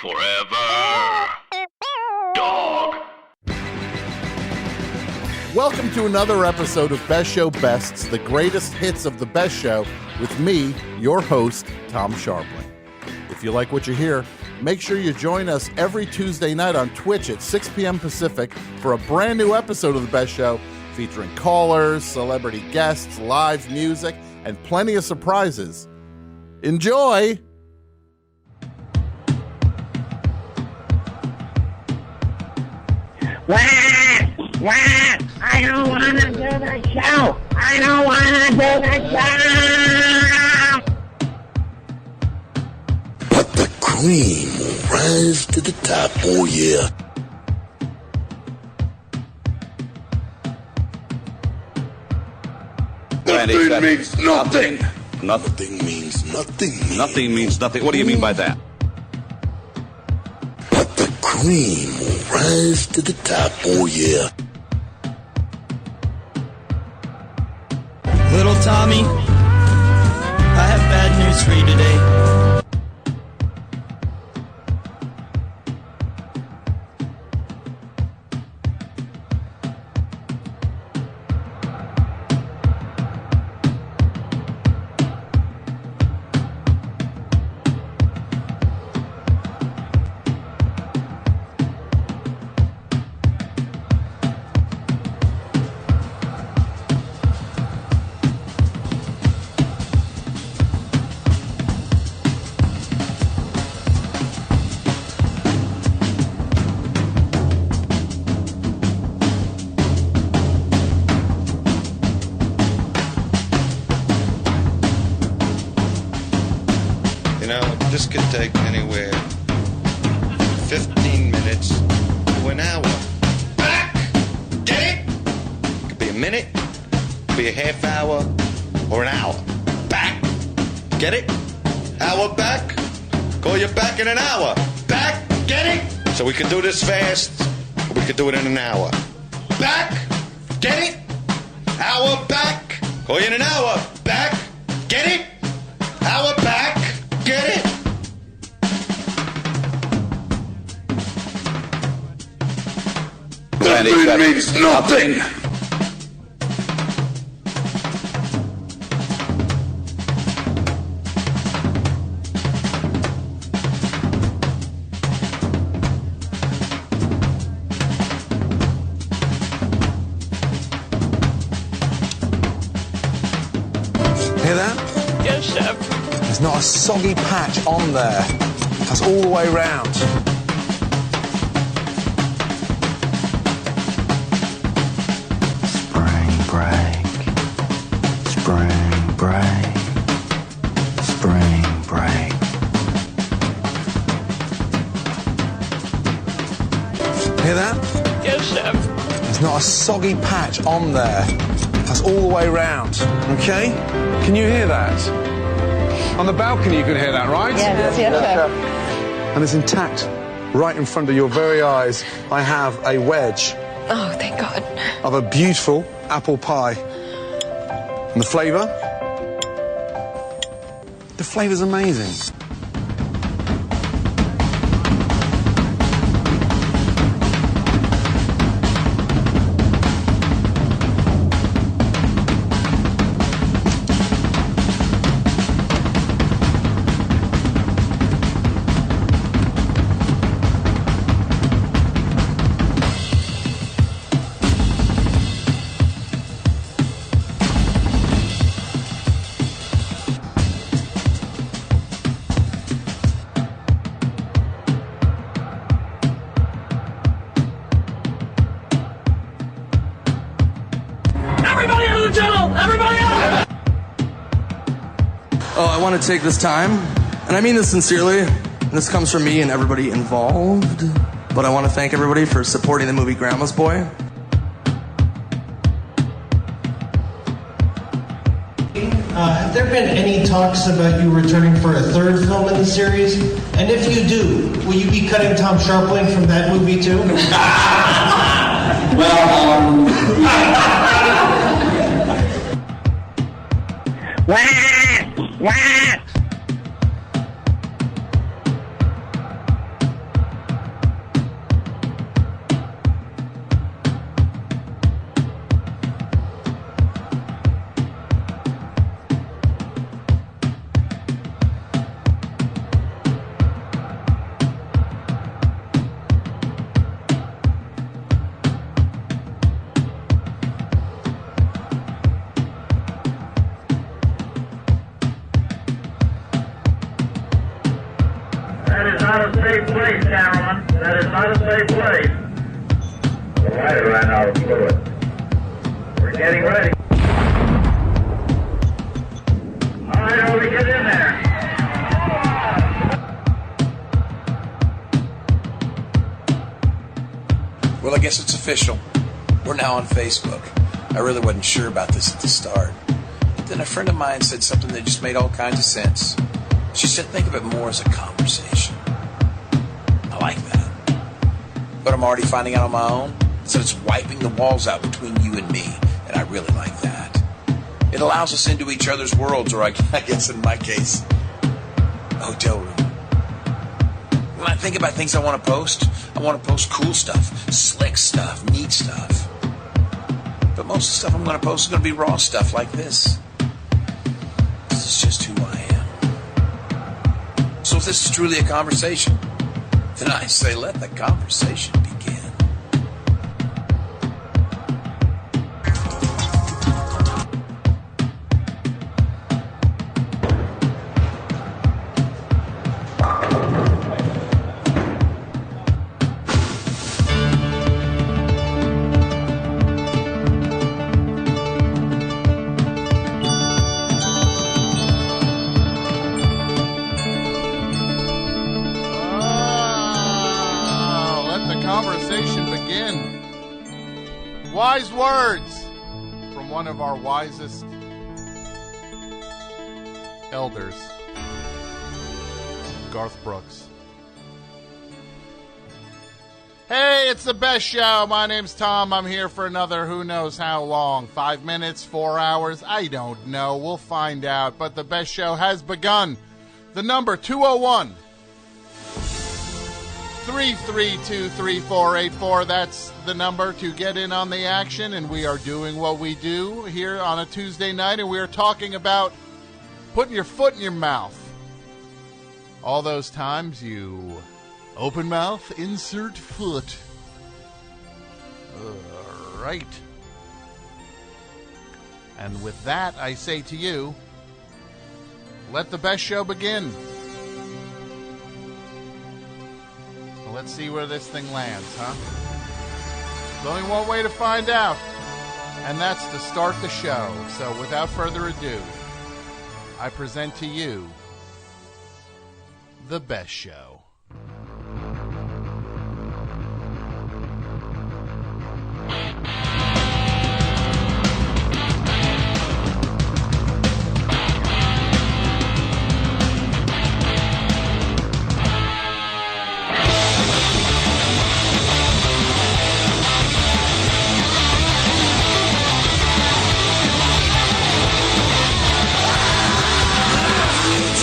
Forever. Dog. Welcome to another episode of Best Show Bests, the greatest hits of the best show, with me, your host, Tom Scharpling. If you like what you hear, make sure you join us every Tuesday night on Twitch at 6 p.m. Pacific for a brand new episode of the Best Show featuring callers, celebrity guests, live music, and plenty of surprises. Enjoy! Wah! Wah! I don't want to do the show! I don't want to do the show! But the cream will rise to the top, oh yeah. Nothing means nothing. Nothing means nothing. Nothing means nothing. What do you mean by that? But the cream will rise to the top, oh yeah. Little Tommy, I have bad news for you today. This could take anywhere 15 minutes to an hour. Back! Get it? It could be a minute, could be a half hour, or an hour. Back! Get it? Hour back? Call you back in an hour. Back! Get it? So we could do this fast, or we could do it in an hour. Back! Get it? Hour back? Call you in an hour. Back! Get it? Hour back? Get it? Nothing means nothing. Hear that? Yes, Chef. There's not a soggy patch on there. That's all the way round. Spring break. Spring break. Spring break. Hear that? Yes, Chef. There's not a soggy patch on there. That's all the way round. Okay? Can you hear that? On the balcony you can hear that, right? Yes, Chef. And it's intact. Right in front of your very eyes, I have a wedge Oh, thank God. of a beautiful apple pie. And the flavour? The flavour's amazing. Everybody out of the tunnel! Everybody out! Oh, I want to take this time, and I mean this sincerely. This comes from me and everybody involved, but I want to thank everybody for supporting the movie Grandma's Boy. Have there been any talks about you returning for a third film in the series? And if you do, will you be cutting Tom Scharpling from that movie too? Wah! Wah! not a safe place, Caroline. That is not a safe place. The lighter ran out of fluid. We're getting ready. All right, Obi, get in there. Well, I guess it's official. We're now on Facebook. I really wasn't sure about this at the start. But then a friend of mine said something that just made all kinds of sense. She said, think of it more as a conversation. I like that. But I'm already finding out on my own. So it's wiping the walls out between you and me. And I really like that. It allows us into each other's worlds, or I guess in my case, a hotel room. When I think about things I want to post cool stuff, slick stuff, neat stuff. But most of the stuff I'm going to post is going to be raw stuff like this. This is just who I am. So if this is truly a conversation, then I say let the conversation begin. Wise words from one of our wisest elders, Garth Brooks. Hey, it's the best show. My name's Tom. I'm here for another who knows how long. 5 minutes, 4 hours, I don't know. We'll find out. But the best show has begun. The number 201 332-3484. That's the number to get in on the action, and we are doing what we do here on a Tuesday night, and we are talking about putting your foot in your mouth. All those times you open mouth, insert foot. All right. And with that, I say to you, let the best show begin. Let's see where this thing lands, huh? There's only one way to find out, and that's to start the show. So without further ado, I present to you the best show.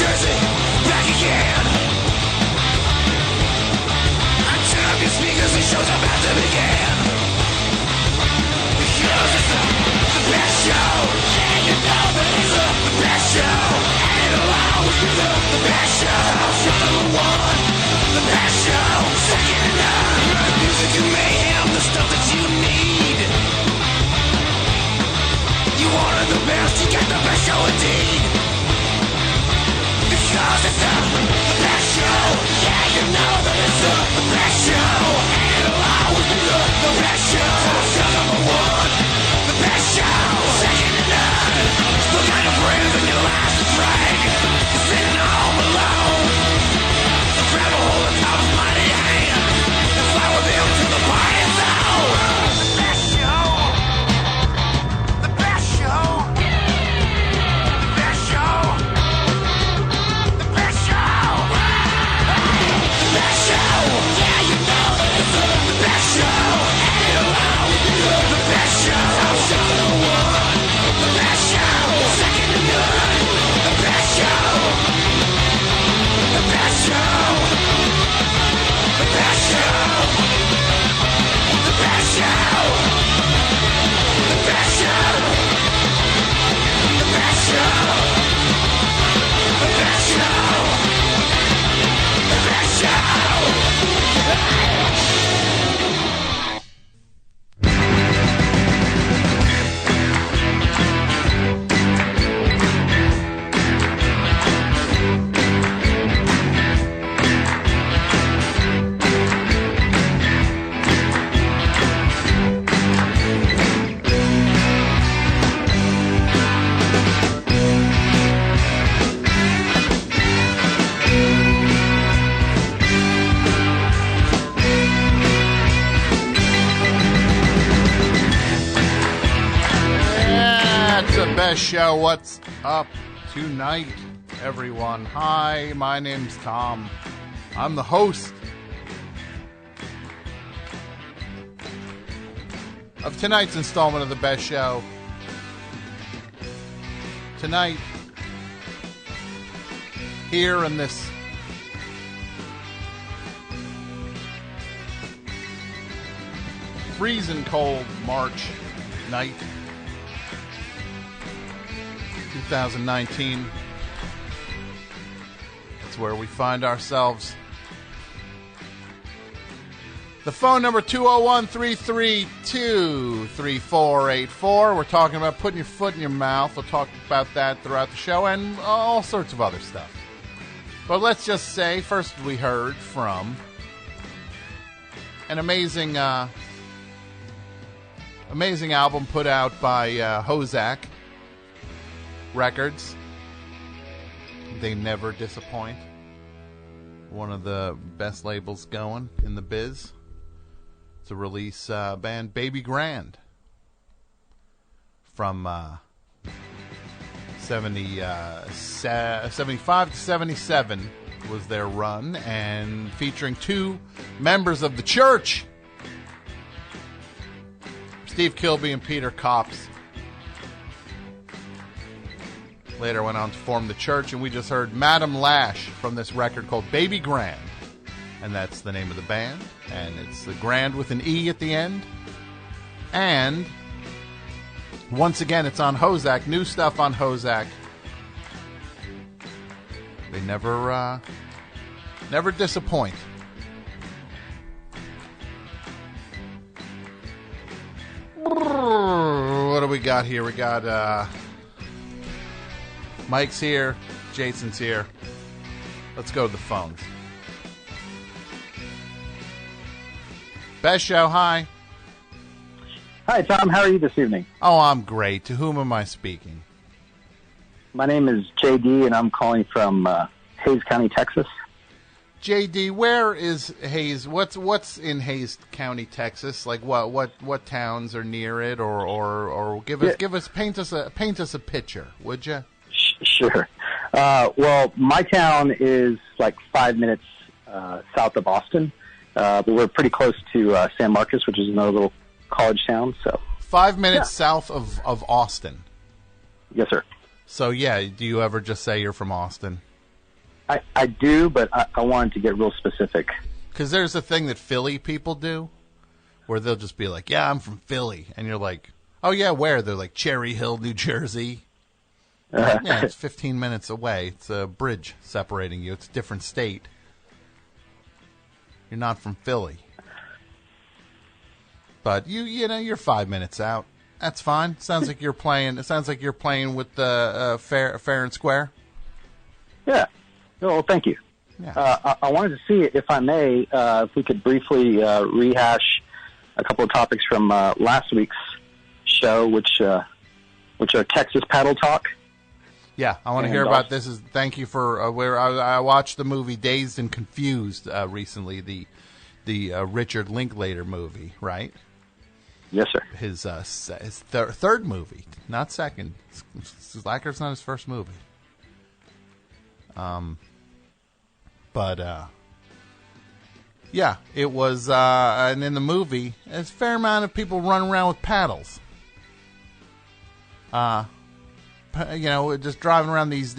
Jersey, back again. Best Show. What's up tonight, everyone? Hi, my name's Tom. I'm the host of tonight's installment of the Best Show. Tonight, here in this freezing cold March night, 2019. That's where we find ourselves. The phone number 201-332-3484. We're talking about putting your foot in your mouth. We'll talk about that throughout the show and all sorts of other stuff. But let's just say, first we heard from an amazing album put out by Hozak Records. They never disappoint. One of the best labels going in the biz. To release band Baby Grand from 75 to 77 was their run, and featuring two members of the church, Steve Kilby and Peter Kops. Later went on to form the church, and we just heard Madam Lash from this record called Baby Grand. And that's the name of the band. And it's the Grand with an E at the end. And once again, it's on Hozak. New stuff on Hozak. They never disappoint. What do we got here? We got Mike's here. Jason's here. Let's go to the phones. Best Show, hi. Hi, Tom. How are you this evening? Oh, I'm great. To whom am I speaking? My name is JD, and I'm calling from Hays County, Texas. JD, where is Hays? What's in Hays County, Texas? Like what towns are near it, or paint us a picture, would you? Sure. Well, my town is like 5 minutes south of Austin. But we're pretty close to San Marcos, which is another little college town. So 5 minutes south of Austin. Yes, sir. So yeah, do you ever just say you're from Austin? I do, but I wanted to get real specific. Because there's a thing that Philly people do, where they'll just be like, "Yeah, I'm from Philly," and you're like, "Oh yeah, where?" They're like, "Cherry Hill, New Jersey." Yeah, it's 15 minutes away. It's a bridge separating you. It's a different state. You're not from Philly. But you're 5 minutes out. That's fine. Sounds like you're playing with the fair and square. Yeah. Well, thank you. Yeah. I wanted to see, if I may, if we could briefly rehash a couple of topics from last week's show, which are Texas Paddle Talk. Yeah, I want to hear about this. Thank you for where I watched the movie Dazed and Confused recently, the Richard Linklater movie, right? Yes, sir. His third movie, not second. Slacker's not his first movie. Yeah, it was, and in the movie, there's a fair amount of people running around with paddles. Just driving around these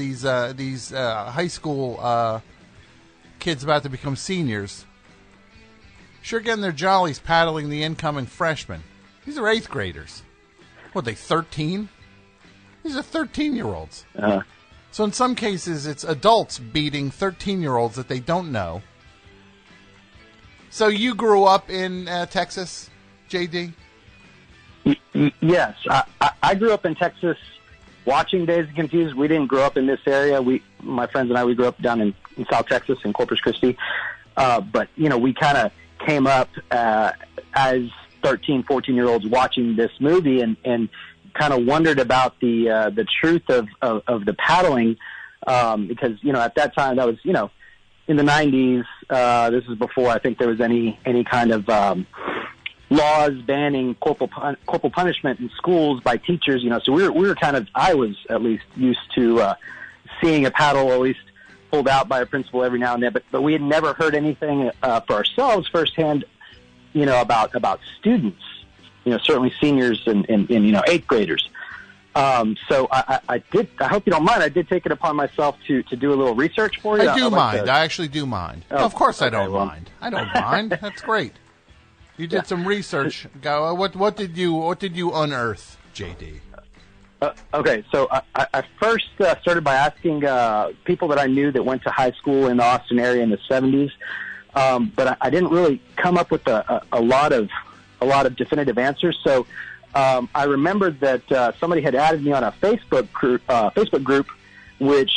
high school kids about to become seniors. Sure getting their jollies paddling the incoming freshmen. These are 8th graders. What, they 13? These are 13-year-olds. So in some cases, it's adults beating 13-year-olds that they don't know. So you grew up in Texas, JD? Yes. I grew up in Texas watching Dazed and Confused. We didn't grow up in this area. My friends and I, we grew up down in South Texas in Corpus Christi. But, we kind of came up as 13, 14-year-olds watching this movie and kind of wondered about the truth of the paddling because, at that time, that was, in the 90s, this is before I think there was any kind of, laws banning corporal punishment in schools by teachers. So we were kind of, I was at least used to seeing a paddle at least pulled out by a principal every now and then, but we had never heard anything for ourselves firsthand, about students, certainly seniors and 8th graders. So I did, I hope you don't mind, I did take it upon myself to do a little research for you. I do mind. I actually do mind. Oh, of course I don't well. mind. I don't mind. That's great. You did some research. What did you unearth, JD? Okay, so I first started by asking people that I knew that went to high school in the Austin area in the 70s, but I didn't really come up with a lot of definitive answers. So I remembered that somebody had added me on a Facebook group, which,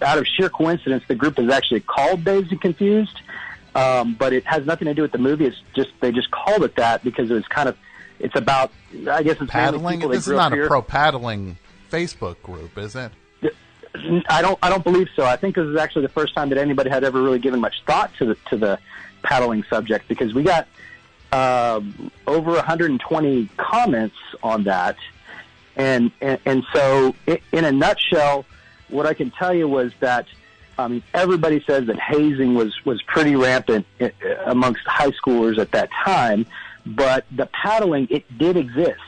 out of sheer coincidence, the group is actually called Dazed and Confused, but it has nothing to do with the movie. It's just they just called it that because it was it's about, I guess it's paddling. This is not a pro paddling Facebook group, is it? I don't believe so. I think this is actually the first time that anybody had ever really given much thought to the paddling subject, because we got over 120 comments on that, and so in a nutshell, what I can tell you was that everybody says that hazing was pretty rampant amongst high schoolers at that time, but the paddling, it did exist,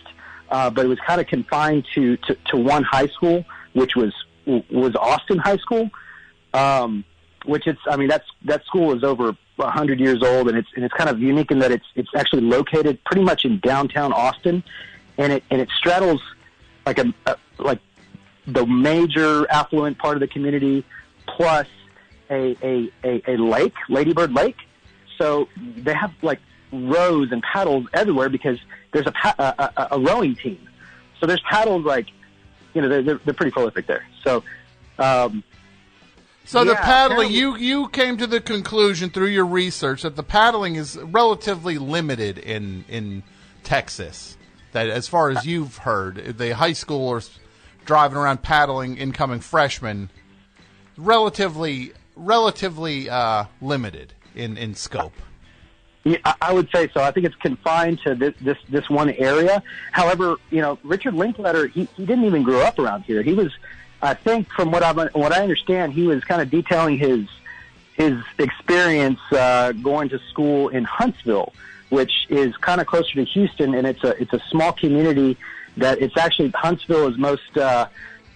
but it was kind of confined to one high school, which was Austin High School, which that school is over 100 years old, and it's kind of unique in that it's actually located pretty much in downtown Austin, and it straddles like the major affluent part of the community plus a lake, Ladybird Lake. So they have like rows and paddles everywhere because there's a rowing team. So there's paddles they're pretty prolific there. So. The paddling, you came to the conclusion through your research that the paddling is relatively limited in Texas. That, as far as you've heard, the high schoolers driving around paddling, incoming freshmen, relatively limited in scope. Yeah, I would say so. I think it's confined to this one area. However, Richard Linklater, he didn't even grow up around here. He was, I think, from what I understand, he was kind of detailing his experience going to school in Huntsville, which is kind of closer to Houston, and it's a small community that it's actually Huntsville is most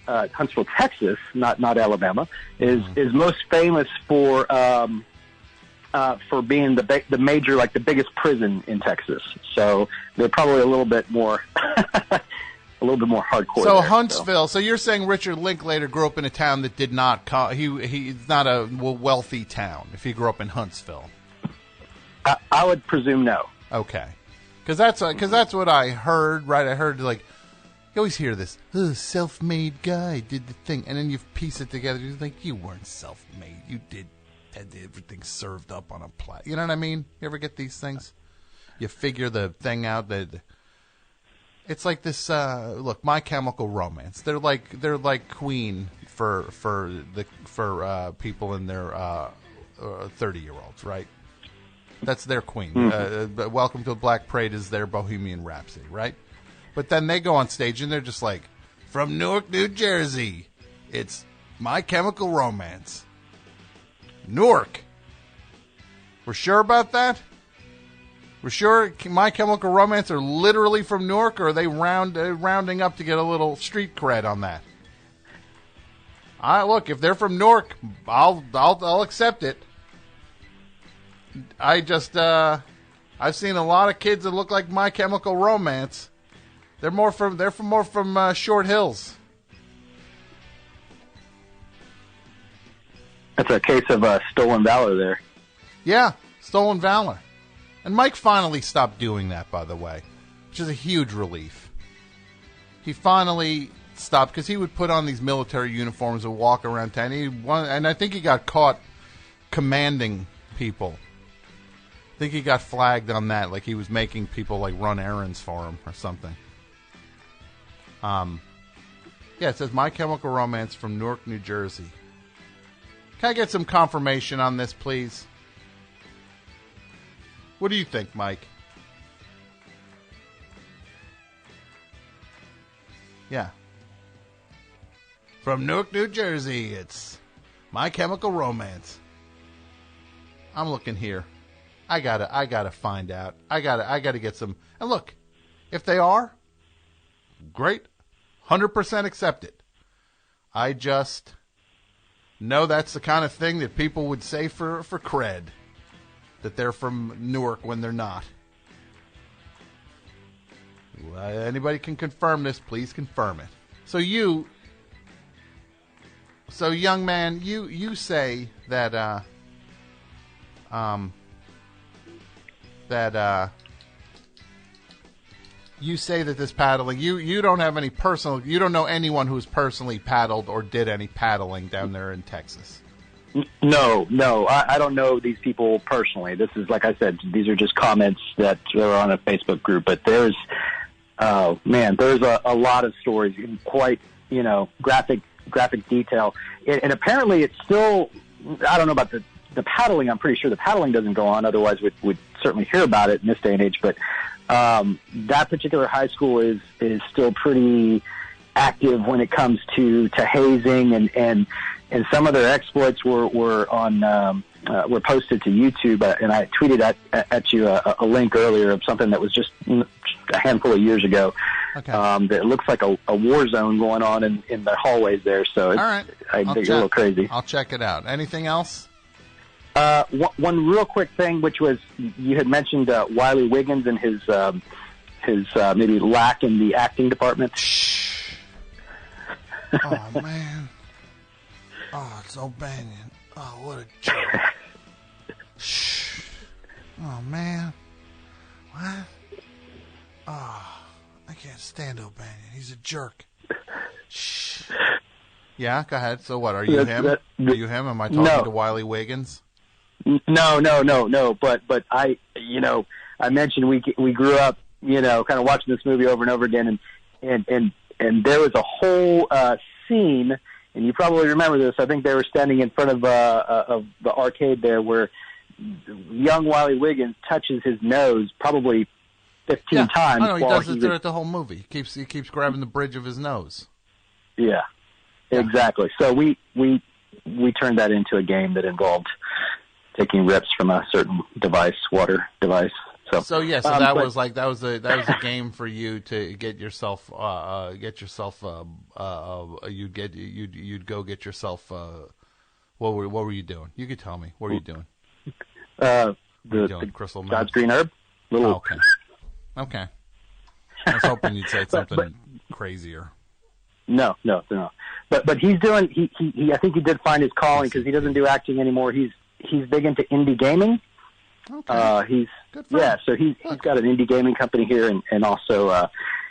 Huntsville, Texas, not Alabama, is most famous for being the major, like the biggest prison in Texas. So they're probably a little bit more hardcore. So there, Huntsville. So you're saying Richard Linklater grew up in a town that did not he's not a wealthy town if he grew up in Huntsville. I would presume no. Okay, because that's what I heard. Right, I heard you always hear this. Self-made guy did the thing, and then you piece it together. You're like, you weren't self-made. You had everything served up on a plate. You know what I mean? You ever get these things? You figure the thing out that. It's like this. Look, My Chemical Romance. They're like Queen for people in their 30-year-olds, right? That's their Queen. Mm-hmm. Welcome to the Black Parade is their Bohemian Rhapsody, right? But then they go on stage and they're just like, from Newark, New Jersey, it's My Chemical Romance. Newark. We're sure about that? We're sure My Chemical Romance are literally from Newark, or are they rounding up to get a little street cred on that? Look, if they're from Newark, I'll accept it. I've seen a lot of kids that look like My Chemical Romance. They're more from Short Hills. That's a case of stolen valor there. Yeah, stolen valor. And Mike finally stopped doing that, by the way, which is a huge relief. He finally stopped because he would put on these military uniforms and walk around town. And I think he got caught commanding people. I think he got flagged on that, like he was making people run errands for him or something. Yeah, it says My Chemical Romance from Newark, New Jersey. Can I get some confirmation on this, please? What do you think, Mike? Yeah. From Newark, New Jersey, it's My Chemical Romance. I'm looking here. I gotta find out. I gotta get some. And look, if they are, great, 100% accept it. I just know that's the kind of thing that people would say for cred, that they're from Newark when they're not. Anybody can confirm this, please confirm it. So young man, you say that you say that this paddling, you don't have any personal, you don't know anyone who's personally paddled or did any paddling down there in Texas. No, I don't know these people personally. This is, like I said, these are just comments that are on a Facebook group. But there's a lot of stories in quite, graphic detail. And apparently it's still, I don't know about the paddling. I'm pretty sure the paddling doesn't go on. Otherwise we'd certainly hear about it in this day and age. But that particular high school is still pretty active when it comes to hazing, and some of their exploits were posted to YouTube, and I tweeted at you a link earlier of something that was just a handful of years ago. Okay. That looks like a war zone going on in the hallways there. So it's, all right, I think it's a little crazy. I'll check it out. Anything else? One real quick thing, which was you had mentioned Wiley Wiggins and his maybe lack in the acting department. Oh man. Oh, it's O'Banion. Oh, what a jerk. Shh. Oh, man. What? Oh, I can't stand O'Banion. He's a jerk. Shh. Yeah, go ahead. So what, are you him? Are you him? Am I talking to Wiley Wiggins? No. But I mentioned we grew up, kind of watching this movie over and over again, and there was a whole scene, and you probably remember this. I think they were standing in front of the arcade there, where young Wiley Wiggins touches his nose probably 15 times. I know, he does it throughout the whole movie. He keeps grabbing the bridge of his nose. Yeah. Exactly. So we turned that into a game that involved taking rips from a certain water device. So that was a game for you to get yourself you'd go get yourself what were you doing? You could tell me. What were you doing? The crystal meth? God's green herb. Okay. I was hoping you'd say something crazier. No. But he's doing. He I think he did find his calling, because he doesn't do acting anymore. He's big into indie gaming. Okay. So he's got an indie gaming company here, and also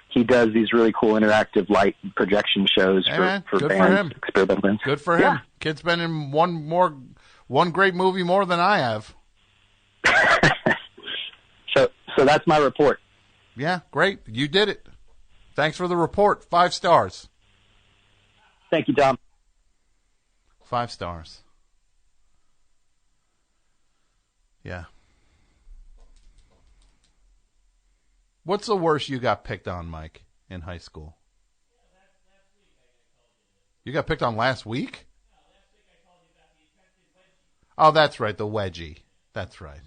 he does these really cool interactive light projection shows for bands, experimental bands. Good for him. Yeah. Kid's been in one great movie more than I have. So that's my report. Yeah, great. You did it. Thanks for the report. 5 stars. Thank you, Tom. 5 stars. Yeah. What's the worst you got picked on, Mike, in high school? You got picked on last week? Oh, that's right, the wedgie. That's right.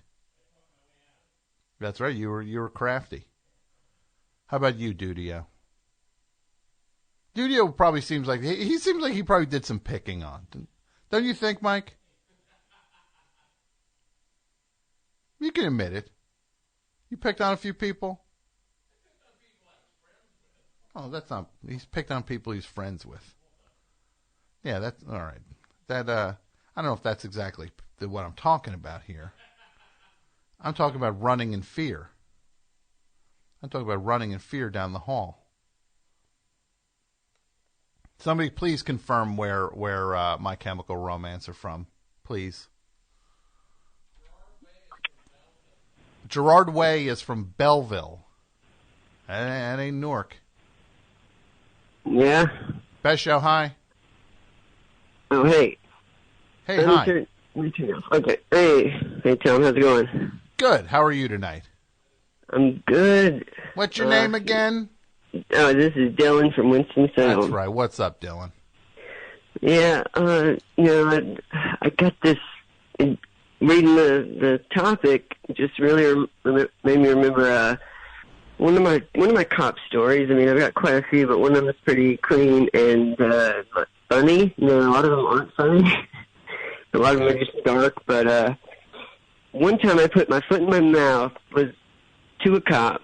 That's right. You were crafty. How about you, Dudio? Dudio probably seems like he seems like he probably did some picking on. Don't you think, Mike? You can admit it. You picked on a few people. Oh, that's not. He's picked on people he's friends with. Yeah, that's all right. That I don't know if that's exactly what I'm talking about here. I'm talking about running in fear. I'm talking about running in fear down the hall. Somebody please confirm where My Chemical Romance are from, please. Gerard Way is from Belleville. That ain't Newark. Yeah. Best show, hi. Oh, hey. Hey, hi. Okay. Hey, Tom, how's it going? Good. How are you tonight? I'm good. What's your name again? this is Dylan from Winston-Salem. That's right. What's up, Dylan? Yeah, I got this, reading the topic just really made me remember one of my cop stories. I mean, I've got quite a few, but one of them is pretty clean and funny. A lot of them aren't funny. A lot of them are just dark, but one time I put my foot in my mouth was to a cop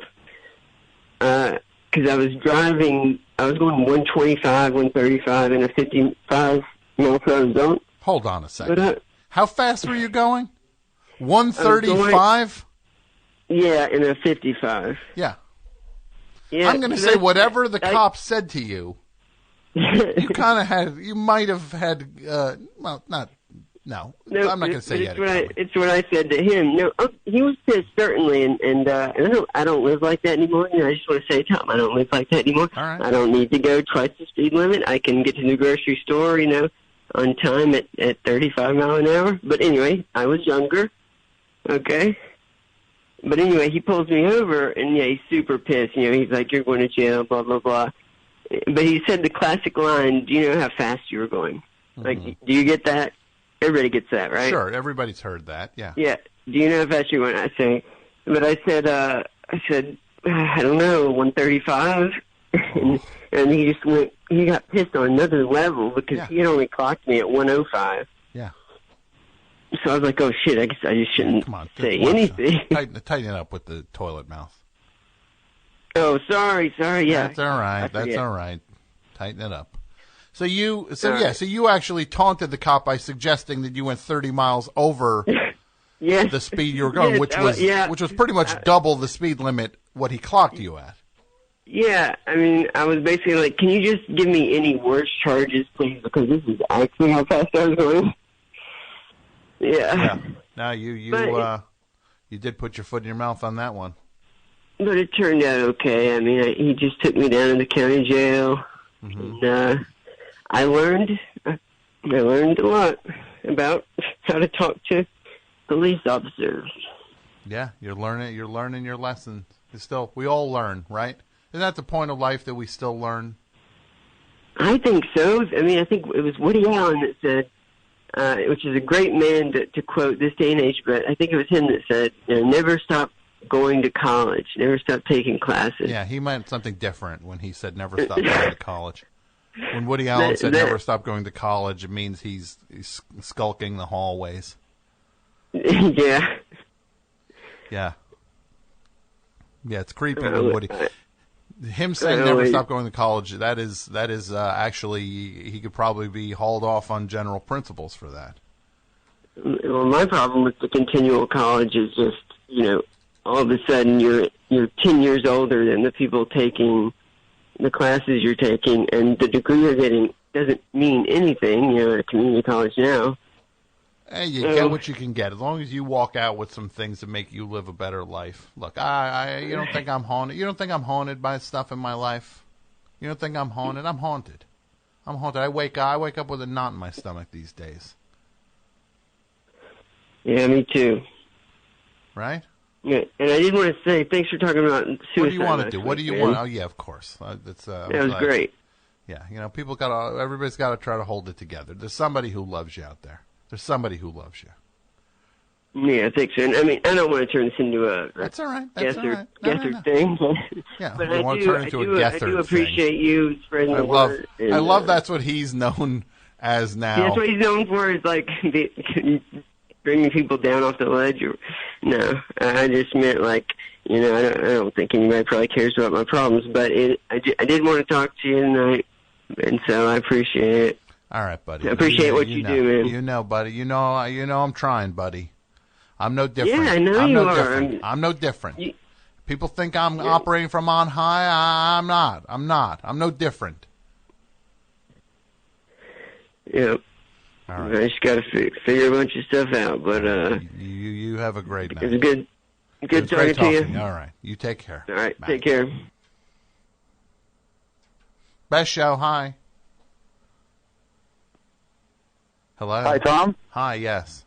because I was driving. I was going 125, 135 in a 55 mile per hour zone. Hold on a second. How fast were you going? 135? Yeah, in a 55. Yeah. Yeah, I'm going to say whatever the cop said to you, you might have had, I'm not going to say yet. It's what I said to him. No, he was pissed, certainly, and I don't live like that anymore. I just want to say, Tom, I don't live like that anymore. All right. I don't need to go twice the speed limit. I can get to the grocery store, on time at 35 miles an hour. But anyway, I was younger. Okay. But anyway, he pulls me over, and he's super pissed. He's like, "You're going to jail," blah blah blah. But he said the classic line, "Do you know how fast you were going?" Mm-hmm. Like, do you get that? Everybody gets that, right? Sure, everybody's heard that. Yeah. Yeah. Do you know how fast you went? I said, I don't know, 135. and he just went. He got pissed on another level because he had only clocked me at 105. Yeah. So I was like, oh shit, I guess I just shouldn't say anything. Tighten it up with the toilet mouth. Oh, sorry, yeah. That's all right. Tighten it up. So you actually taunted the cop by suggesting that you went 30 miles over the speed you were going, which was pretty much double the speed limit what he clocked you at. Yeah, I mean, I was basically like, can you just give me any worse charges, please, because this is actually how fast I was going. Yeah. Now you did put your foot in your mouth on that one. But it turned out okay. I mean, he just took me down to the county jail, and I learned a lot about how to talk to police officers. Yeah, you're learning your lessons. We all learn, right? Isn't that the point of life, that we still learn? I think so. I mean, I think it was Woody Allen that said, which is a great man to quote this day and age, but I think it was him that said, never stop going to college, never stop taking classes. Yeah, he meant something different when he said never stop going to college. When Woody Allen said never stop going to college, it means he's skulking the hallways. Yeah. Yeah. Yeah, it's creepy when Woody... Him saying never stop going to college, that is actually, he could probably be hauled off on general principles for that. Well, my problem with the continual college is just, all of a sudden you're 10 years older than the people taking the classes you're taking, and the degree you're getting doesn't mean anything, at a community college now. Hey, you get what you can get, as long as you walk out with some things that make you live a better life. Look, you don't think I'm haunted? You don't think I'm haunted by stuff in my life? You don't think I'm haunted? I'm haunted. I'm haunted. I wake up with a knot in my stomach these days. Yeah, me too. Right? Yeah, and I did want to say, thanks for talking about suicide. What do you want to do? What do you want? Oh, yeah, of course. That was great. Yeah, everybody's got to try to hold it together. There's somebody who loves you out there. There's somebody who loves you. Yeah, thanks. And I mean, I don't want to turn this into a that's all right. Guesser thing. Yeah, but I do appreciate you spreading the word. I love that's what he's known as now. Yeah, that's what he's known for, is like bringing people down off the ledge. No, I just meant like, I don't think anybody probably cares about my problems, but I did want to talk to you tonight, and so I appreciate it. All right, buddy. I appreciate what you do, man. Buddy. You know I'm trying, buddy. I'm no different. Yeah, I know you are. I'm no different. People think I'm operating from on high. I'm not. I'm no different. Yep. All right. I just got to figure a bunch of stuff out, but you have a great night. It was good talking to you. All right. You take care. All right. Bye. Take care. Best show. Hi. Hello. Hi, Tom. Hi, yes.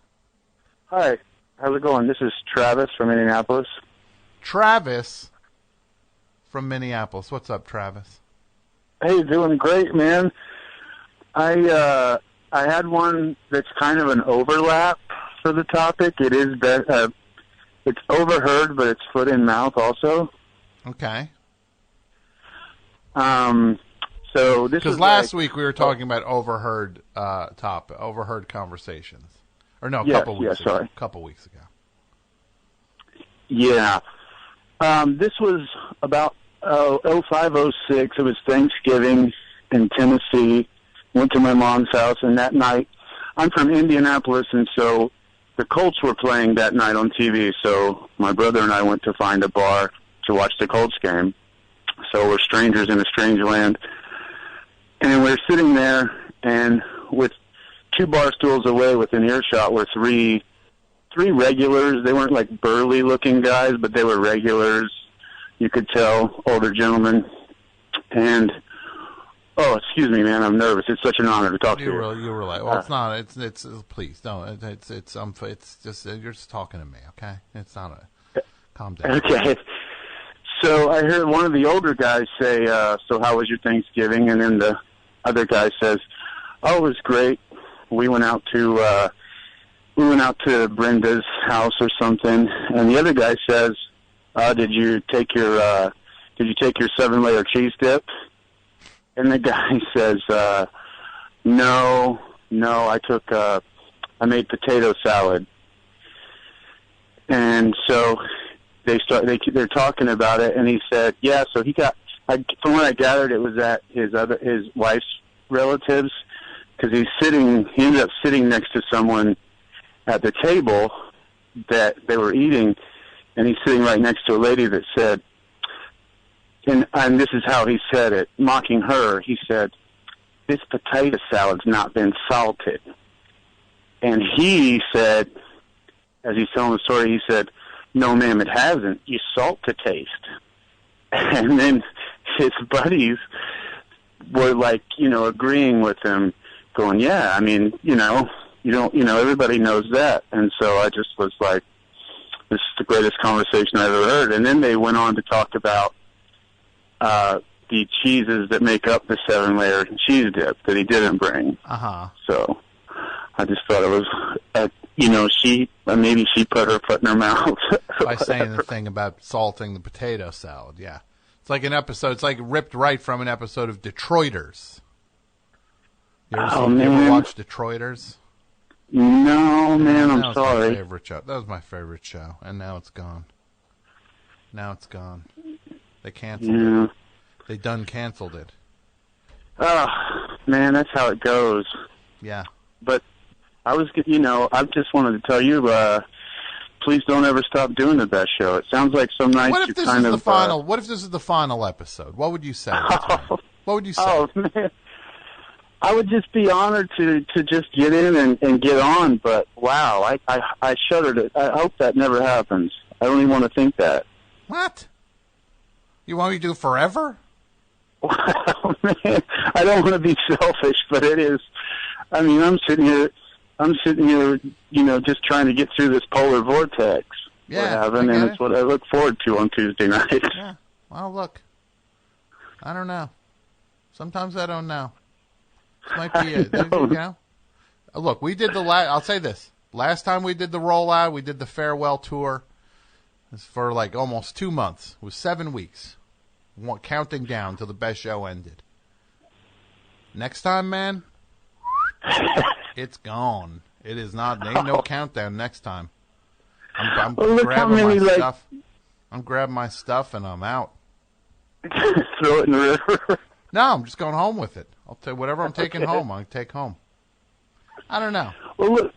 from Minneapolis. What's up, Travis? Hey, doing great, man. I had one that's kind of an overlap for the topic. It is it's overheard, but it's foot in mouth also. Okay. So this because is last week we were talking about overheard conversations, or no, a couple weeks ago. Yeah. This was about 0506. It was Thanksgiving in Tennessee. Went to my mom's house, and that night, I'm from Indianapolis, and so the Colts were playing that night on TV. So my brother and I went to find a bar to watch the Colts game. So we're strangers in a strange land. And we're sitting there, and with 2 bar stools away within earshot were three regulars. They weren't like burly-looking guys, but they were regulars. You could tell, older gentlemen. And, oh, excuse me, man, I'm nervous. It's such an honor to talk to you. You were like, well, it's not. It's please don't. It's just you're just talking to me, okay? It's not a. Calm down. Okay. So I heard one of the older guys say, "So how was your Thanksgiving?" And then the other guy says, "Oh, it was great. We went out to Brenda's house or something." And the other guy says, "Did you take your 7-layer cheese dip?" And the guy says, "No, I made potato salad." And so they're talking about it, and he said, "Yeah." So from what I gathered, it was at his wife's relatives, because he ended up sitting next to someone at the table that they were eating, and he's sitting right next to a lady that said, and this is how he said it, mocking her. He said, "This potato salad's not been salted." And he said, as he's telling the story, he said, "No, ma'am, it hasn't. You salt to taste." And then his buddies were like, agreeing with him, going, "Yeah, I mean, everybody knows that." And so I just was like, this is the greatest conversation I've ever heard. And then they went on to talk about the cheeses that make up the 7-layer cheese dip that he didn't bring. So I just thought it was, maybe she put her foot in her mouth by saying the thing about salting the potato salad. Yeah, it's like an episode. It's like ripped right from an episode of Detroiters. You ever watch Detroiters? No, man, I'm sorry. That was my favorite show, and now it's gone. They canceled it. They done canceled it. Oh, man, that's how it goes. Yeah. But I just wanted to tell you, please don't ever stop doing the best show. It sounds like some nights What if this is the final episode? What would you say? What would you say? Oh, man. I would just be honored to just get in and get on, but wow, I shuddered. I hope that never happens. I don't even want to think that. What? You want me to do forever? Wow, man. I don't want to be selfish, but it is. I mean, I'm sitting here, just trying to get through this polar vortex. Yeah, and it's what I look forward to on Tuesday nights. Yeah. Well, look, I don't know. Sometimes I don't know. This might be it. Look, we did I'll say this. Last time we did the rollout, we did the farewell tour. It was for like almost 2 months. It was 7 weeks. Counting down till the best show ended. Next time, man, it's gone. It is not. Ain't no countdown next time. I'm grabbing my stuff. I'm grabbing my stuff and I'm out. Throw it in the river. No, I'm just going home with it. I'll tell you whatever I'm taking home. I'll take home. I don't know. Well,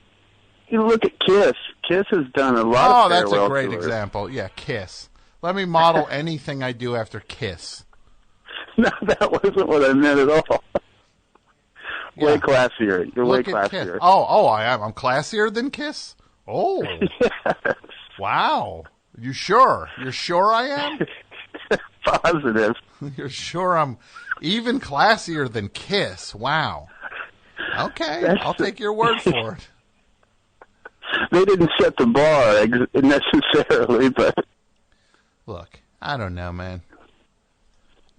look at Kiss. Kiss has done a lot. Oh, that's a great example. Yeah, Kiss. Let me model anything I do after Kiss. No, that wasn't what I meant at all. Way classier. You're way classier. Kiss. Oh, I am. I'm classier than Kiss? Oh. Yes. Wow. You sure? You're sure I am? Positive. You're sure I'm even classier than Kiss? Wow. Okay, I'll take your word for it. They didn't set the bar necessarily, but... Look, I don't know, man.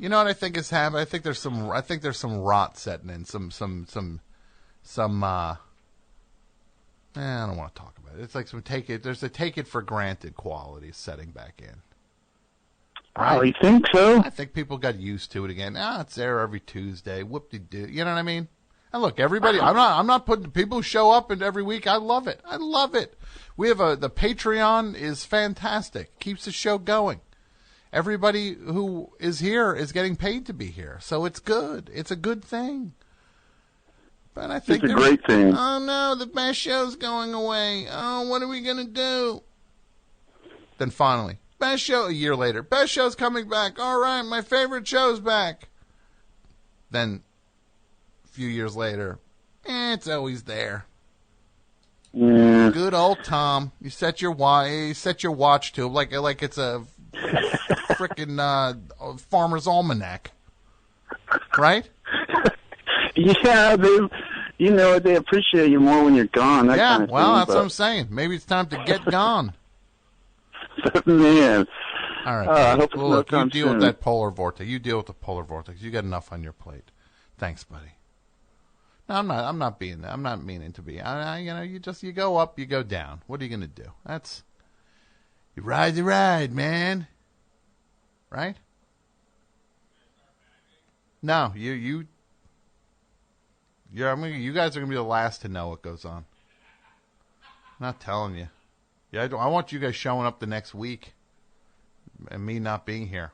You know what I think is happening? I think there's some rot setting in. I don't want to talk about it. It's like there's a take it for granted quality setting back in. Right? Oh, you think so? I think people got used to it again. It's there every Tuesday. Whoop-de-doo. You know what I mean? And look, everybody, I'm not putting people who show up and every week. I love it. I love it. We have the Patreon is fantastic. Keeps the show going. Everybody who is here is getting paid to be here. So it's good. It's a good thing. But I think it's a great thing. Oh no, the best show's going away. Oh, what are we going to do? Then finally, best show a year later. Best show's coming back. All right, my favorite show's back. Then a few years later, it's always there. Yeah. Good old Tom. You set your watch to like it's a frickin' Farmer's Almanac. Right? Yeah, they appreciate you more when you're gone. That kind of well, thing, that's what I'm saying. Maybe it's time to get gone. Man. All right. I hope well, look, you it's deal soon. with that polar vortex. You deal with the polar vortex. You got enough on your plate. Thanks, buddy. No, I'm not meaning to be. You go up, you go down. What are you gonna do? You ride the ride, man. Right? No, you guys are gonna be the last to know what goes on. I'm not telling you. Yeah, I want you guys showing up the next week, and me not being here.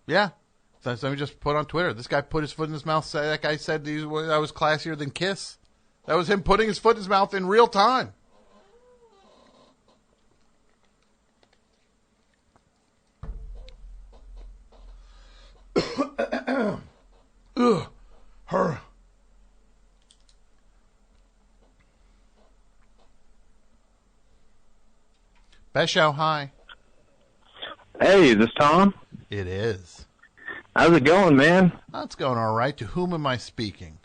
Yeah. So somebody just put on Twitter. This guy put his foot in his mouth. That guy said I was classier than Kiss. That was him putting his foot in his mouth in real time. Ugh. Her. Best show, hi. Hey, is this Tom? It is. How's it going, man? It's going all right. To whom am I speaking?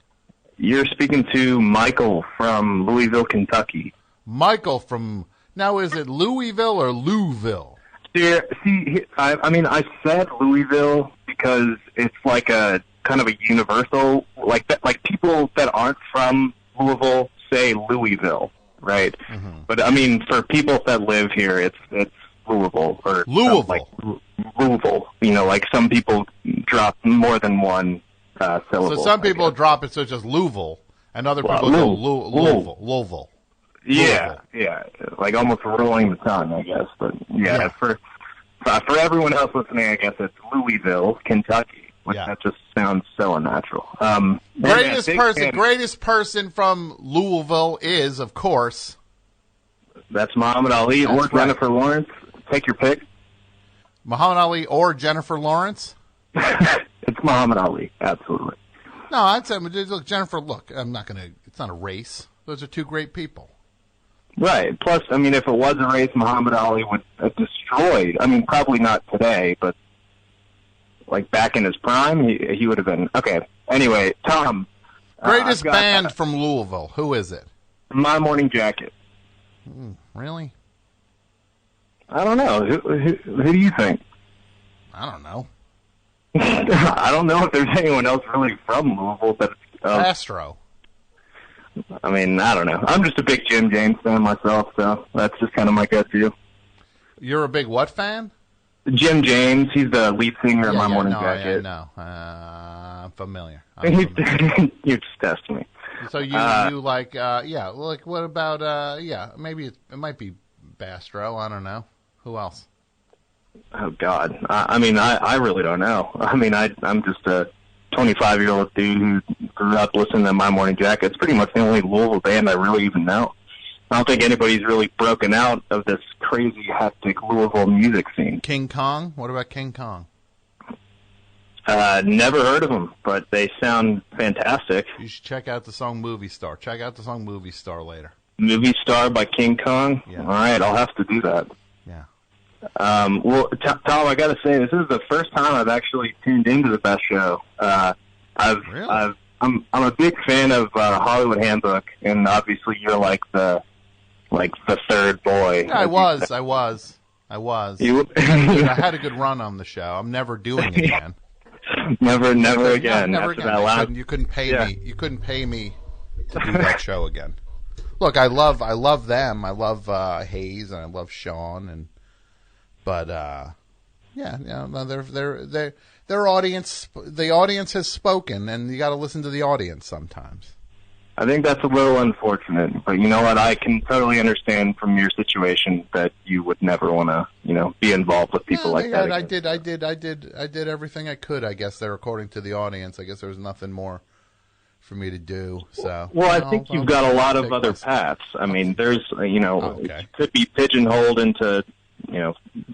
You're speaking to Michael from Louisville, Kentucky. Michael from... Now, is it Louisville or Louisville? See, I said Louisville because it's like a kind of a universal, like people that aren't from Louisville say Louisville, right? Mm-hmm. But, for people that live here, it's Louisville. Or Louisville. Louisville. Like some people drop more than one syllable. So some people drop it such as Louisville, and other people go Louisville. Yeah, like almost rolling the tongue, I guess. But yeah. For everyone else listening, I guess it's Louisville, Kentucky. That just sounds so unnatural. Greatest person from Louisville is, of course, that's Muhammad Ali or Jennifer Lawrence. Take your pick. Muhammad Ali or Jennifer Lawrence? It's Muhammad Ali, absolutely. No, I'd say, look, Jennifer, I'm not going to, it's not a race. Those are two great people. Right. Plus, if it was a race, Muhammad Ali would have destroyed, probably not today, but like back in his prime, he would have been. Okay. Anyway, Tom. Greatest band from Louisville. Who is it? My Morning Jacket. Really? I don't know. Who do you think? I don't know. I don't know if there's anyone else really from Louisville. But Astro. I don't know. I'm just a big Jim James fan myself, so that's just kind of my gut view. You're a big what fan? Jim James. He's the lead singer of My Morning Jacket. I'm familiar. You just tested me. So you like, like what about, maybe it might be Bastro. I don't know. Who else? Oh, God. I really don't know. I'm just a 25-year-old dude who grew up listening to My Morning Jacket. It's pretty much the only Louisville band I really even know. I don't think anybody's really broken out of this crazy, hectic Louisville music scene. King Kong? What about King Kong? Never heard of them, but they sound fantastic. You should check out the song Movie Star. Check out the song Movie Star later. Movie Star by King Kong? Yeah. All right, I'll have to do that. Yeah. Well, Tom, I got to say, this is the first time I've actually tuned into the Best Show. I'm a big fan of Hollywood Handbook, and obviously you're like the like the third boy. Yeah, I was. You, I had a good run on the show. I'm never doing it again. Never again. Never After again. that last, You couldn't pay me. You couldn't pay me to do that show again. Look, I love them. I love Hayes and I love Sean, but their audience. The audience has spoken, and you got to listen to the audience sometimes. I think that's a little unfortunate, but you know what? I can totally understand from your situation that you would never want to, be involved with people like that. I did everything I could. I guess there, according to the audience. I guess there was nothing more for me to do. So, well, I think you've got a lot of other paths. I mean, there's, you could be pigeonholed into,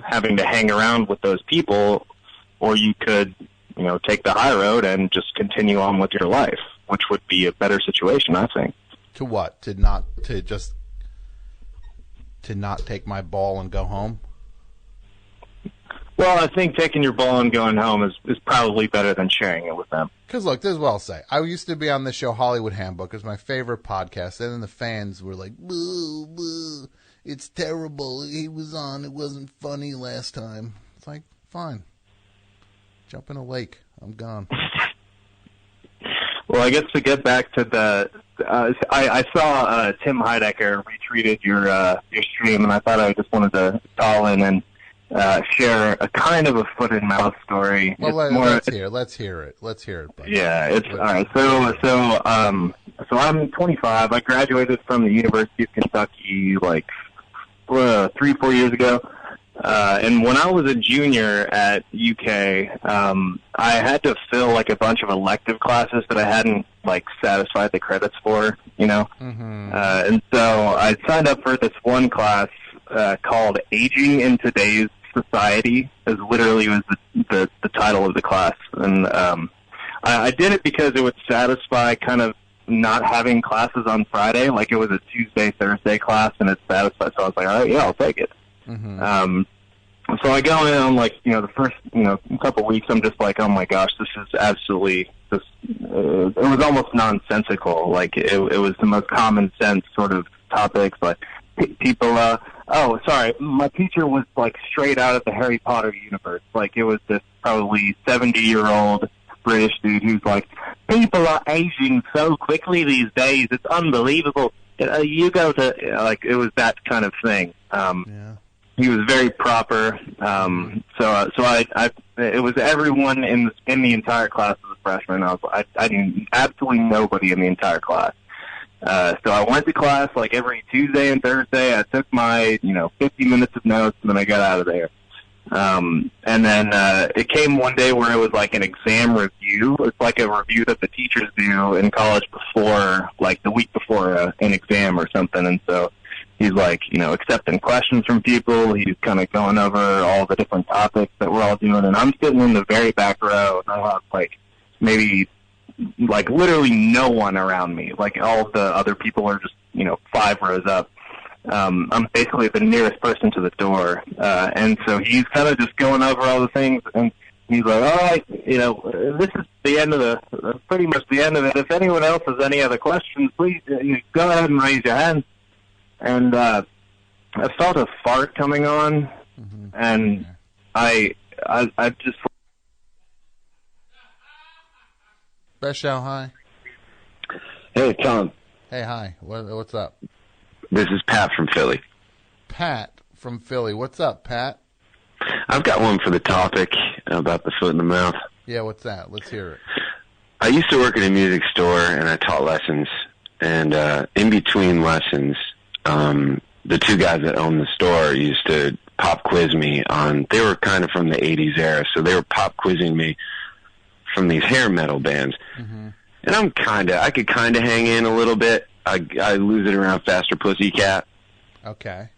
having to hang around with those people, or you could, take the high road and just continue on with your life, which would be a better situation, I think. To what? To not take my ball and go home? Well, I think taking your ball and going home is probably better than sharing it with them. Because, look, this is what I'll say. I used to be on this show, Hollywood Handbook. It was my favorite podcast. And then the fans were like, boo, boo, it's terrible. He was on. It wasn't funny last time. It's like, fine. Jump in a lake. I'm gone. Well, I guess to get back to the, I saw Tim Heidecker retweeted your stream, and I thought I just wanted to call in and share a kind of a foot and mouth story. Well, let's hear it. Buddy. Yeah, it's all right. So I'm 25. I graduated from the University of Kentucky like 3-4 years ago. And when I was a junior at UK, I had to fill like a bunch of elective classes that I hadn't like satisfied the credits for, Mm-hmm. And so I signed up for this one class called Aging in Today's Society, as literally was the title of the class. And I did it because it would satisfy kind of not having classes on Friday. Like it was a Tuesday, Thursday class, and it satisfied. So I was like, all right, yeah, I'll take it. Mm-hmm. So I go in on like, the first, couple weeks, I'm just like, oh my gosh, this is absolutely just, it was almost nonsensical. Like it was the most common sense sort of topics, like people, my teacher was like straight out of the Harry Potter universe. Like it was this probably 70-year-old British dude who's like, people are aging so quickly these days. It's unbelievable. You go to, like, it was that kind of thing. He was very proper. So it was everyone in the entire class as a freshman. I knew absolutely nobody in the entire class. So I went to class like every Tuesday and Thursday. I took my, 50 minutes of notes, and then I got out of there. And then it came one day where it was like an exam review. It's like a review that the teachers do in college before, like the week before an exam or something. And so he's like, accepting questions from people. He's kind of going over all the different topics that we're all doing. And I'm sitting in the very back row, and I have like maybe like literally no one around me. Like all the other people are just, 5 rows up. I'm basically the nearest person to the door. And so he's kind of just going over all the things, and he's like, all right, this is the end of pretty much the end of it. If anyone else has any other questions, please go ahead and raise your hand. And I felt a fart coming on, and I just... Best show, hi. Hey, Tom. Hey, hi. What's up? This is Pat from Philly. Pat from Philly. What's up, Pat? I've got one for the topic about the foot in the mouth. Yeah, what's that? Let's hear it. I used to work at a music store, and I taught lessons. And in between lessons, the two guys that owned the store used to pop quiz me on, they were kind of from the 80s era, so they were pop quizzing me from these hair metal bands. Mm-hmm. And I could kind of hang in a little bit. I lose it around Faster Pussycat. Okay.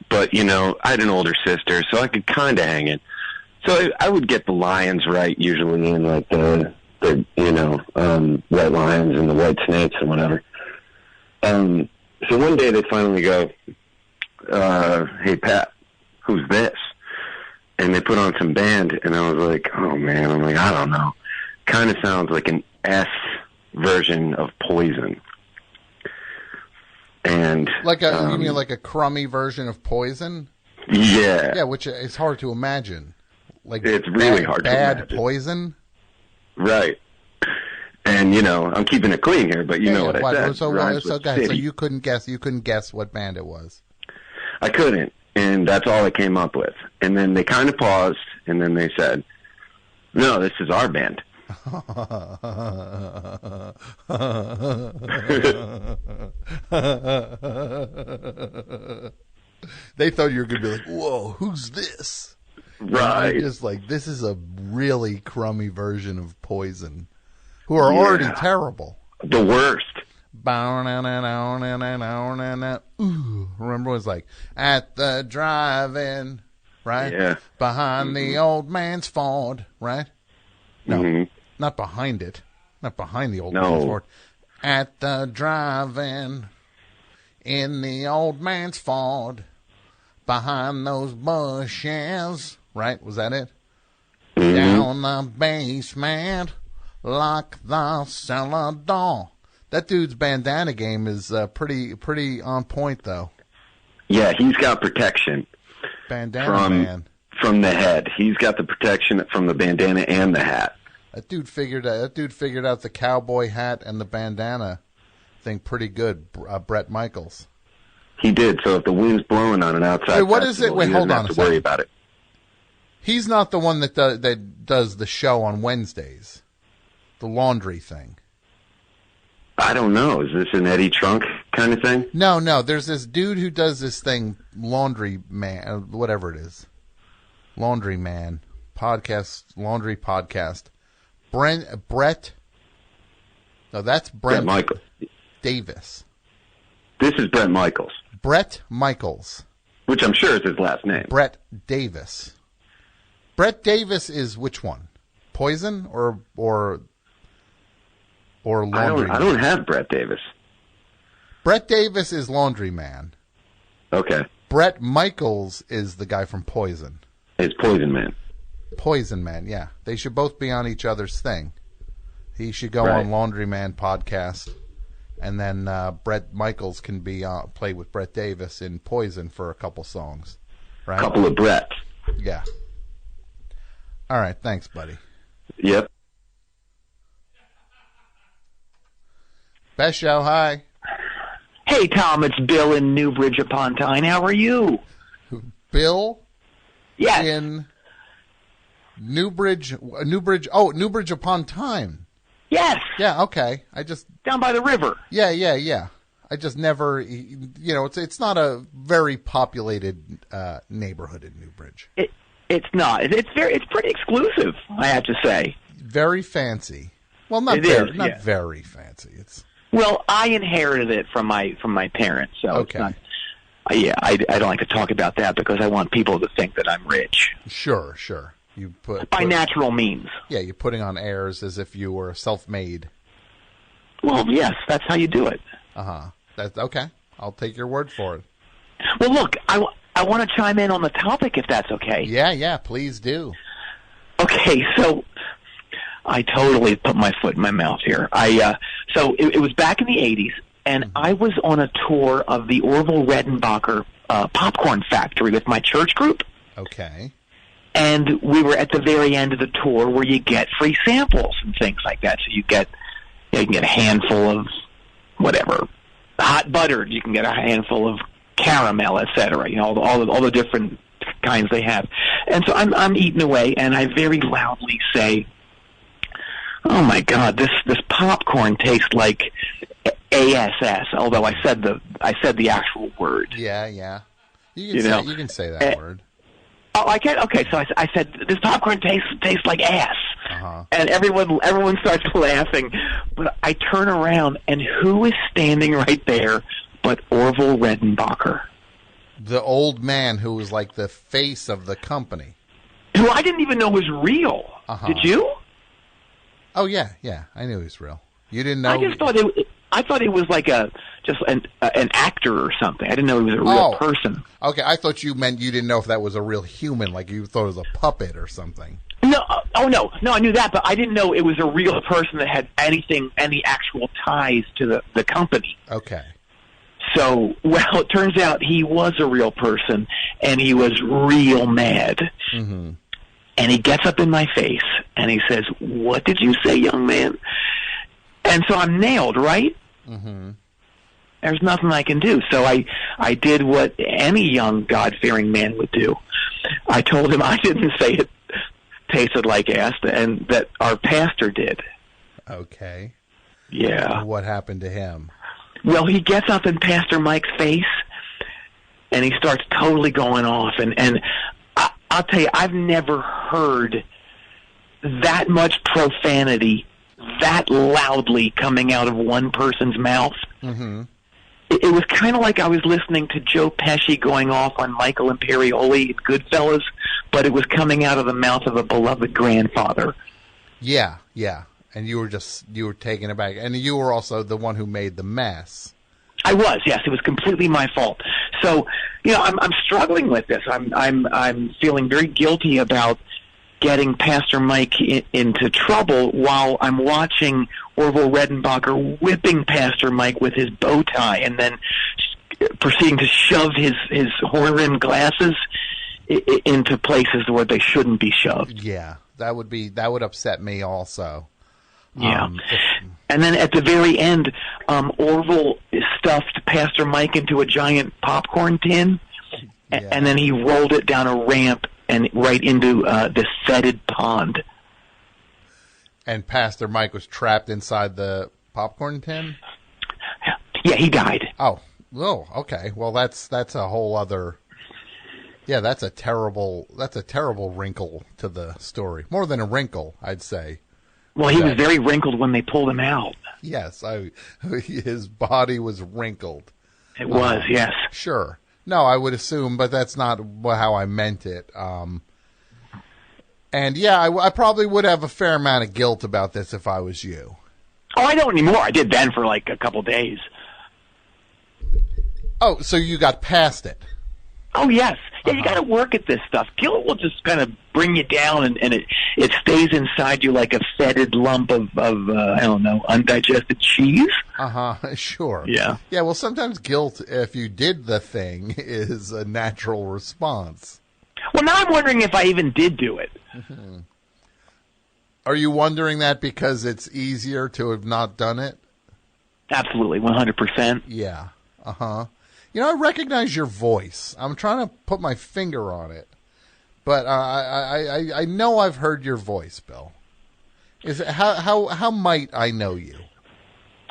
But, I had an older sister, so I could kind of hang in. So I would get the lions right, usually in like the white lions and the white snakes and whatever. So one day they finally go, hey, Pat, who's this? And they put on some band, and I was like, oh, man. I'm like, I don't know. Kind of sounds like an S version of Poison. And you mean like a crummy version of Poison? Yeah. Yeah, which is hard to imagine. Like it's really hard to imagine. Bad Poison? Right. And I'm keeping it clean here, but you know what I said. So you couldn't guess what band it was. I couldn't, and that's all I came up with. And then they kind of paused, and then they said, "No, this is our band." They thought you were going to be like, "Whoa, who's this?" Right. Just like, this is a really crummy version of Poison, who are already terrible. The worst. Remember it was like, at the drive-in, right? Yeah. Behind the old man's Ford, right? No, not behind it. Not behind the old man's Ford. At the drive-in, in the old man's Ford, behind those bushes, right? Was that it? Down the basement, lock the cellar door. That dude's bandana game is pretty on point, though. Yeah, he's got protection. Bandana man. From the head. He's got the protection from the bandana and the hat. That dude figured out the cowboy hat and the bandana thing pretty good. Brett Michaels. He did. So if the wind's blowing on an outside, what is it? Wait, hold on. He doesn't have to worry about it. He's not the one that does the show on Wednesdays, the laundry thing. I don't know. Is this an Eddie Trunk kind of thing? No. There's this dude who does this thing, Laundry Man, whatever it is. Laundry Man podcast, laundry podcast. Brett. No, that's Brett Michaels. Davis. This is Brett Michaels. Brett Michaels. Which I'm sure is his last name. Brett Davis. Brett Davis is which one? Poison or Laundry? I don't have Brett Davis. Brett Davis is Laundry Man. Okay. Brett Michaels is the guy from Poison. It's Poison Man. Poison Man, yeah. They should both be on each other's thing. He should go on Laundry Man podcast, and then Brett Michaels can be play with Brett Davis in Poison for a couple songs. Right? Couple of Bretts. Yeah. All right, thanks, buddy. Yep. Best show, hi. Hey, Tom, it's Bill in Newbridge upon Tyne. How are you? Bill? Yes. In Newbridge upon Tyne. Yes. Yeah, okay. Down by the river. Yeah. I just never, it's not a very populated neighborhood in Newbridge. It's not. It's pretty exclusive, I have to say. Very fancy. Well, not very fancy. Well, I inherited it from my parents, so okay. It's not. I don't like to talk about that because I want people to think that I'm rich. Sure. You by natural means. Yeah, you're putting on airs as if you were self-made. Well, yes, that's how you do it. That's okay. I'll take your word for it. Well, look, I want to chime in on the topic if that's okay. Yeah, please do. Okay, so I totally put my foot in my mouth here. So it was back in the 80s, and I was on a tour of the Orville Redenbacher popcorn factory with my church group. Okay. And we were at the very end of the tour where you get free samples and things like that. So you can get a handful of whatever, hot buttered. You can get a handful of caramel, etc. All the different kinds they have. And so I'm eating away, and I very loudly say, "Oh my God, this popcorn tastes like ASS." Although I said the actual word. Yeah. You can say that word. Oh, I can. Okay, so I said this popcorn tastes like ass, and everyone starts laughing. But I turn around, and who is standing right there but Orville Redenbacher, the old man who was like the face of the company, who I didn't even know was real. Did you? Oh yeah, I knew he was real. You didn't know? I thought it was like just an actor or something. I didn't know he was a real person. Okay, I thought you meant you didn't know if that was a real human, like you thought it was a puppet or something. No, no, I knew that, but I didn't know it was a real person that had any actual ties to the company. Okay. So, well, it turns out he was a real person, and he was real mad. Mm-hmm. And he gets up in my face, and he says, "What did you say, young man?" And so I'm nailed, right? Mm-hmm. There's nothing I can do. So I did what any young God-fearing man would do. I told him I didn't say it tasted like ass, and that our pastor did. Okay. Yeah. What happened to him? Well, he gets up in Pastor Mike's face, and he starts totally going off. And I'll tell you, I've never heard that much profanity that loudly coming out of one person's mouth. Mm-hmm. It was kind of like I was listening to Joe Pesci going off on Michael Imperioli in Goodfellas, but it was coming out of the mouth of a beloved grandfather. Yeah. And you were taken aback. And you were also the one who made the mess. I was, yes. It was completely my fault. So, I'm struggling with this. I'm feeling very guilty about getting Pastor Mike into trouble while I'm watching Orville Redenbacher whipping Pastor Mike with his bow tie and then proceeding to shove his horn-rimmed glasses into places where they shouldn't be shoved. Yeah, that would upset me also. Yeah. And then at the very end, Orville stuffed Pastor Mike into a giant popcorn tin, and then he rolled it down a ramp and right into this fetid pond. And Pastor Mike was trapped inside the popcorn tin? Yeah, he died. Oh, okay. Well, that's a whole other. Yeah, that's a terrible wrinkle to the story. More than a wrinkle, I'd say. Well, he was very wrinkled when they pulled him out. Yes, his body was wrinkled. It was, yes. Sure. No, I would assume, but that's not how I meant it. And yeah, I probably would have a fair amount of guilt about this if I was you. Oh, I don't anymore. I did then for like a couple days. Oh, so you got past it. Oh, yes. Yeah, you got to work at this stuff. Guilt will just kind of bring you down, and it stays inside you like a fetid lump of I don't know, undigested cheese. Sure. Yeah. Yeah, well, sometimes guilt, if you did the thing, is a natural response. Well, now I'm wondering if I even did do it. Mm-hmm. Are you wondering that because it's easier to have not done it? Absolutely, 100%. Yeah. I recognize your voice. I'm trying to put my finger on it, but I know I've heard your voice, Bill. Is it, how might I know you?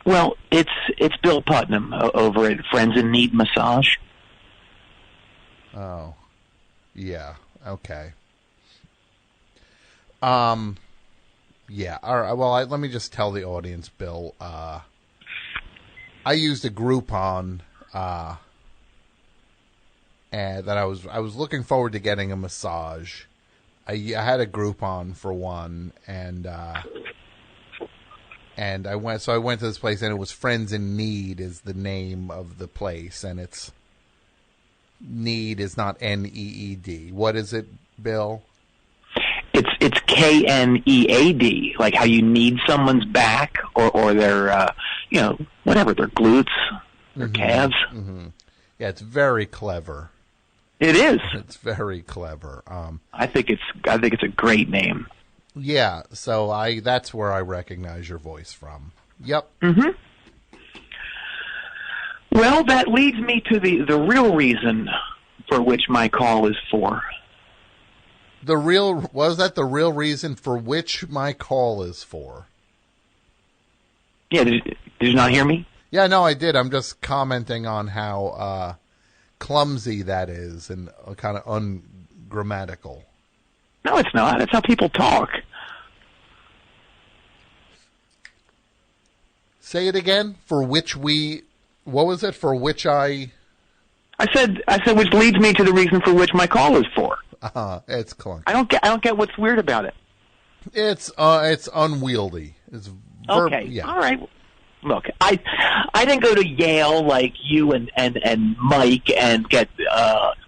Well, it's Bill Putnam over at Friends in Need Massage. Oh, yeah. Okay. Yeah. All right. Well, let me just tell the audience, Bill. I used a Groupon. And that I was looking forward to getting a massage. I had a Groupon for one, and I went to this place, and it was Friends in Need is the name of the place, and it's Need is not N-E-E-D. What is it, Bill? It's K-N-E-A-D, like how you need someone's back or their whatever, their glutes, their calves. Mm-hmm. Yeah, it's very clever. It is. It's very clever. I think it's a great name. Yeah, so that's where I recognize your voice from. Yep. Mm-hmm. Well, that leads me to the real reason for which my call is for. Was that the real reason for which my call is for? Yeah, did you not hear me? Yeah, no, I did. I'm just commenting on how clumsy that is and kind of ungrammatical. No, it's not. It's how people talk. Say it again. For which what was it? For which I said, which leads me to the reason for which my call is for. It's clunky. I don't get what's weird about it. It's unwieldy. It's okay. Yeah. All right. Look, I didn't go to Yale like you and Mike and get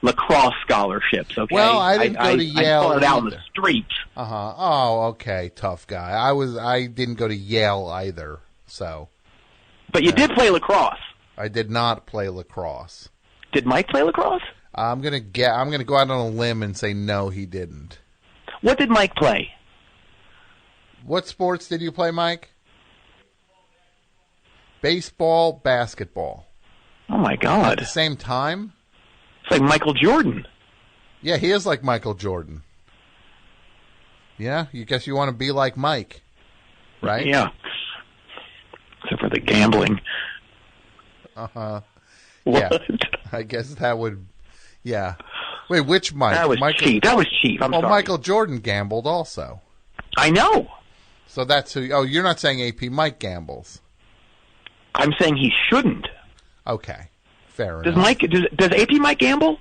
lacrosse scholarships. Okay. Well, I didn't go to Yale. I started out in the streets. Oh, okay, tough guy. I didn't go to Yale either. So. But you did play lacrosse. I did not play lacrosse. Did Mike play lacrosse? I'm gonna go out on a limb and say no, he didn't. What did Mike play? What sports did you play, Mike? Baseball, basketball. Oh my God! At the same time? It's like Michael Jordan. Yeah, he is like Michael Jordan. Yeah, you guess you want to be like Mike, right? Yeah. Except for the gambling. Uh-huh. What? Yeah, I guess that would, yeah. Wait, which Mike? That was cheap. That was cheap. I'm sorry. Michael Jordan gambled also. I know. So that's who, you're not saying AP Mike gambles. I'm saying he shouldn't. Okay, fair Does enough. Does AP Mike gamble?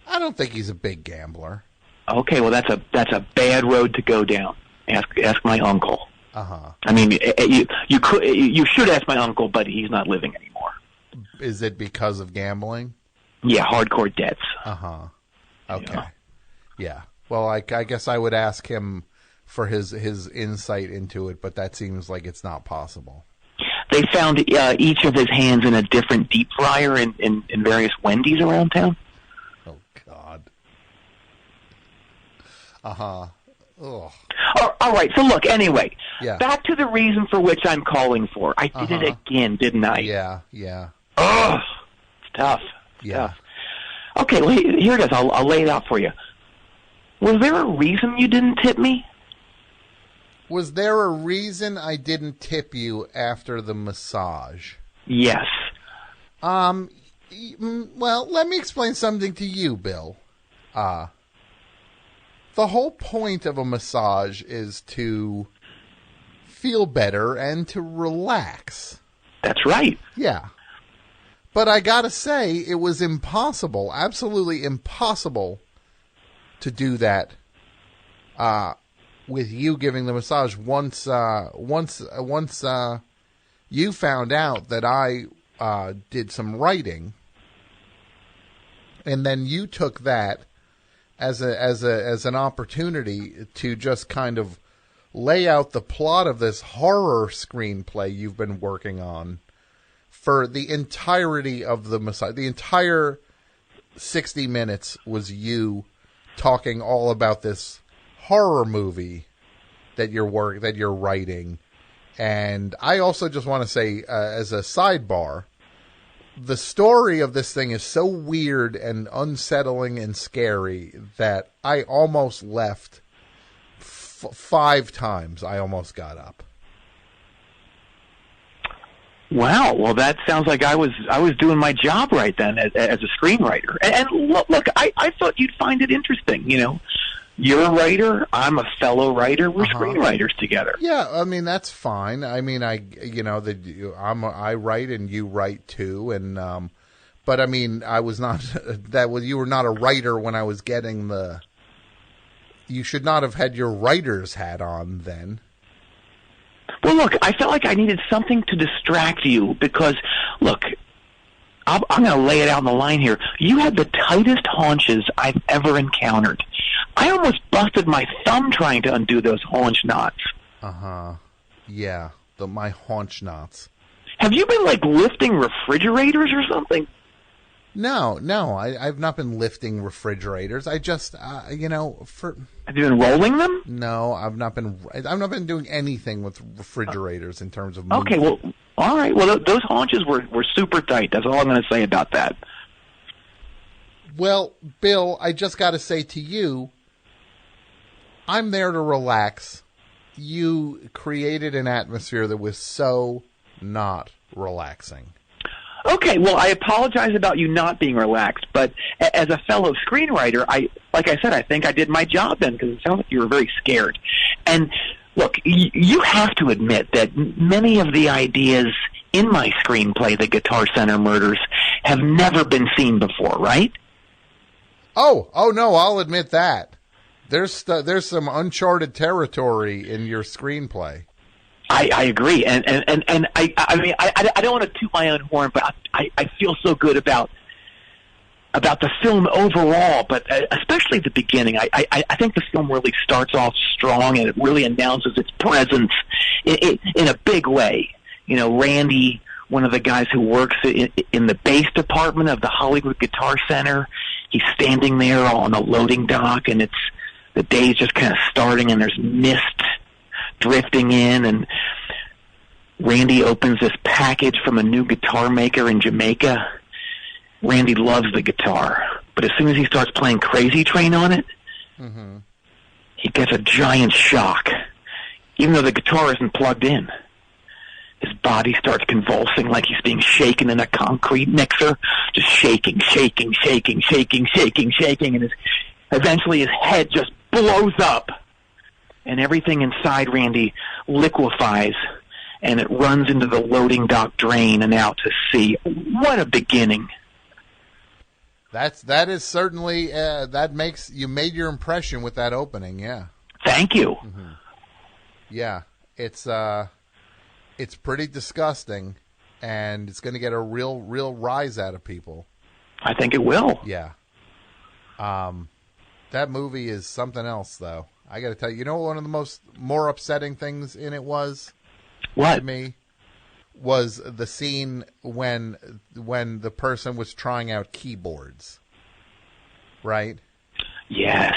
I don't think he's a big gambler. Okay, well that's a bad road to go down. Ask my uncle. I mean, you should ask my uncle, but he's not living anymore. Is it because of gambling? Yeah, hardcore debts. Okay. Yeah. Well, I guess I would ask him for his insight into it, but that seems like it's not possible. They found each of his hands in a different deep fryer in various Wendy's around town. Oh, God. Ugh. All right, so look, anyway, Yeah. back to the reason for which I'm calling for. I did it again, didn't I? Yeah. Ugh, it's tough. Tough. Okay, well, here it is. I'll lay it out for you. Was there a reason you didn't tip me? Was there a reason I didn't tip you after the massage? Yes. Well, let me explain something to you, Bill. The whole point of a massage is to feel better and to relax. That's right. Yeah. But I gotta say, it was impossible, absolutely impossible to do that with you giving the massage once you found out that I did some writing, and then you took that as an opportunity to just kind of lay out the plot of this horror screenplay you've been working on for the entirety of the massage. The entire 60 minutes was you talking all about this horror movie that you're writing. And I also just want to say, as a sidebar, the story of this thing is so weird and unsettling and scary that I almost left 5 times. I almost got up. Wow. Well, that sounds like I was doing my job right then as a screenwriter. And look, I thought you'd find it interesting. You know, you're a writer. I'm a fellow writer. We're screenwriters together. Yeah, I mean that's fine. I mean, I write and you write too, and but I mean, I was not you were not a writer when I was getting the. You should not have had your writer's hat on then. Well, look, I felt like I needed something to distract you because, look, I'm going to lay it out on the line here. You had the tightest haunches I've ever encountered. I almost busted my thumb trying to undo those haunch knots. Yeah, my haunch knots. Have you been, like, lifting refrigerators or something? No, I've not been lifting refrigerators. I just, Have you been rolling them? No, I've not been doing anything with refrigerators in terms of moving. Okay, well, all right. Well, those haunches were super tight. That's all I'm going to say about that. Well, Bill, I just got to say to you, I'm there to relax. You created an atmosphere that was so not relaxing. Okay, well, I apologize about you not being relaxed, but as a fellow screenwriter, like I said, I think I did my job then because it sounds like you were very scared. And look, you have to admit that many of the ideas in my screenplay, The Guitar Center Murders, have never been seen before, right? Oh no, I'll admit that. There's some uncharted territory in your screenplay. I agree, and I mean I don't want to toot my own horn, but I feel so good about the film overall, but especially the beginning. I think the film really starts off strong, and it really announces its presence in a big way. You know, Randy one of the guys who works in the bass department of the Hollywood Guitar Center. He's standing there on the loading dock, and the day's just kind of starting, and there's mist drifting in, and Randy opens this package from a new guitar maker in Jamaica. Randy loves the guitar, but as soon as he starts playing Crazy Train on it, he gets a giant shock, even though the guitar isn't plugged in. His body starts convulsing like he's being shaken in a concrete mixer, just shaking, and eventually his head just blows up, and everything inside Randy liquefies, and it runs into the loading dock drain and out to sea. What a beginning! That is certainly you made your impression with that opening. Yeah. Thank you. Yeah, it's pretty disgusting, and it's going to get a real rise out of people. I think it will. Yeah. That movie is something else, though. I got to tell you, one of the more upsetting things in it was what to me was the scene when the person was trying out keyboards. Right? Yes.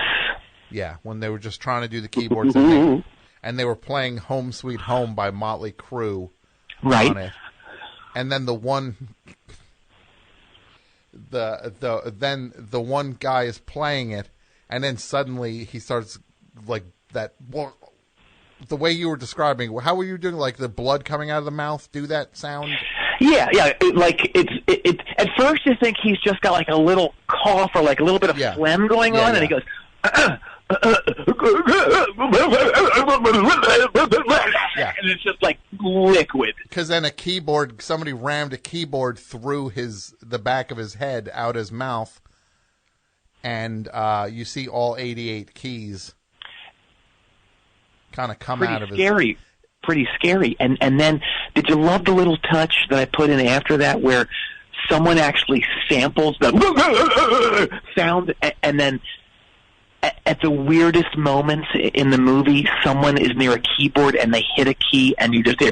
Yeah, when they were just trying to do the keyboards and they were playing Home Sweet Home by Motley Crue right. on it. And then the one guy is playing it, and then suddenly he starts like that. Well, the way you were describing, how were you doing? Like the blood coming out of the mouth? Do that sound? Yeah. It at first you think he's just got like a little cough or like a little bit of phlegm going on, and he goes. And it's just like liquid. Because then somebody rammed a keyboard through the back of his head out his mouth, and you see all 88 keys kind of come out of his... Pretty scary. And then, did you love the little touch that I put in after that where someone actually samples the sound, and then at the weirdest moments in the movie, someone is near a keyboard and they hit a key and you just hear...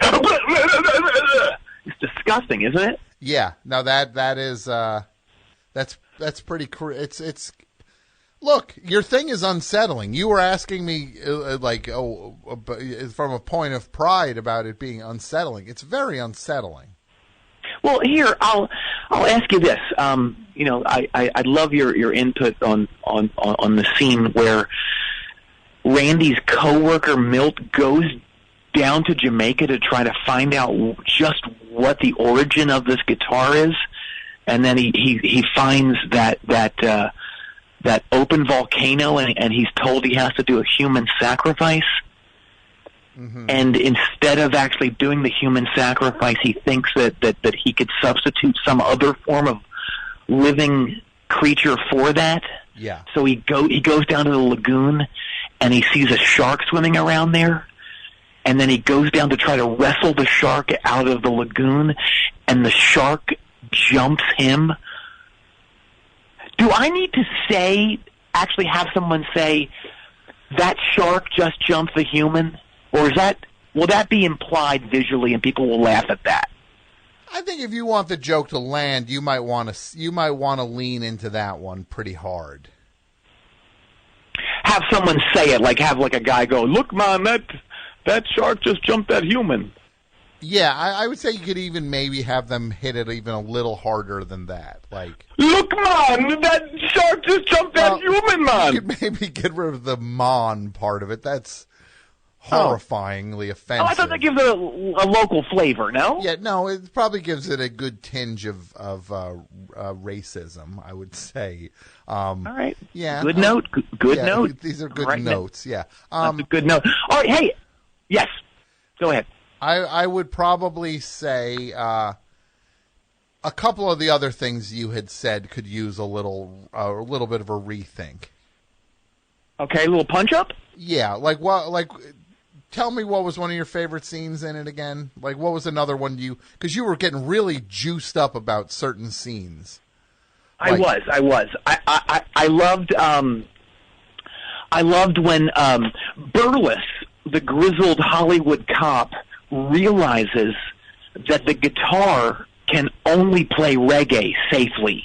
It's disgusting, isn't it? Yeah. No, that is... That's pretty... It's... Look, your thing is unsettling. You were asking me, from a point of pride about it being unsettling. It's very unsettling. Well, here I'll ask you this. I'd love your input on the scene where Randy's coworker Milt goes down to Jamaica to try to find out just what the origin of this guitar is, and then he finds that open volcano, and he's told he has to do a human sacrifice. And instead of actually doing the human sacrifice, he thinks that he could substitute some other form of living creature for that. Yeah. So he goes down to the lagoon, and he sees a shark swimming around there, and then he goes down to try to wrestle the shark out of the lagoon, and the shark jumps him. Do I need to actually have someone say, that shark just jumped the human? Or will that be implied visually and people will laugh at that? I think if you want the joke to land, you might want to lean into that one pretty hard. Have someone say it, have a guy go, "Look, man, that shark just jumped that human." Yeah, I would say you could even maybe have them hit it even a little harder than that. Look, man, that shark just jumped that human, man. You could maybe get rid of the "man" part of it. That's horrifyingly offensive. Oh, I thought that gives it a local flavor, no? Yeah, no, it probably gives it a good tinge of racism, I would say. All right. Yeah. Good note. Good note. These are good notes, yeah. That's a good note. All right, hey, yes, go ahead. I would probably say a couple of the other things you had said could use a little bit of a rethink. Okay, a little punch up? Yeah, tell me what was one of your favorite scenes in it again? What was another one because you were getting really juiced up about certain scenes. I was. I loved when Burles, the grizzled Hollywood cop, realizes that the guitar can only play reggae safely.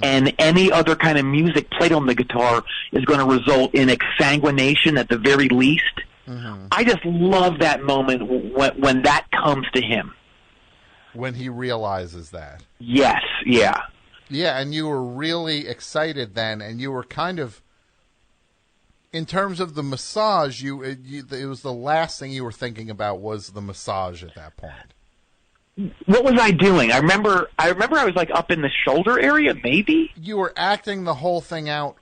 And any other kind of music played on the guitar is going to result in exsanguination at the very least. I just love that moment when that comes to him. When he realizes that. Yes, yeah. Yeah, and you were really excited then, and you were kind of, in terms of the massage, it was the last thing you were thinking about was the massage at that point. What was I doing? I remember I was like up in the shoulder area, maybe? You were acting the whole thing out.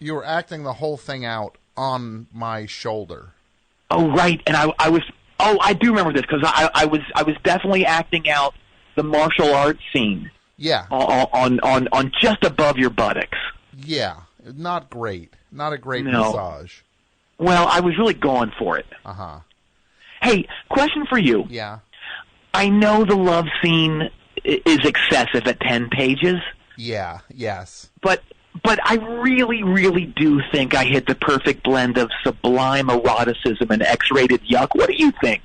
You were acting the whole thing out on my shoulder. Oh, right. And I do remember this because I was definitely acting out the martial arts scene. Yeah. On just above your buttocks. Yeah. Not great. Not a great massage. Well, I was really going for it. Uh-huh. Hey, question for you. Yeah. I know the love scene is excessive at 10 pages. Yeah, yes. But I really, really do think I hit the perfect blend of sublime eroticism and X-rated yuck. What do you think?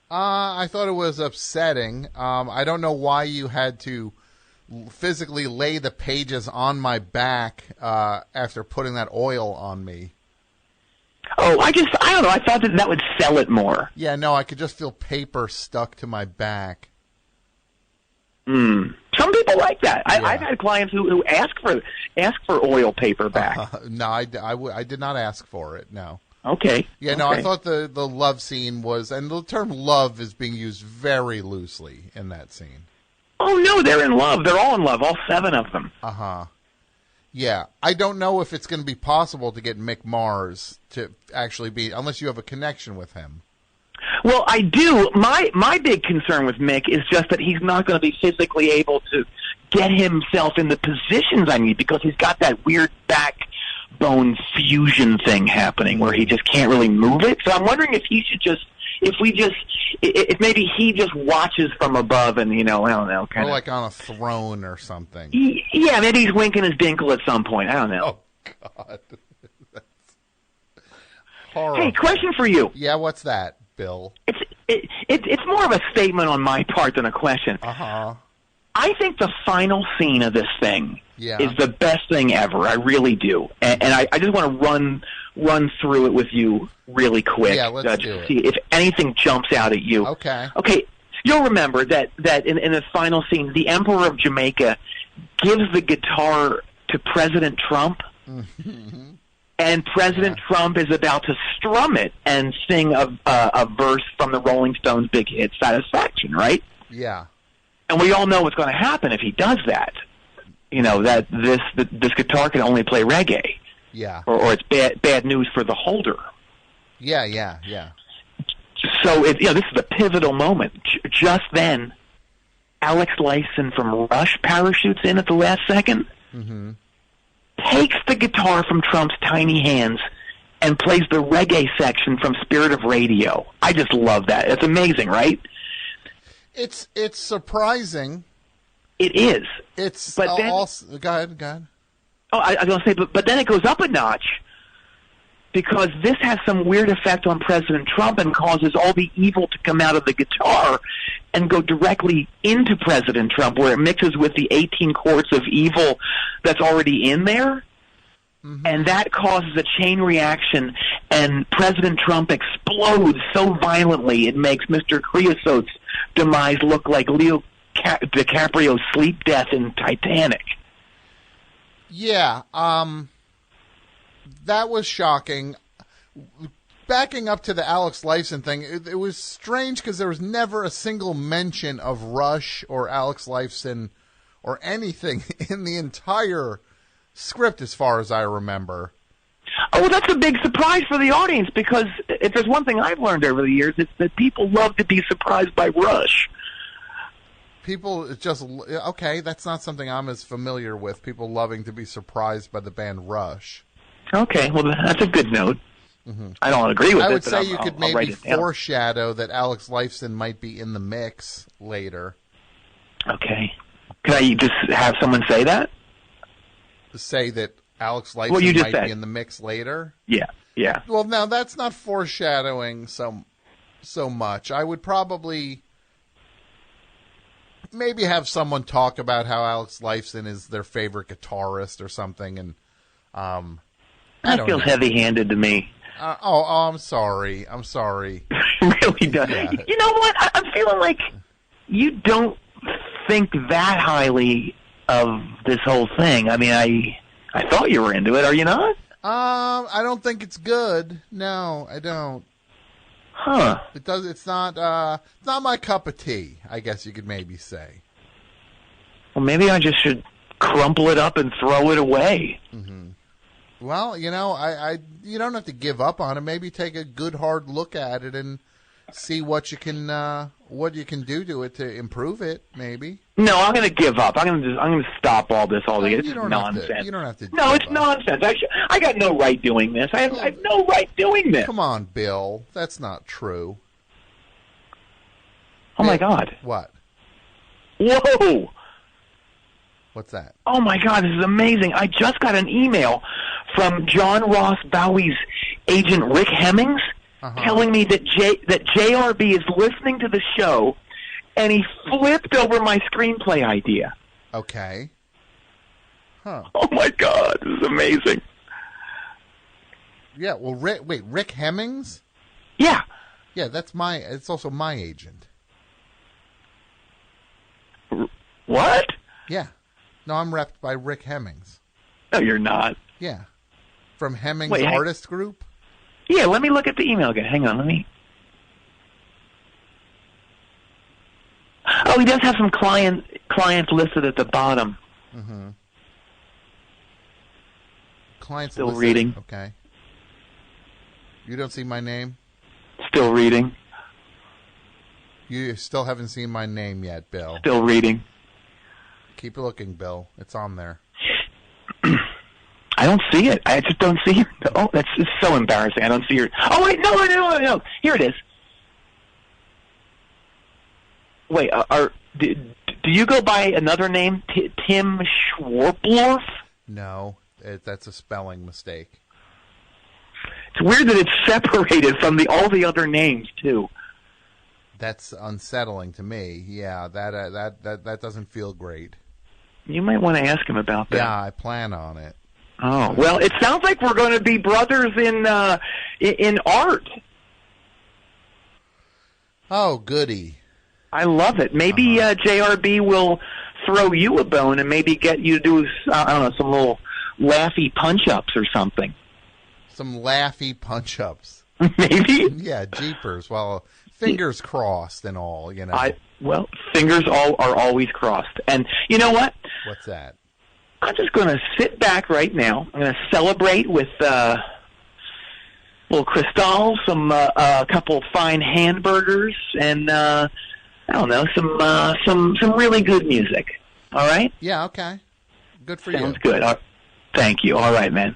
I thought it was upsetting. I don't know why you had to physically lay the pages on my back after putting that oil on me. Oh, I don't know. I thought that would sell it more. Yeah, no, I could just feel paper stuck to my back. Some people like that. Yeah. I've had clients who ask for oil paper back. No, I did not ask for it, no. Okay. Yeah, no, I thought the love scene was, and the term love is being used very loosely in that scene. Oh, no, they're in love. They're all in love, all 7 of them. Uh-huh. Yeah, I don't know if it's going to be possible to get Mick Mars to actually be, unless you have a connection with him. Well, I do. My big concern with Mick is just that he's not going to be physically able to get himself in the positions I need because he's got that weird backbone fusion thing happening where he just can't really move it. So I'm wondering if he should just, if maybe he just watches from above and, I don't know. Or like on a throne or something. Yeah, maybe he's winking his dinkle at some point. I don't know. Oh, God. That's horrible. Hey, question for you. Yeah, what's that, Bill? It's more of a statement on my part than a question. Uh-huh. I think the final scene of this thing is the best thing ever. I really do. And I just want to run through it with you really quick. Yeah, let's do it. See if anything jumps out at you. Okay. Okay, you'll remember that in the final scene, the Emperor of Jamaica gives the guitar to President Trump. Mm-hmm. And President Trump is about to strum it and sing a verse from the Rolling Stones' big hit, Satisfaction, right? Yeah. And we all know what's going to happen if he does that. That this guitar can only play reggae. Yeah. Or it's bad news for the holder. Yeah. So this is a pivotal moment. Just then, Alex Lifeson from Rush parachutes in at the last second. Mm-hmm. Takes the guitar from Trump's tiny hands and plays the reggae section from Spirit of Radio. I just love that. It's amazing, right? It's surprising. It is. Go ahead. Oh, I was going to say, but then it goes up a notch because this has some weird effect on President Trump and causes all the evil to come out of the guitar and go directly into President Trump, where it mixes with the 18 quarts of evil that's already in there. Mm-hmm. And that causes a chain reaction, and President Trump explodes so violently it makes Mr. Creosote's demise look like Leo DiCaprio's sleep death in Titanic. Yeah, that was shocking. Backing up to the Alex Lifeson thing, it was strange because there was never a single mention of Rush or Alex Lifeson or anything in the entire script as far as I remember. Oh, well, that's a big surprise for the audience because if there's one thing I've learned over the years, it's that people love to be surprised by Rush. People just, okay, that's not something I'm as familiar with, people loving to be surprised by the band Rush. Okay, well, that's a good note. Mm-hmm. I don't agree with it. I would say you could maybe foreshadow that Alex Lifeson might be in the mix later. Okay. Can I just have someone say that? Say that Alex Lifeson might be in the mix later? Yeah. Well, now, that's not foreshadowing so much. I would probably maybe have someone talk about how Alex Lifeson is their favorite guitarist or something, and that feels heavy-handed to me. I'm sorry. It really does. Yeah. You know what? I'm feeling like you don't think that highly of this whole thing. I mean, I thought you were into it. Are you not? I don't think it's good. No, I don't. Huh. It's not my cup of tea, I guess you could maybe say. Well, maybe I just should crumple it up and throw it away. Mm-hmm. Well, you don't have to give up on it. Maybe take a good hard look at it and see what you can do to it to improve it. Maybe. No, I'm going to give up. I'm going to stop all this altogether. It's nonsense. You don't have to. No, it's nonsense. I got no right doing this. I have no right doing this. Come on, Bill. That's not true. Oh my God. What? Whoa. What's that? Oh my God, this is amazing. I just got an email from John Ross Bowie's agent Rick Hemmings telling me that JRB is listening to the show and he flipped over my screenplay idea. Okay. Huh. Oh my God, this is amazing. Yeah, well, Rick Hemmings? Yeah. Yeah, it's also my agent. What? Yeah. No, I'm repped by Rick Hemmings. No, you're not. Yeah. From Hemmings Artist Group? Yeah, let me look at the email again. Hang on, Oh, he does have some clients listed at the bottom. Mm-hmm. Clients Still listed. reading. Okay. You don't see my name? Still reading. You still haven't seen my name yet, Bill. Still reading. Keep looking, Bill. It's on there. I don't see it. I just don't see it. Oh, that's just so embarrassing. I don't see your... Oh, wait, no. Here it is. Wait, do you go by another name, Tim Schwarplorf? No, that's a spelling mistake. It's weird that it's separated from all the other names, too. That's unsettling to me. Yeah, that doesn't feel great. You might want to ask him about that. Yeah, I plan on it. Oh, well, it sounds like we're going to be brothers in art. Oh, goody. I love it. Maybe JRB will throw you a bone and maybe get you to do, some little laughy punch-ups or something. Some laughy punch-ups. Maybe? Yeah, jeepers. Well, fingers crossed and all, you know. Fingers are always crossed. And you know what? What's that? I'm just going to sit back right now. I'm going to celebrate with little Cristal, a couple fine hamburgers, and some really good music. All right? Yeah, okay. Good for you. Sounds good. Thank you. All right, man.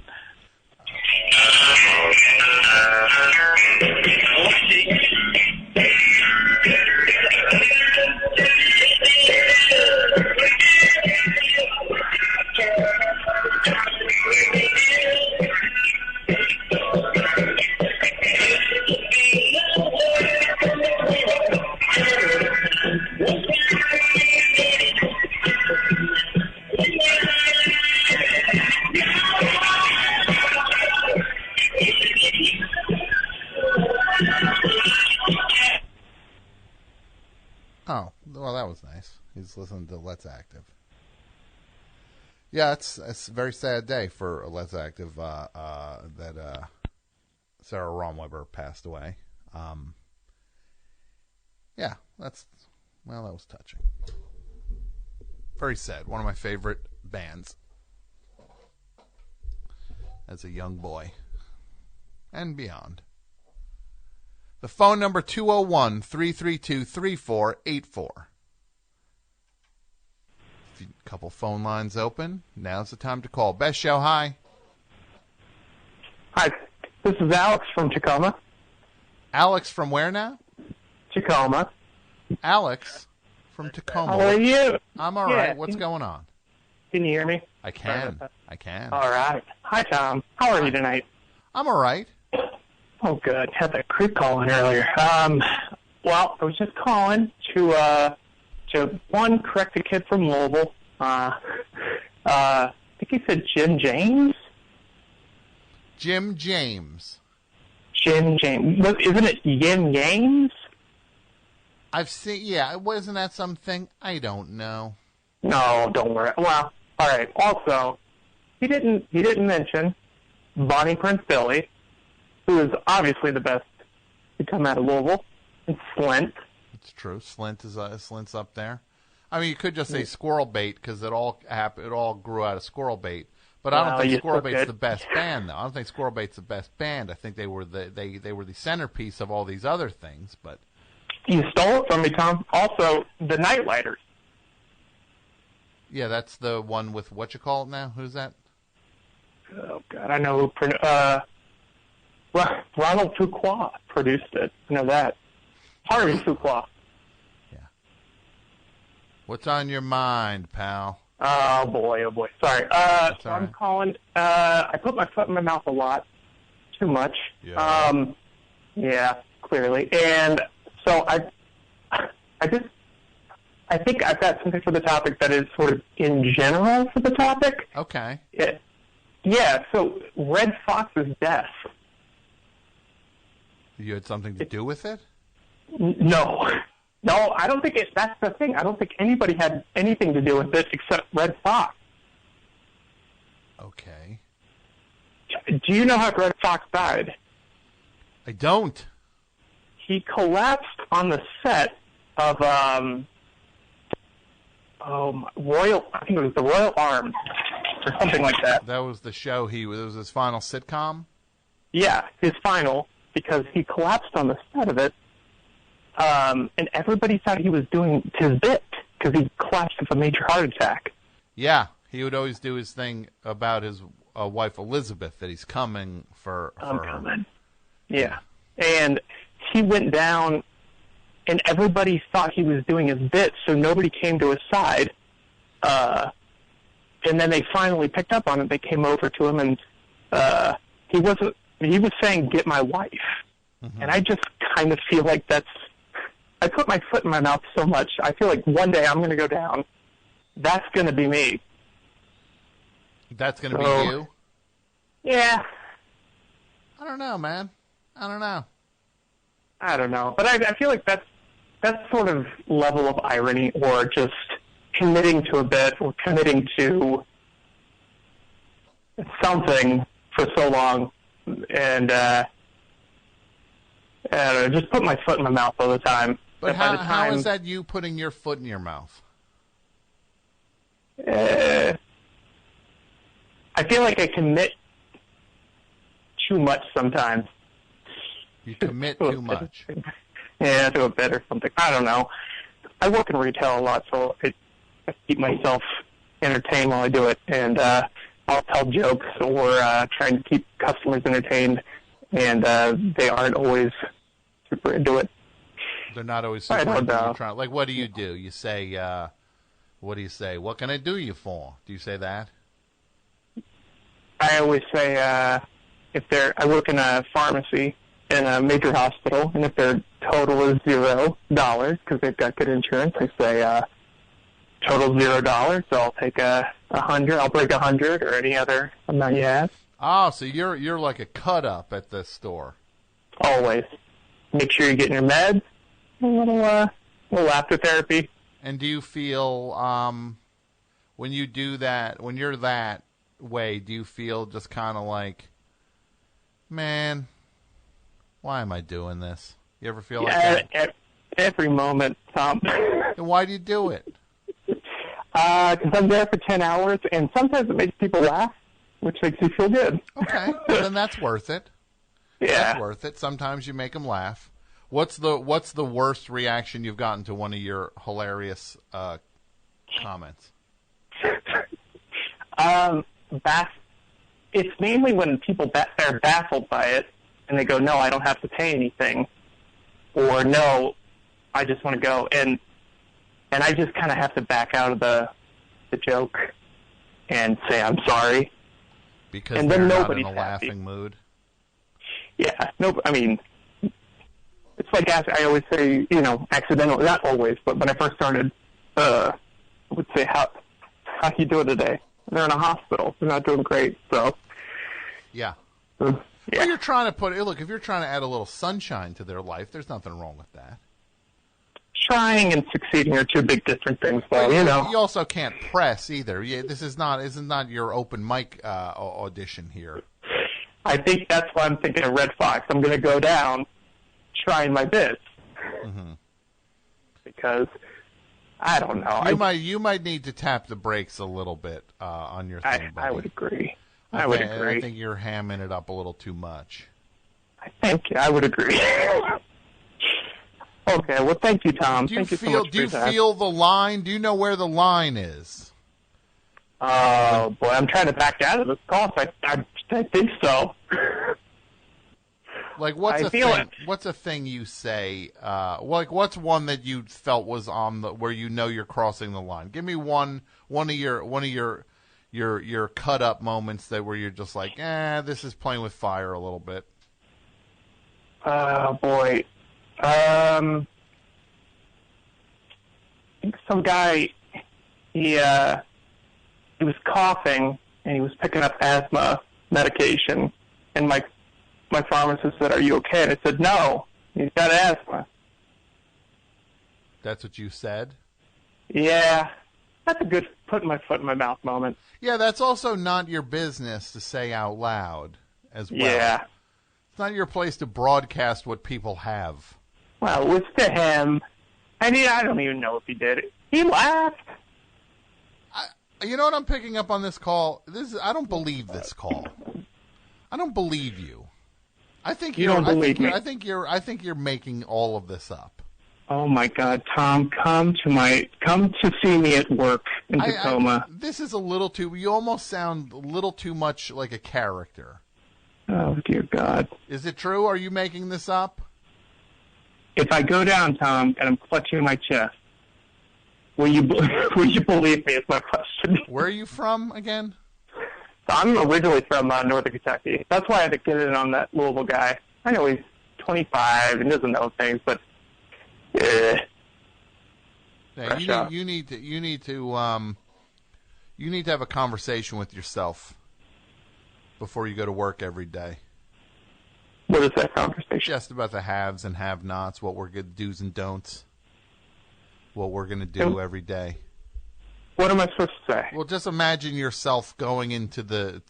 Oh, well, that was nice. He's listening to Let's Active. Yeah, it's a very sad day for Let's Active that Sarah Romweber passed away. Yeah, that was touching. Very sad. One of my favorite bands as a young boy and beyond. The phone number 201-332-3484. A couple phone lines open. Now's the time to call. Best show, hi. Hi, this is Alex from Tacoma. Alex from where now? Tacoma. Alex from Tacoma. How are you? I'm all right. What's going on? Can you hear me? I can. All right. Hi, Tom. How are you tonight? I'm all right. Oh, good. Had that creep call in earlier. Well, I was just calling to So one, correct a kid from Louisville. I think he said Jim James. Jim James. Jim James. Isn't it Yin James? I've seen. Yeah, wasn't that something? I don't know. No, don't worry. Well, all right. Also, he didn't mention Bonnie Prince Billy, who is obviously the best to come out of Louisville, and Slint. It's true. Slint's up there. I mean, you could just say Squirrel Bait because it all grew out of Squirrel Bait. But I don't think Squirrel Bait's the best band, though. I don't think Squirrel Bait's the best band. I think they were the centerpiece of all these other things. But you stole it from me, Tom. Also, the Nightlighters. Yeah, that's the one with what you call it now. Who's that? Oh God, I know who. Ronald Fuqua produced it. I know that. Harvey Fuqua. What's on your mind, pal? Oh boy. Sorry. So I'm calling. I put my foot in my mouth a lot, too much. Yeah. Yeah, clearly. And so I think I've got something for the topic that is sort of in general for the topic. Okay. Yeah. So Red Fox's death. You had something to do with it? No, I don't think that's the thing. I don't think anybody had anything to do with it except Red Fox. Okay. Do you know how Red Fox died? I don't. He collapsed on the set of Royal. I think it was the Royal Arms or something like that. That was the show. It was his final sitcom. Yeah, his final, because he collapsed on the set of it. And everybody thought he was doing his bit because he collapsed with a major heart attack. Yeah, he would always do his thing about his wife Elizabeth, that he's coming for I'm her. coming. Yeah. And he went down, and everybody thought he was doing his bit, so nobody came to his side. And then they finally picked up on it. They came over to him, and he was saying, "Get my wife." Mm-hmm. And I just kind of feel like I put my foot in my mouth so much. I feel like one day I'm going to go down. That's going to be me. That's going to be you? Yeah. I don't know, man. I don't know. But I feel like that's sort of level of irony, or just committing to a bit, or committing to something for so long. And I don't know, just put my foot in my mouth all the time. But how is that you putting your foot in your mouth? I feel like I commit too much sometimes. You commit too much? Yeah, to a bit or something. I don't know. I work in retail a lot, so I keep myself entertained while I do it. And I'll tell jokes or try to keep customers entertained. And they aren't always super into it. They're not always super into it. Like, what do? You say, what do you say? What can I do you for? Do you say that? I always say, I work in a pharmacy in a major hospital, and if their total is $0, because they've got good insurance, I say, total $0, so I'll take 100. I'll break 100 or any other amount you have. Oh, so you're like a cut up at the store. Always. Make sure you're getting your meds, a little laughter therapy. And do you feel, when you do that, when you're that way, do you feel just kind of like, man, why am I doing this? You ever feel like that? Every moment, Tom. And why do you do it? Because I'm there for 10 hours, and sometimes it makes people laugh, which makes you feel good. Okay, well, then that's worth it. Yeah. That's worth it. Sometimes you make them laugh. What's the worst reaction you've gotten to one of your hilarious comments? It's mainly when people are baffled by it, and they go, "No, I don't have to pay anything," or "No, I just want to go," and I just kind of have to back out of the joke and say I'm sorry, because and they're then not nobody's in a happy. laughing mood. Yeah, no, I mean, it's like I always say, accidentally, not always, but when I first started would say, how you doing today? They're in a hospital. They're not doing great. So yeah. Yeah. Well, you're trying to look, if you're trying to add a little sunshine to their life, there's nothing wrong with that. Trying and succeeding are two big different things, though, well, you also can't press either. This is not your open mic audition here. I think that's why I'm thinking of Red Fox. I'm going to go down trying my best. Mm-hmm. Because, I don't know. You might need to tap the brakes a little bit on your thing, buddy. I would agree. I would agree. I think you're hamming it up a little too much. I would agree. Okay, well, thank you, Tom. Do you so much do you feel the line? Do you know where the line is? Oh, boy, I'm trying to back out of this call. I think so. Like, what's I a feel thing? it. What's a thing you say? Like, what's one that you felt was on where you know you're crossing the line? Give me one of your cut up moments where you're just like, this is playing with fire a little bit. Oh, boy. I think some guy, he was coughing and he was picking up asthma medication, and my pharmacist said, "Are you okay?" And I said, "No, he's got asthma." That's what you said? Yeah, that's a good putting my foot in my mouth moment. Yeah, that's also not your business to say out loud as well. Yeah. It's not your place to broadcast what people have. Well, it was to him. I mean, I don't even know if he did it. He laughed. You know what I'm picking up on this call? I don't believe this call. I don't believe you. I think You don't believe me. I think you're making all of this up. Oh my God, Tom, come to see me at work in Tacoma. This is a little too. You almost sound a little too much like a character. Oh dear God. Is it true? Are you making this up? If I go down, Tom, and I'm clutching my chest, will you believe me? Is my question. Where are you from again? I'm originally from Northern Kentucky. That's why I had to get in on that Louisville guy. I know he's 25 and doesn't know things, but yeah, you need to have a conversation with yourself before you go to work every day. What is that conversation? Just about the haves and have-nots, what we're good do's and don'ts, what we're going to do every day. What am I supposed to say? Well, just imagine yourself going into the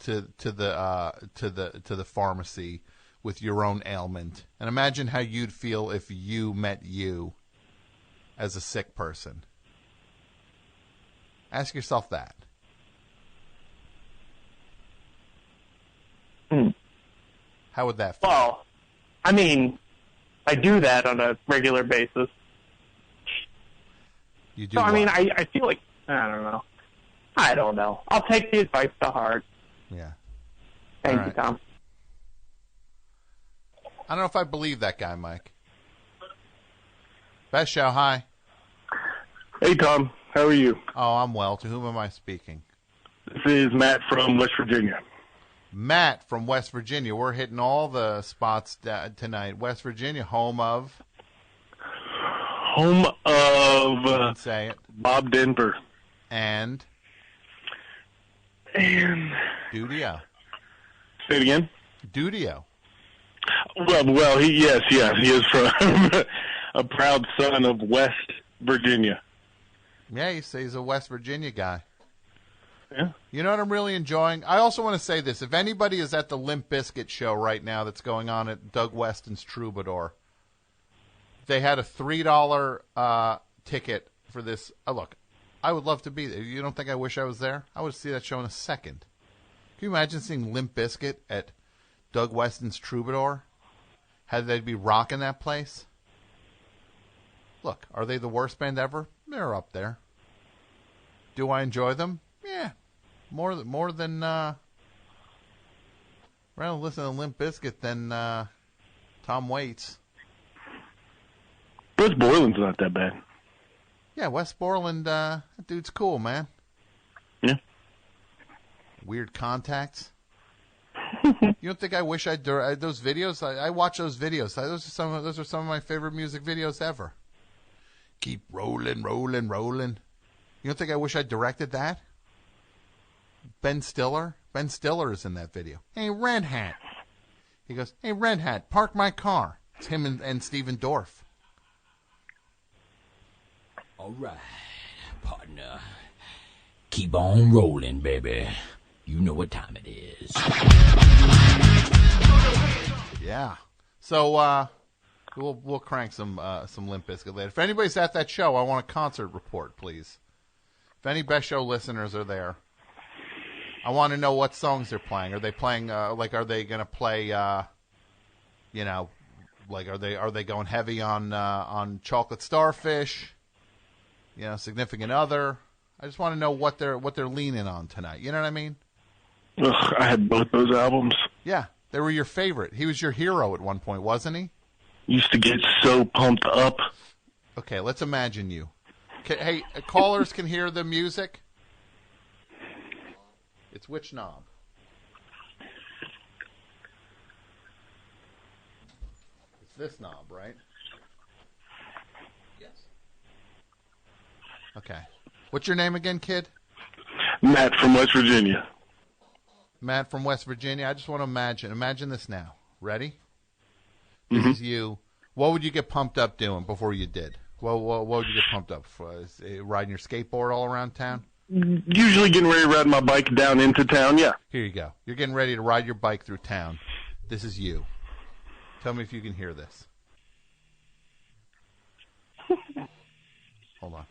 pharmacy with your own ailment, and imagine how you'd feel if you met you as a sick person. Ask yourself that. How would that feel? Well, I mean, I do that on a regular basis. You do. So, I mean, I feel like, I don't know. I'll take the advice to heart. Yeah. Thank you, Tom. I don't know if I believe that guy, Mike. Best show, hi. Hey, Tom. How are you? Oh, I'm well. To whom am I speaking? This is Matt from West Virginia. Matt from West Virginia. We're hitting all the spots tonight. West Virginia, home of? Say it. Bob Denver. And? Dudio. Say it again? Dudio. Well, he is from a proud son of West Virginia. Yeah, he's a West Virginia guy. Yeah. You know what I'm really enjoying? I also want to say this. If anybody is at the Limp Bizkit show right now that's going on at Doug Weston's Troubadour, they had a $3 ticket for this. Look, I would love to be there. You don't think I wish I was there? I would see that show in a second. Can you imagine seeing Limp Bizkit at Doug Weston's Troubadour? How they'd be rocking that place? Look, are they the worst band ever? They're up there. Do I enjoy them? Yeah. More than rather listen to Limp Bizkit than Tom Waits. West Borland's not that bad. Yeah, West Borland, that dude's cool, man. Yeah. Weird contacts. You don't think I wish I'd those videos? I watch those videos. Those are some of my favorite music videos ever. Keep rolling, rolling, rolling. You don't think I wish I directed that? Ben Stiller? Ben Stiller is in that video. Hey, Red Hat. He goes, hey, Red Hat, park my car. It's him and Steven Dorff. All right, partner. Keep on rolling, baby. You know what time it is. Yeah. So we'll crank some Limp Bizkit later. If anybody's at that show, I want a concert report, please. If any Best Show listeners are there, I want to know what songs they're playing. Are they playing are they going to play are they going heavy on Chocolate Starfish? Significant Other. I just want to know what they're leaning on tonight. You know what I mean? Ugh, I had both those albums. Yeah, they were your favorite. He was your hero at one point, wasn't he? Used to get so pumped up. Okay, let's imagine you. Hey, callers can hear the music. It's which knob? It's this knob, right? Yes. Okay. What's your name again, kid? Matt from West Virginia. Matt from West Virginia. I just want to imagine this now. Ready? This is you. What would you get pumped up doing before you did? What would you get pumped up for? Riding your skateboard all around town? Usually getting ready to ride my bike down into town, yeah. Here you go. You're getting ready to ride your bike through town. This is you. Tell me if you can hear this. Hold on.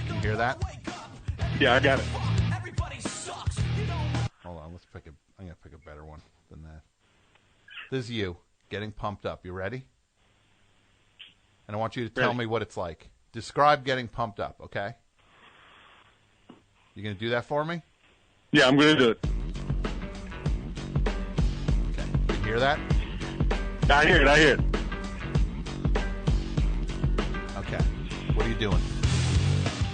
Can you hear that? Yeah, I got it. Hold on. I'm going to pick a better one than that. This is you getting pumped up. You ready? And I want you to tell me what it's like. Describe getting pumped up, okay? You going to do that for me? Yeah, I'm going to do it. Okay. You hear that? I hear it. Okay. What are you doing?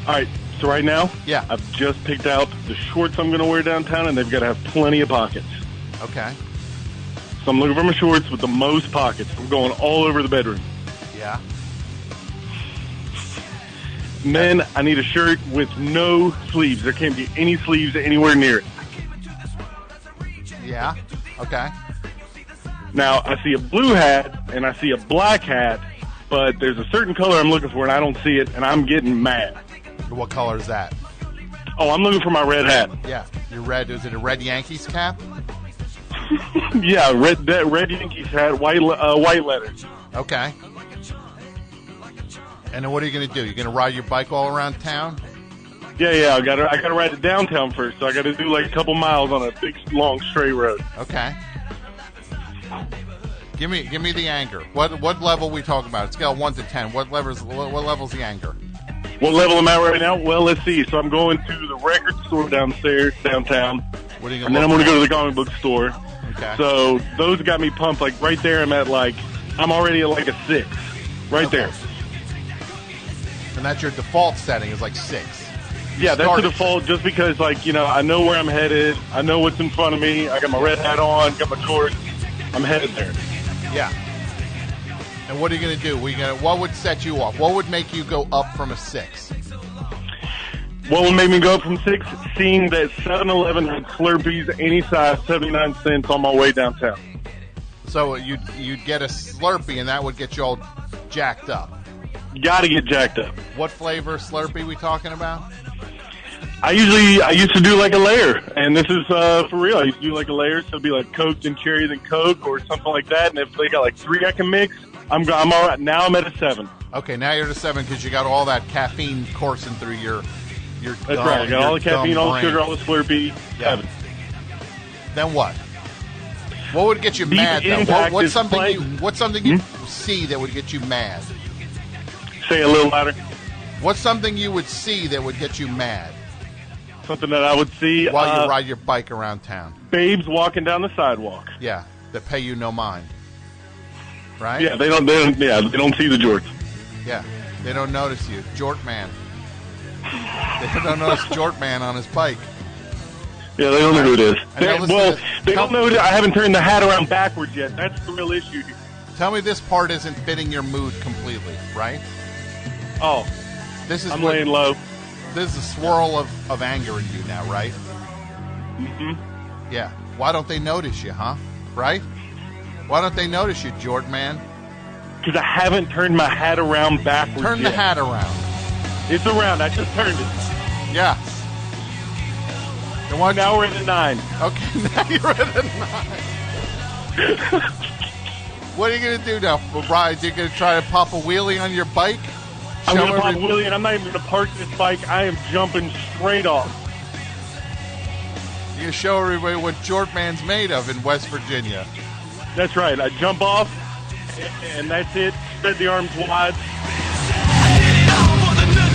All right, so right now, yeah, I've just picked out the shorts I'm going to wear downtown, and they've got to have plenty of pockets. Okay. So I'm looking for my shorts with the most pockets. I'm going all over the bedroom. Yeah. Men, I need a shirt with no sleeves. There can't be any sleeves anywhere near it. Yeah. Okay. Now, I see a blue hat and I see a black hat, but there's a certain color I'm looking for and I don't see it, and I'm getting mad. What color is that? Oh, I'm looking for my red hat. Yeah. Your red. Is it a red Yankees cap? Yeah, red Yankees hat, white letters. Okay. And then what are you going to do? You're going to ride your bike all around town? Yeah. I got to ride to downtown first, so I got to do like a couple miles on a big, long, straight road. Okay. Give me the anger. What level are we talking about? Scale 1 to 10. What level's the anger? What level am I right now? Well, let's see. So I'm going to the record store downtown. What are you and then I'm going to go to the comic book store. Okay. So those got me pumped. Like right there, I'm already at like a 6. Right there. And that's your default setting is like 6. Yeah, that's the default just because, I know where I'm headed. I know what's in front of me. I got my red hat on, got my shorts. I'm headed there. Yeah. And what are you going to do? What would set you off? What would make you go up from a 6? What would make me go up from 6? Seeing that 7-Eleven had Slurpees any size, 79 cents on my way downtown. So you'd get a Slurpee, and that would get you all jacked up. Got to get jacked up. What flavor Slurpee we talking about? I used to do like a layer, and this is for real. I used to do like a layer, so it'd be like Coke, then cherry, then Coke, or something like that. And if they got like 3 I can mix, I'm all right. Now I'm at a 7. Okay, now you're at a 7 because you got all that caffeine coursing through your That's right. I got all the caffeine, all the sugar, all the Slurpee. Yeah. 7. Then what? What would get you mad though? What's something you see that would get you mad? Say a little louder. What's something you would see that would get you mad? Something that I would see while you ride your bike around town. Babes walking down the sidewalk. Yeah, that pay you no mind. Right? Yeah, they don't see the jorts. Yeah, they don't notice you, Jort man. They don't notice Jort man on his bike. Yeah, they don't know who it is. They don't know. I haven't turned the hat around backwards yet. That's the real issue here. Tell me this part isn't fitting your mood completely, right? Oh, this is I'm laying low. there's a swirl of anger in you now, right? Mm-hmm. Yeah. Why don't they notice you, huh? Right? Why don't they notice you, Jord man? Because I haven't turned my hat around backwards Turn the yet. hat around. It's around. I just turned it. Yeah. Now we're at a 9. Okay, now you're at a 9. What are you going to do now, Brian? You're going to try to pop a wheelie on your bike? I'm going to pop a wheelie, and I'm not even going to park this bike. I am jumping straight off. You're going to show everybody what Jortman's made of in West Virginia. That's right. I jump off, and that's it. Spread the arms wide.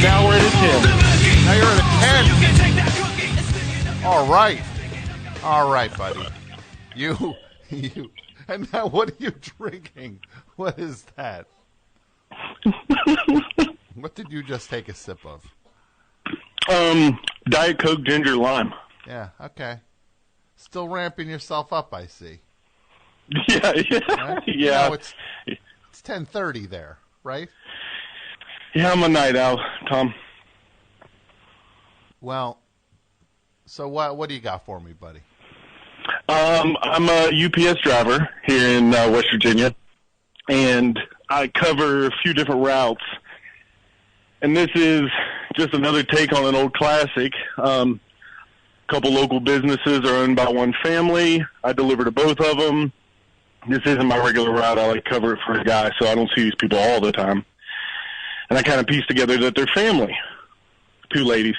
Now we're at a 10. Now you're at a 10. All right. All right, buddy. You. And now what are you drinking? What is that? What did you just take a sip of? Diet Coke ginger lime. Yeah, okay. Still ramping yourself up, I see. Yeah. Right? Yeah. You know, it's 10:30 there, right? Yeah, I'm a night owl, Tom. Well, so what do you got for me, buddy? I'm a UPS driver here in West Virginia, and I cover a few different routes. And this is just another take on an old classic. A couple local businesses are owned by one family. I deliver to both of them. This isn't my regular route. I cover it for a guy, so I don't see these people all the time. And I kind of piece together that they're family, 2 ladies.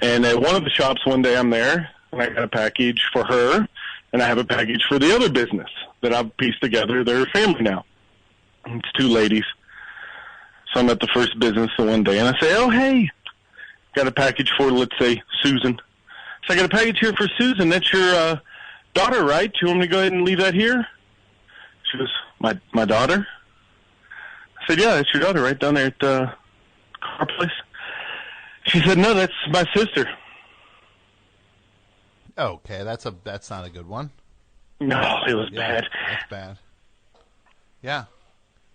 And at one of the shops one day I'm there, and I got a package for her, and I have a package for the other business that I've pieced together. They're family now. It's 2 ladies. So I'm at the first business the one day, and I say, oh, hey, got a package for, let's say, Susan. So I got a package here for Susan. That's your daughter, right? You want me to go ahead and leave that here? She goes, my daughter? I said, yeah, that's your daughter right down there at the car place. She said, no, that's my sister. Okay, that's not a good one. No, it was bad. That's bad. Yeah.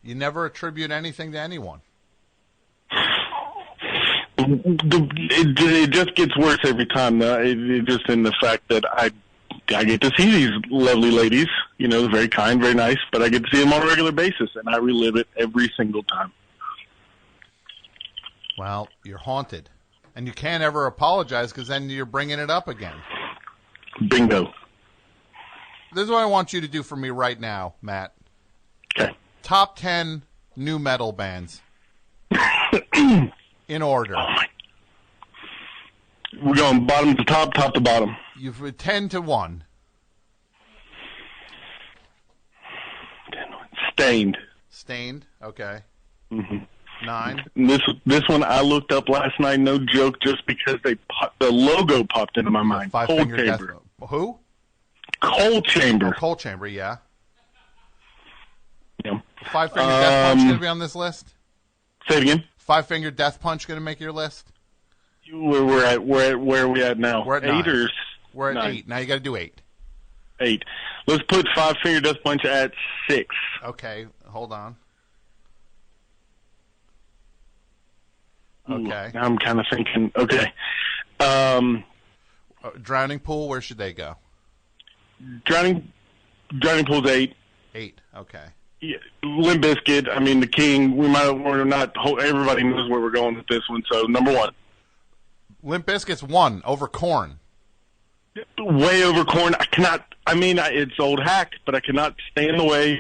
You never attribute anything to anyone. It just gets worse every time. It just in the fact that I get to see these lovely ladies, very kind, very nice, but I get to see them on a regular basis, and I relive it every single time. Well, you're haunted. And you can't ever apologize because then you're bringing it up again. Bingo. This is what I want you to do for me right now, Matt. Okay. Top 10 new metal bands. In order. Oh my. We're going bottom to top, top to bottom. You've 10 to 1. Stained. Stained? Okay. Mm-hmm. 9. This one I looked up last night, no joke, just because the logo popped into my mind. Cold Chamber. Who? Cold Chamber. Oh, Cold Chamber, yeah. Yeah. 5 Finger Death Punch going to be on this list? Say it again. 5 Finger Death Punch going to make your list? Where are we at now? We're at 8 or we're at 9? 8. Now you got to do 8. 8. Let's put 5 Finger Death Punch at 6. Okay, hold on. Ooh, okay. Now I'm kind of thinking. Okay. Drowning Pool. Where should they go? Drowning Pool's 8. 8. Okay. Yeah, Limp Bizkit. I mean, the King. We're not. Everybody knows where we're going with this one. So number 1. Limp Bizkit's 1 over Korn. Way over Korn. I cannot. I mean, it's old hack, but I cannot stand the way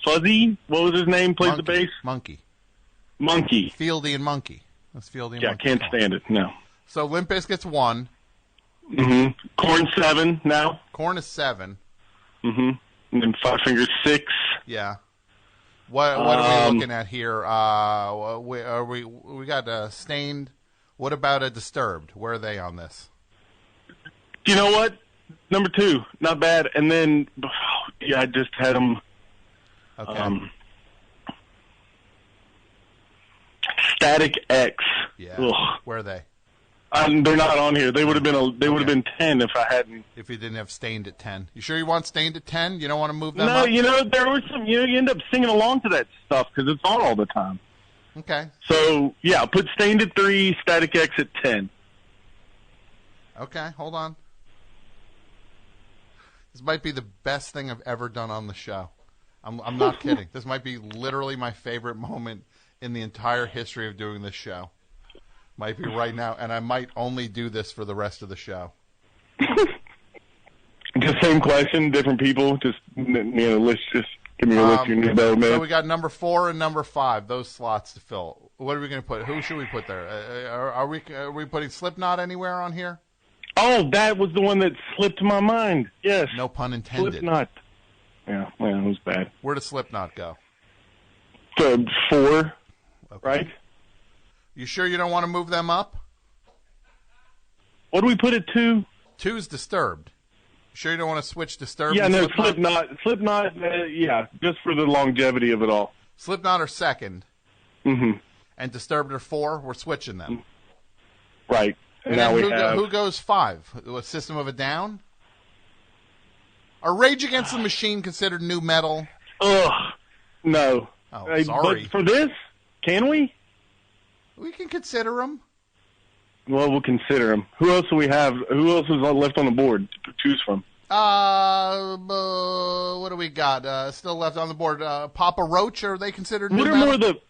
Fuzzy. What was his name? Plays the bass. Monkey. Fieldy and Monkey. That's Fieldy and Monkey. Yeah, I can't stand it. No. So Limp Bizkit's 1. Mm-hmm. Korn 7 now. Korn is 7. Mm-hmm. And then 5 Fingers 6. Yeah. What are we looking at here? We got Stained. What about Disturbed? Where are they on this? You know what? Number 2, not bad. And then, I just had them. Okay. Static X. Yeah. Ugh. Where are they? They're not on here. They would have been. They would have been 10 if I hadn't. If you didn't have Stained at 10. You sure you want Stained at 10? You don't want to move them No, up? there was some. You end up singing along to that stuff because it's on all the time. Okay. So, yeah, put Stained at 3, Static X at 10. Okay, hold on. This might be the best thing I've ever done on the show. I'm not kidding. This might be literally my favorite moment in the entire history of doing this show. Might be right now, and I might only do this for the rest of the show. Just same question, different people. Just, let's just give me a list of your new man. So we got number 4 and number 5, those slots to fill. What are we going to put? Who should we put there? Are we putting Slipknot anywhere on here? Oh, that was the one that slipped my mind. Yes. No pun intended. Slipknot. Yeah, it was bad. Where does Slipknot go? To 4, okay. Right? You sure you don't want to move them up? What do we put at 2? 2's Disturbed. Sure you don't want to switch Disturbed? Yeah, no, Slipknot, yeah, just for the longevity of it all. Slipknot are second. Mm-hmm. And Disturbed are 4. We're switching them. Right. And now who goes 5? A System of a Down? Are Rage Against the Machine considered new metal? Ugh, no. Oh, sorry. But for this, can we? We can consider them. Well, we'll consider them. Who else do we have? Who else is left on the board to choose from? What do we got? Still left on the board. Papa Roach, are they considered new metal? But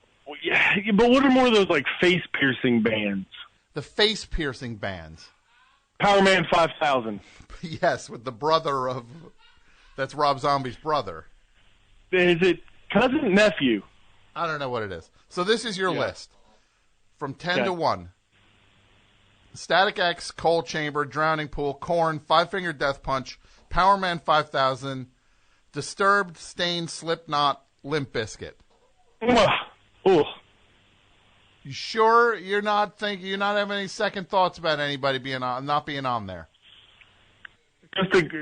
what are more of those like face piercing bands? The face piercing bands. Power Man 5000. Yes, with the brother of. That's Rob Zombie's brother. Is it cousin, nephew? I don't know what it is. So this is your list. From 10 to 1. Static X, Cold Chamber, Drowning Pool, Korn, Five Finger Death Punch, Power Man 5000, Disturbed, Stained, Slipknot, Limp Bizkit. Ooh. You sure you're not having any second thoughts about anybody not being on there?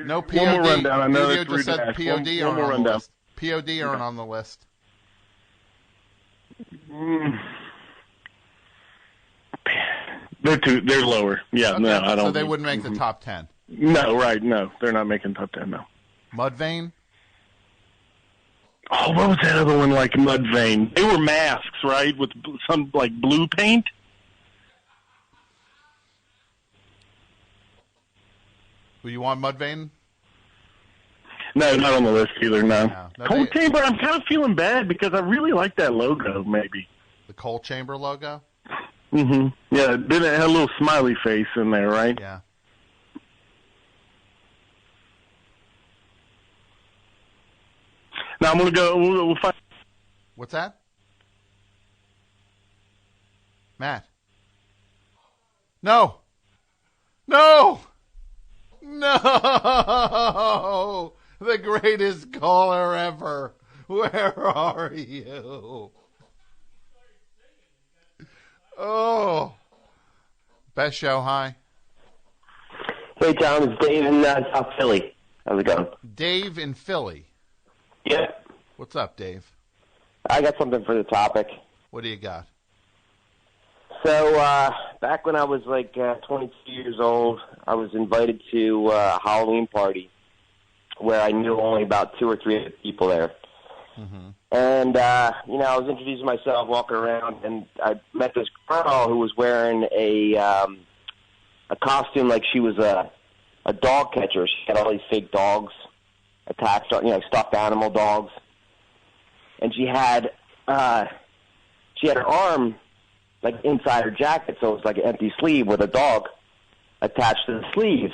No POD. One more rundown. I know You that's just said rude to POD ask. aren't One more on the rundown. list. POD aren't on the list. They're lower. Yeah, Okay. no, I don't. So they wouldn't make the top 10. No, right? No, they're not making top 10. No. Mudvayne. Oh, what was that other one like? Mudvayne. They were masks, right, with some like blue paint. Well, you want Mudvayne? No, not on the list either. No. No, Cold Chamber. I'm kind of feeling bad because I really like that logo. Maybe the Cold Chamber logo. Mm-hmm. Yeah, then it had a little smiley face in there, right? Yeah. Now I'm gonna go. We'll find. What's that, Matt? No. The greatest caller ever. Where are you? Oh. Best show, hi. Hey, Tom, it's Dave in South Philly. How's it going? Dave in Philly. Yeah. What's up, Dave? I got something for the topic. What do you got? So, back when I was like 22 years old, I was invited to a Halloween party where I knew only about 2 or 3 people there. Mm-hmm. And, I was introducing myself, walking around, and I met this girl who was wearing a costume like she was a dog catcher. She had all these fake dogs attached, stuffed animal dogs. And she had her arm like inside her jacket, so it was like an empty sleeve with a dog attached to the sleeve.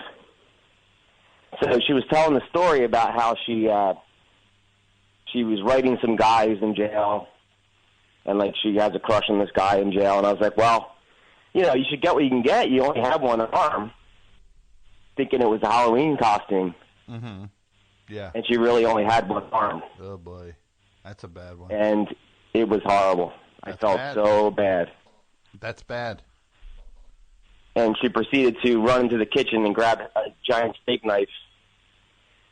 So she was telling the story about how she was writing some guys in jail, and like she has a crush on this guy in jail. And I was like, well, you should get what you can get. You only have one arm. Thinking it was a Halloween costume. Mm-hmm. Yeah. And she really only had one arm. Oh boy, that's a bad one. And it was horrible. I felt so bad. That's bad. And she proceeded to run into the kitchen and grab a giant steak knife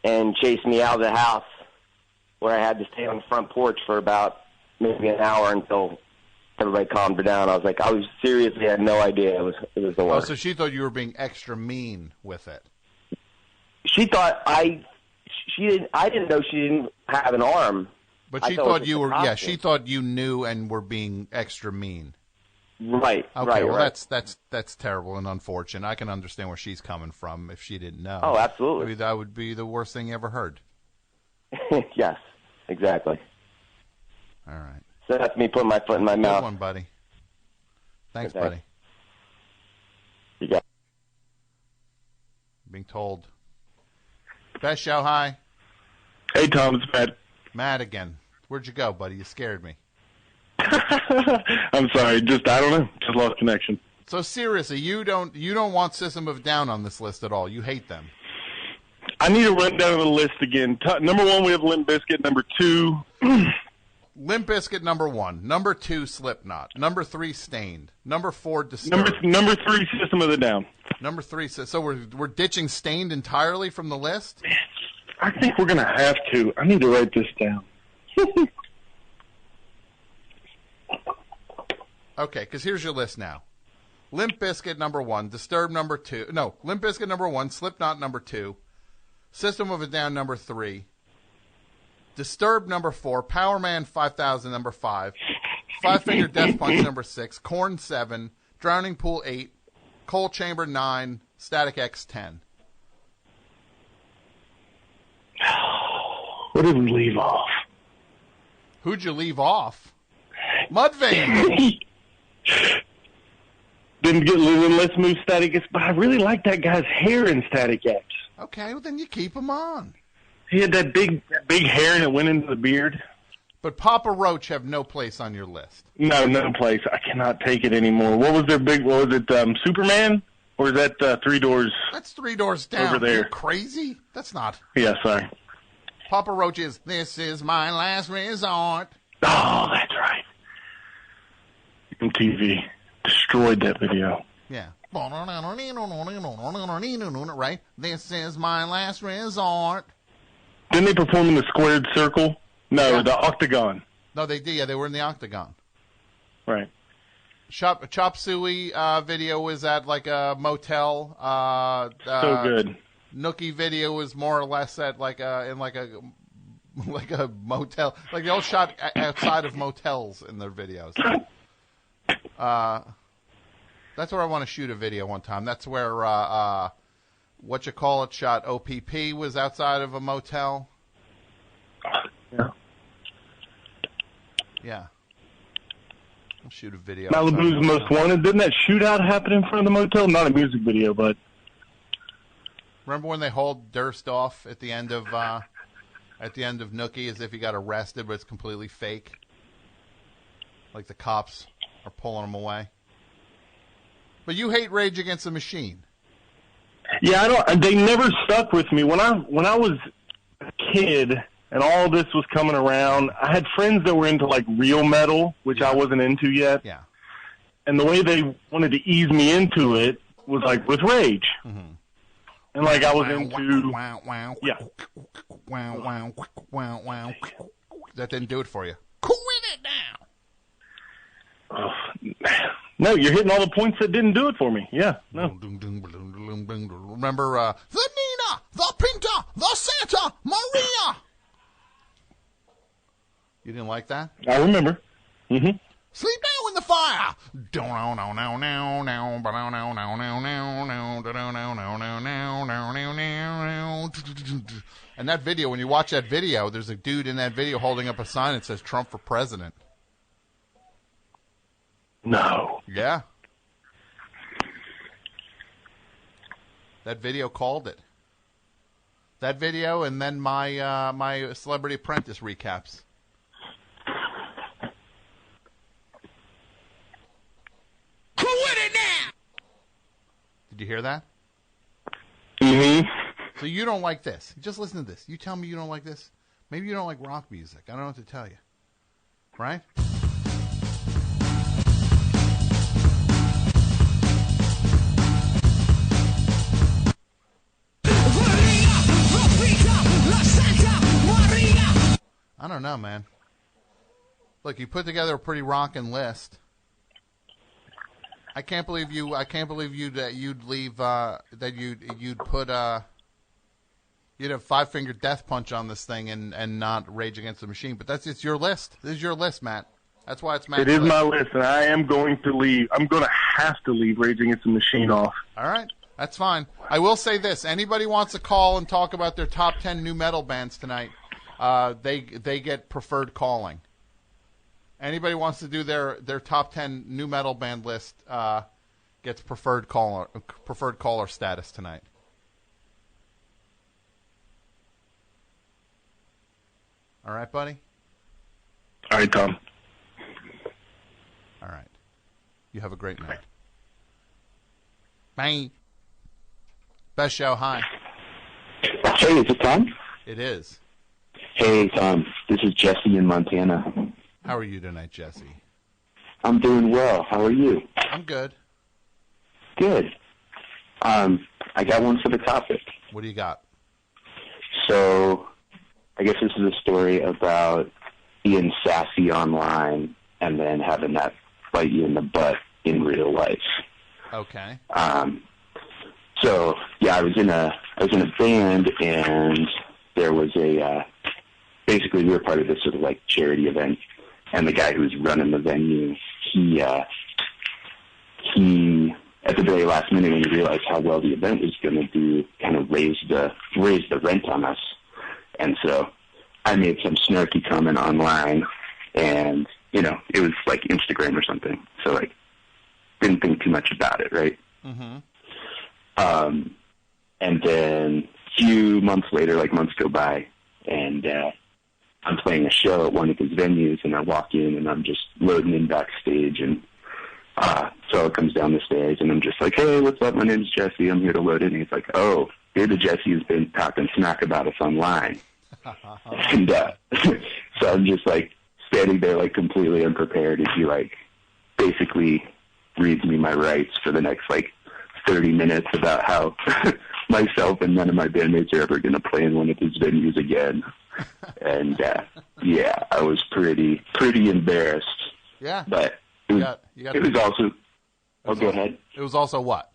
and chase me out of the house, where I had to stay on the front porch for about maybe an hour until everybody calmed her down. I seriously had no idea it was the worst. Oh, so she thought you were being extra mean with it. She thought I didn't know she didn't have an arm. But she thought it was thought you just a were, yeah, costume. she thought you knew and were being extra mean. Right, Okay, right, well, right. that's terrible and unfortunate. I can understand where she's coming from if she didn't know. Oh, absolutely. Maybe that would be the worst thing you ever heard. Yes, exactly. All right. So that's me putting my foot in my Good mouth. one, buddy. Thanks, Okay. buddy. You got Being told. Best show, hi. Hey, Tom, it's Matt. Matt again. Where'd you go, buddy? You scared me. I'm sorry. I don't know. Just lost connection. So seriously, you don't want System of a Down on this list at all. You hate them. I need to run down the list again. Number 1, we have Limp Bizkit. Number 2, Limp Bizkit, number 1. Number 2, Slipknot. Number 3, Stained. Number 4, Disturbed. number 3, System of a Down. Number 3, so we're ditching Stained entirely from the list? I think we're gonna have to. I need to write this down. Okay, because here's your list now. Limp Bizkit, number 1. Disturbed, number 2. No, Limp Bizkit, number 1. Slipknot, number 2. System of a Down, number 3. Disturbed, number 4. Power Man 5000, number 5. Five Finger Death Punch, number 6. Korn, 7. Drowning Pool, 8. Coal Chamber, 9. Static X, 10. What did we leave off? Who'd you leave off? Mudvayne. Then let's move Static X. But I really like that guy's hair in Static X. Okay, well then you keep him on. He had that big hair and it went into the beard. But Papa Roach have no place on your list. No place. I cannot take it anymore. What was their big? What was it? Superman, or is that Three Doors? That's 3 Doors Down. Over there. You're crazy? That's not. Yeah, sorry. Papa Roach is "This Is My Last Resort." Oh, that's right. MTV destroyed that video. Yeah. Right? This is my last resort. Didn't they perform in the squared circle? No, Yeah. the octagon. No, they did. Yeah, they were in the octagon. Right. Chop Suey video was at like a motel. So good. Nookie video was more or less at like in like a motel. Like they all shot outside of motels in their videos. That's where I want to shoot a video one time. That's where shot OPP was outside of a motel. Yeah. Yeah. I'll shoot a video. Malibu's Most Wanted. Didn't that shootout happen in front of the motel? Not a music video, but. Remember when they hauled Durst off at the end of Nookie as if he got arrested, but it's completely fake? Like the cops are pulling him away. But you hate Rage Against the Machine. Yeah, they never stuck with me. When I was a kid and all this was coming around, I had friends that were into like real metal, which I wasn't into yet. Yeah. And the way they wanted to ease me into it was like with Rage. Mm-hmm. And like I was into yeah. That didn't do it for you. Quit it now. No, you're hitting all the points that didn't do it for me. Yeah, no. Remember the Nina, the Pinta, the Santa Maria. You didn't like that? I remember. Mm-hmm. Sleep now in the fire. And that video, when you watch that video, there's a dude in that video holding up a sign that says Trump for president. No. Yeah. That video called it. That video and then my my Celebrity Apprentice recaps. Quit it now! Did you hear that? Mm-hmm. So you don't like this. Just listen to this. You tell me you don't like this. Maybe you don't like rock music. I don't know what to tell you. Right? I don't know, man. Look, you put together a pretty rockin' list. I can't believe you that you'd leave that you'd put You'd have Five Finger Death Punch on this thing and not Rage Against the Machine. But it's your list. This is your list, Matt. That's why it's Matt's It is list. my list, and I am going to leave. I'm going to have to leave Rage Against the Machine off. All right. That's fine. I will say this. Anybody wants to call and talk about their top 10 new metal bands tonight, they get preferred calling. Anybody wants to do their top 10 new metal band list gets preferred caller status tonight. All right, buddy? All right, Tom. All right. You have a great night. Bye. Best show, hi. Hey, is it Tom? It is. Hey, Tom. This is Jesse in Montana. How are you tonight, Jesse? I'm doing well. How are you? I'm good. Good. I got one for the topic. What do you got? So, I guess this is a story about being sassy online and then having that bite you in the butt in real life. Okay. So yeah, I was in a band, and there was basically we were part of this sort of like charity event, and the guy who was running the venue, he at the very last minute, when he realized how well the event was going to do, kind of raised the rent on us, and so I made some snarky comment online, and it was like Instagram or something, so like didn't think too much about it, right? Mm-hmm. And then a few months later, like months go by, and I'm playing a show at one of his venues, and I walk in, and I'm just loading in backstage, and so it comes down the stairs, and I'm just like, hey, what's up? My name's Jesse. I'm here to load in. And he's like, oh, you're the Jesse who's been talking smack about us online. And so I'm just like standing there like completely unprepared as he like basically reads me my rights for the next like 30 minutes about how myself and none of my bandmates are ever going to play in one of his venues again. And yeah, I was pretty embarrassed. Yeah. But it was also. Oh, go ahead. It was also what?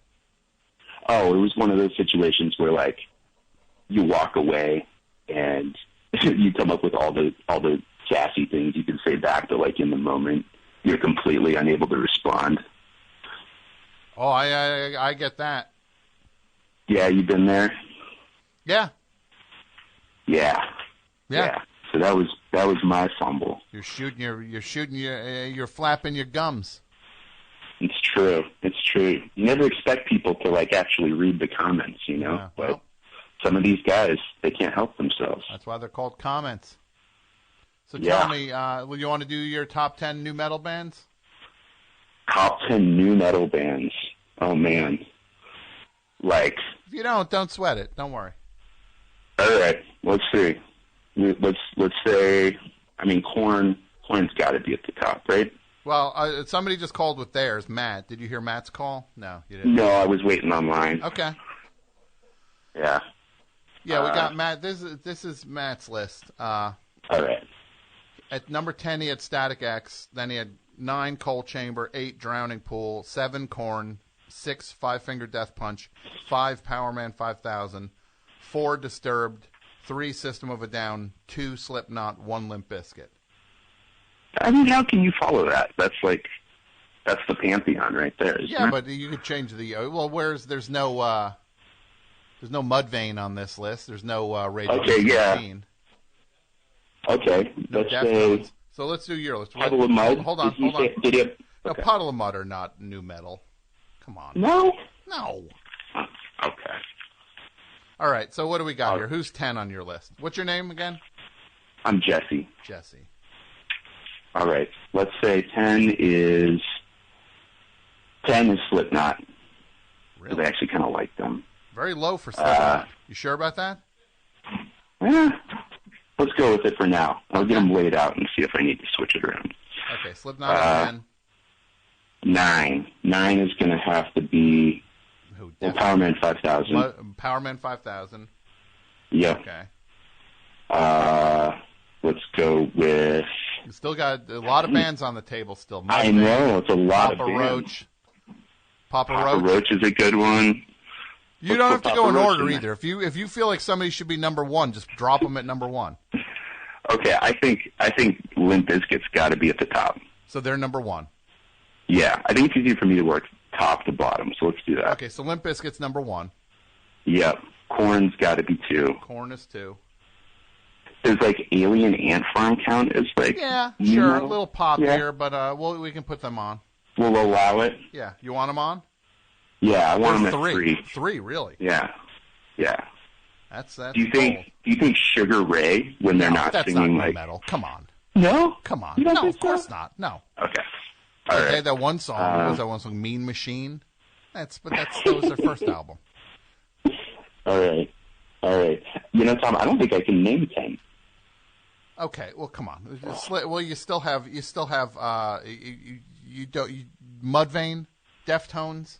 Oh, it was one of those situations where like you walk away and you come up with all the sassy things you can say back, but like in the moment you're completely unable to respond. Oh, I get that. Yeah, you've been there. Yeah. Yeah. So that was my fumble. You're flapping your gums. It's true. You never expect people to like actually read the comments, Yeah, but some of these guys, they can't help themselves. That's why they're called comments. So Yeah. tell me, will you want to do your top 10 new metal bands? Top 10 new metal bands. Oh man. Like. If you don't sweat it. Don't worry. All right. Let's see. Let's say. I mean, Korn's got to be at the top, right? Well, somebody just called with theirs. Matt, did you hear Matt's call? No, you didn't. No, I was waiting online. Okay. Yeah. Yeah, we got Matt. This is Matt's list. All right. At number 10, he had Static X. Then he had 9 Coal Chamber, 8 Drowning Pool, 7 Korn, 6 Five Finger Death Punch, 5 Powerman 5000, 4 Disturbed, 3 System of a Down, 2 Slipknot, 1 Limp Bizkit. I mean, how can you follow that? That's the pantheon right there. Yeah, but you could change the there's no Mudvayne on this list. There's no Rage Against the Machine. Okay, No let's say. So let's do your list. Puddle of Mud. Hold on. Okay. No, Puddle of Mud are not new metal. Come on. No. Okay. All right. So what do we got here? Who's 10 on your list? What's your name again? I'm Jesse. Jesse. All right. Let's say 10 is Slipknot. Really? I actually kind of like them. Very low for Slipknot. You sure about that? Yeah. Let's go with it for now. I'll get them laid out and see if I need to switch it around. Okay, Slipknot at 10. 9. 9 is going to have to be Powerman 5000. Powerman 5000. Yep. Okay. Let's go with... You still got a lot of bands on the table still. I know, it's a lot of bands. Papa Roach. Papa Roach is a good one. You don't have to go in order either. If you feel like somebody should be number one, just drop them at number one. Okay, I think Limp Bizkit's got to be at the top. So they're number one. Yeah, I think it's easy for me to work top to bottom, so let's do that. Okay, so Limp Bizkit's number one. Yep. Korn's got to be 2. Korn is 2. Does like Alien Ant Farm count as like? Yeah, sure, a little pop here, but we can put them on. We'll allow it. Yeah, you want them on? Yeah, I want them at 3. 3. 3, really? Yeah. That's. Do you think Sugar Ray when they're not that's singing not like metal? Come on. No. Come on. You don't No, think of course so? not. No. Okay. All They right. had that one song. What was that one song? Mean Machine. That was their first album. All right. You know, Tom, I don't think I can name 10. Okay, well, come on. Well, you still have Mudvayne, Deftones.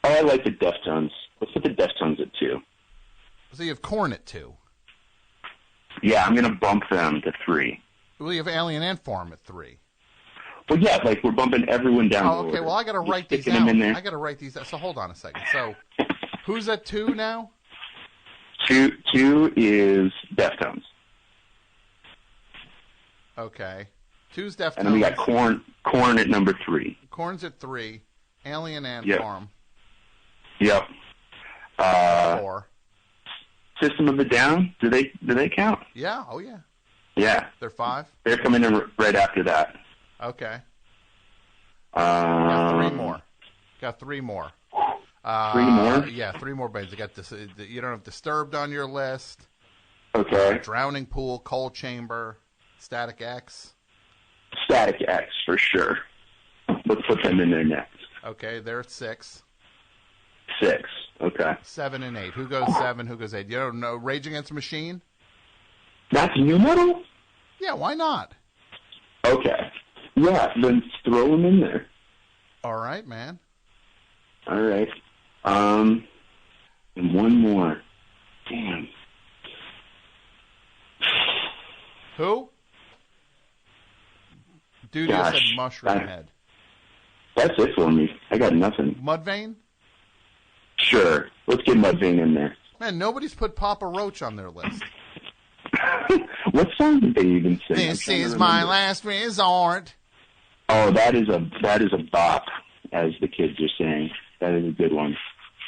I like the Deftones. Let's put the Deftones at 2. So you have Korn at 2. Yeah, I'm gonna bump them to 3. Well, you have Alien Ant Farm at 3. Well, yeah, like we're bumping everyone down. Oh, okay. Well, I got to write these them in down. there. I got to write these down. So hold on a second. So who's at 2 now? 2 is Deftones. Okay. 2's Deftones. And then we got Korn at number 3. Korn's at 3. Alien Ant Farm. Yep. 4. System of a Down. Do they count? Yeah. Oh yeah. Yeah. They're 5. They're coming in right after that. Okay. Got 3 more. 3 more. 3 more? Yeah, 3 more bands. You got this. You don't have Disturbed on your list. Okay. Drowning Pool, Cold Chamber, Static X. Static X for sure. Let's put them in there next. Okay, they're at 6. 6. Okay. 7 and 8. Who goes 7? Who goes 8? You don't know Rage Against the Machine? That's new metal? Yeah, why not? Okay. Yeah, then throw them in there. All right, man. All right. And one more. Damn. Who? Dude, you said Mushroom Head. That's it for me. I got nothing. Mudvayne? Sure. Let's get Mudvayne in there. Man, nobody's put Papa Roach on their list. What song did they even sing? This is my last resort. Oh, that is a bop, as the kids are saying. That is a good one.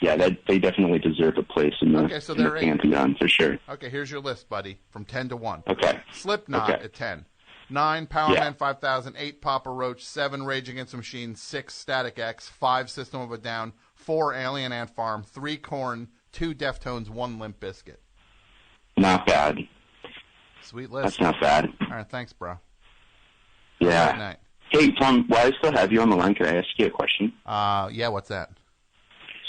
Yeah, they definitely deserve a place in the, Okay, so in the they're 8. pantheon for sure. Okay, here's your list, buddy, from 10 to 1. Okay. Slipknot Okay. at 10. 9, Powerman 5000. 8, Papa Roach. 7, Rage Against the Machine. 6, Static X. 5, System of a Down. 4, Alien Ant Farm. 3, Korn. 2, Deftones. 1, Limp Bizkit. Not bad. Sweet list. That's not bad. All right, thanks, bro. Yeah. Good night. Hey, Tom, while I still have you on the line, can I ask you a question? Yeah, what's that?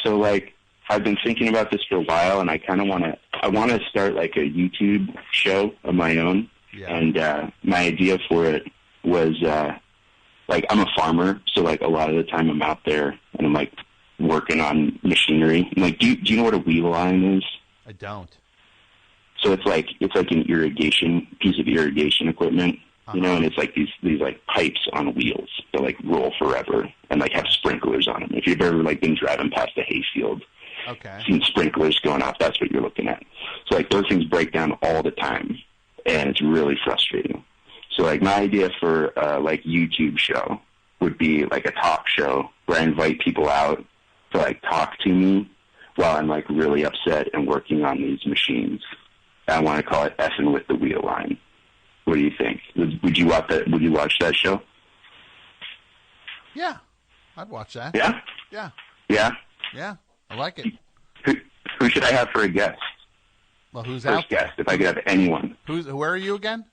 So, like, I've been thinking about this for a while, and I kind of want to start, like, a YouTube show of my own. Yeah. And my idea for it was, like, I'm a farmer, so, like, a lot of the time I'm out there, and I'm, like, working on machinery. And, like, do you know what a wheel line is? I don't. So it's like an piece of irrigation equipment, you know, and it's like these like pipes on wheels that like roll forever and like have sprinklers on them. If you've ever like been driving past a hayfield, seen sprinklers going off, that's what you're looking at. So like those things break down all the time, and it's really frustrating. So like my idea for like YouTube show would be like a talk show where I invite people out to like talk to me while I'm like really upset and working on these machines. I want to call it Effing with the Wheel Line. What do you think? Would you watch that? Would you watch that show? Yeah, I'd watch that. Yeah? Yeah. Yeah? Yeah, I like it. Who should I have for a guest? Well, who's First out there? guest, if I could have anyone. Where are you again?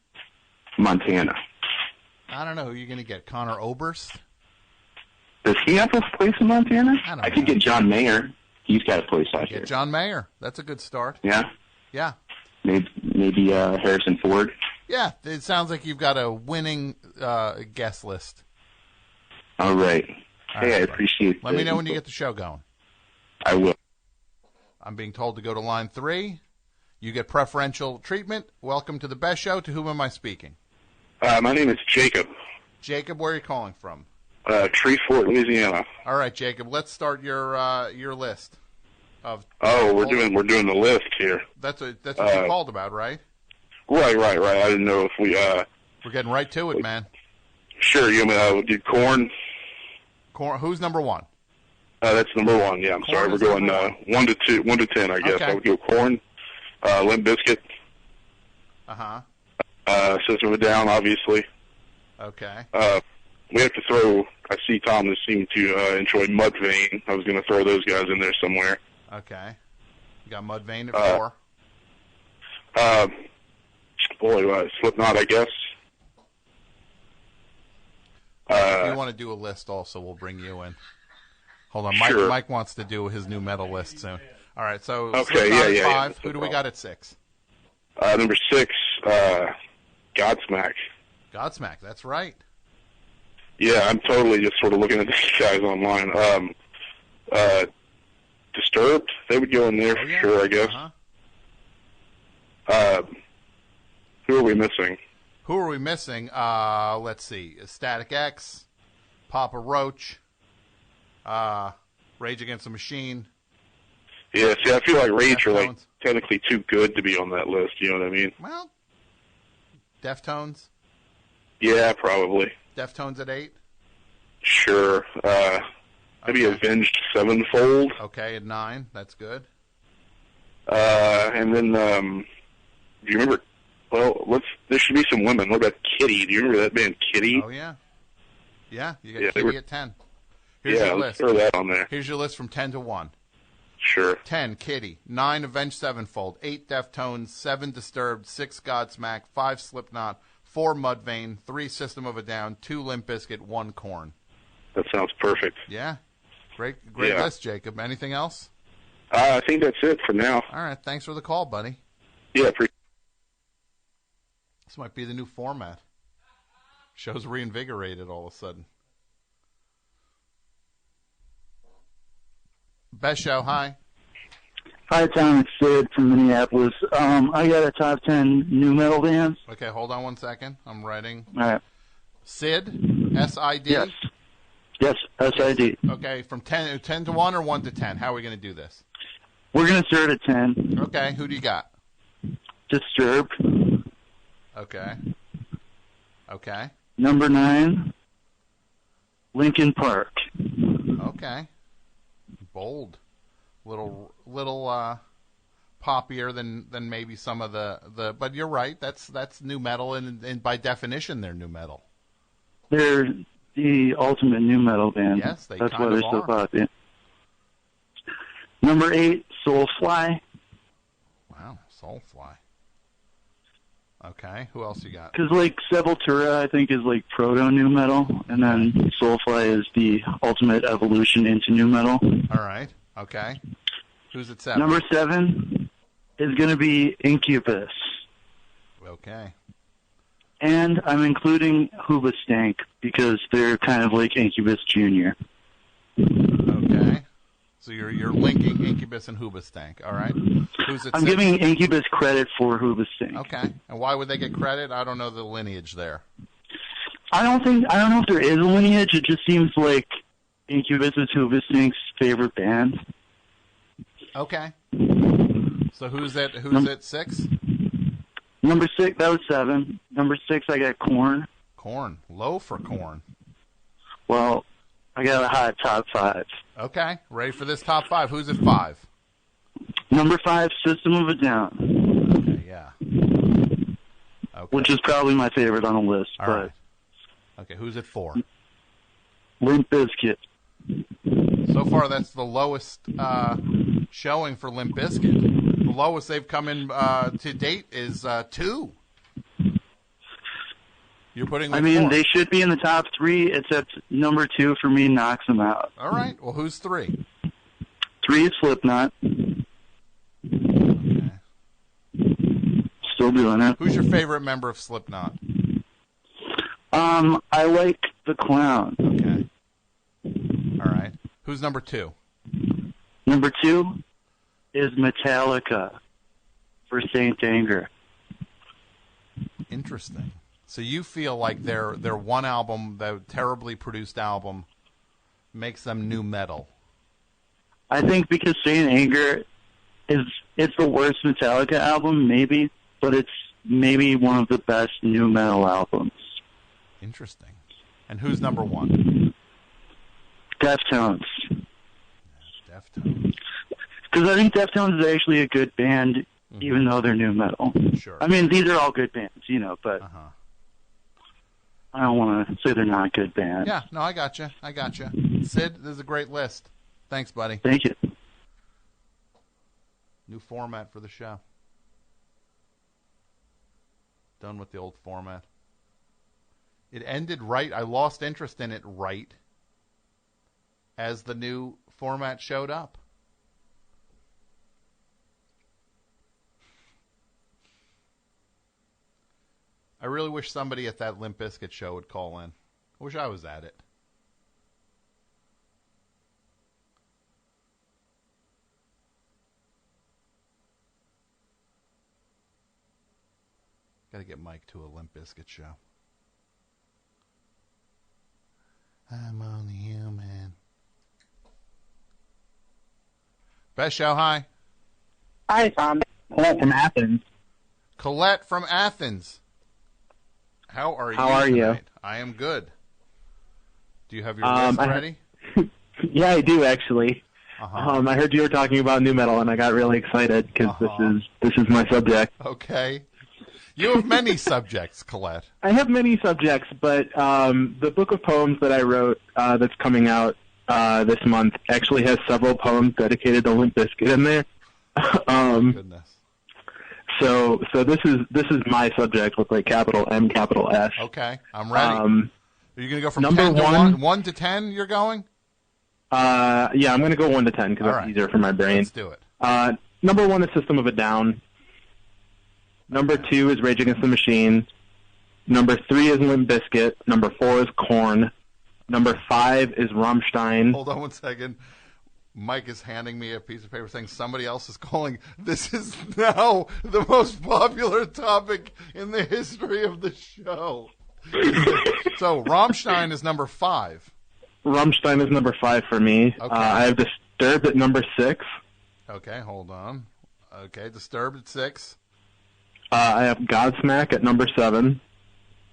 Montana. I don't know. Who are you going to get? Connor Oberst? Does he have a place in Montana? I could get John Mayer. He's got a place out here. Get John Mayer. That's a good start. Yeah? Yeah. Maybe Harrison Ford. Yeah, it sounds like you've got a winning guest list. All right. All hey, right, I appreciate Let me know when you get the show going. I will. I'm being told to go to line 3. You get preferential treatment. Welcome to the best show. To whom am I speaking? My name is Jacob. Jacob, where are you calling from? Treefort, Louisiana. All right, Jacob. Let's start your list. Of we're doing the list here. That's what you called about, right? Right. I didn't know if we. We're getting right to it, man. Sure. You we'll do corn. Corn. Who's number 1? That's number 1. Yeah, I'm Corn sorry. We're going 1 to 2, 1 to 10. I guess Okay. I would go corn, Limp Bizkit, System of a Down, obviously. Okay. We have to throw. I see Tom has seemed to enjoy Mudvayne. I was going to throw those guys in there somewhere. Okay. You got Mudvayne at 4. Slipknot, I guess. If you want to do a list, also, we'll bring you in. Hold on, Mike. Sure. Mike wants to do his new metal list soon. All right, so Okay, Slipknot yeah, at yeah, 5. Who do we got at 6? Number 6, Godsmack. Godsmack. That's right. Yeah, I'm totally just sort of looking at these guys online. Disturbed, they would go in there for sure, I guess. Who are we missing? Who are we missing? Let's see. Static X, Papa Roach, Rage Against the Machine. Yeah, see, I feel like Rage are like technically too good to be on that list. You know what I mean? Well, Deftones. Yeah, probably. Deftones at 8. Sure. Maybe Avenged Sevenfold. Okay, at 9. That's good. And then, do you remember? Well, there should be some women. What about Kitty? Do you remember that band Kitty? Oh yeah. Yeah, you got Yeah, Kitty at 10. Here's Yeah, your let's list. throw that on there. Here's your list from 10 to 1. Sure. 10, Kitty. 9, Avenged Sevenfold. 8, Deftones. 7, Disturbed. 6, Godsmack. 5, Slipknot. 4, Mudvayne. 3, System of a Down. 2, Limp Bizkit. 1, Korn. That sounds perfect. Yeah. Great Yeah. list, Jacob. Anything else? I think that's it for now. All right. Thanks for the call, buddy. Yeah, This might be the new format. Show's reinvigorated all of a sudden. Best show, hi. Hi, Tom. It's Sid from Minneapolis. I got a top 10 new metal bands. Okay, hold on one second. I'm writing. All right. Sid, S-I-D? Yes. Yes, S-I-D. Okay, from 10 to 1 or 1 to 10? How are we going to do this? We're going to start at 10. Okay, who do you got? Disturbed. Okay. Okay. Number 9, Linkin Park. Okay. Bold. Little poppier than maybe some of the but you're right, that's new metal, and by definition they're new metal. They're the ultimate new metal band. Yes, they That's kind why they're of so are. popular. Number 8, Soulfly. Wow, Soulfly. Okay, who else you got? Because, like, Sepultura, I think, is, like, proto-new metal, and then Soulfly is the ultimate evolution into new metal. All right, okay. Who's at 7? Number 7 is going to be Incubus. Okay. And I'm including Hoobastank, because they're kind of like Incubus Jr. Okay. So you're linking Incubus and Hoobastank, all right? Who's at I'm 6? giving Incubus credit for Hoobastank. Okay. And why would they get credit? I don't know the lineage there. I don't know if there is a lineage. It just seems like Incubus is Hoobastank's favorite band. Okay. So who's at 6? Number 6, that was 7. Number 6, I got Korn. Korn. Low for Korn. Well, I got a hot top 5. Okay. Ready for this top 5. Who's at 5? Number 5, System of a Down. Okay, yeah. Okay. Which is probably my favorite on the list. All right. Okay, who's at 4? Limp Bizkit. So far, that's the lowest showing for Limp Bizkit. The lowest they've come in to date is 2. You're putting them I mean, 4. they should be in the top 3, except number 2 for me knocks them out. All right. Well, who's 3? 3 is Slipknot. Okay. Still doing it. Who's your favorite member of Slipknot? I like the Clown. Okay. All right. Who's number 2? Number 2 is Metallica for Saint Anger. Interesting. So you feel like their one album, the terribly produced album, makes them new metal? I think because Saint Anger it's the worst Metallica album, maybe, but it's maybe one of the best new metal albums. Interesting. And who's number one? Deftones. Deftones. Because I think Deftones is actually a good band, even though they're new metal. Sure. I mean, these are all good bands, but I don't want to say they're not good bands. Yeah, no, I got you. Sid, this is a great list. Thanks, buddy. Thank you. New format for the show. Done with the old format. It ended right. I lost interest in it right as the new format showed up. I really wish somebody at that Limp Bizkit show would call in. I wish I was at it. Got to get Mike to a Limp Bizkit show. I'm only human. Best show, hi. Hi, Tom. Colette from Athens. Colette from Athens. How are you? How are you? I am good. Do you have your list ready? Yeah, I do actually. Uh-huh. I heard you were talking about new metal, and I got really excited because this is my subject. Okay. You have many subjects, Colette. I have many subjects, but the book of poems that I wrote that's coming out this month actually has several poems dedicated to Limp Bizkit in there. Goodness. So this is my subject with like capital M, capital S. Okay, I'm ready. Are you going to go from number 10 to one, 1 to 10 you're going? Yeah, I'm going to go 1 to 10 because that's easier for my brain. Let's do it. Number 1 is System of a Down. Number 2 is Rage Against the Machine. Number 3 is Limp Bizkit. Number 4 is Korn. Number 5 is Rammstein. Hold on 1 second. Mike is handing me a piece of paper saying somebody else is calling. This is now the most popular topic in the history of the show. So Rammstein is number 5. Rammstein is number 5 for me. Okay. I have Disturbed at number 6. Okay, hold on. Okay, Disturbed at 6. I have Godsmack at number 7.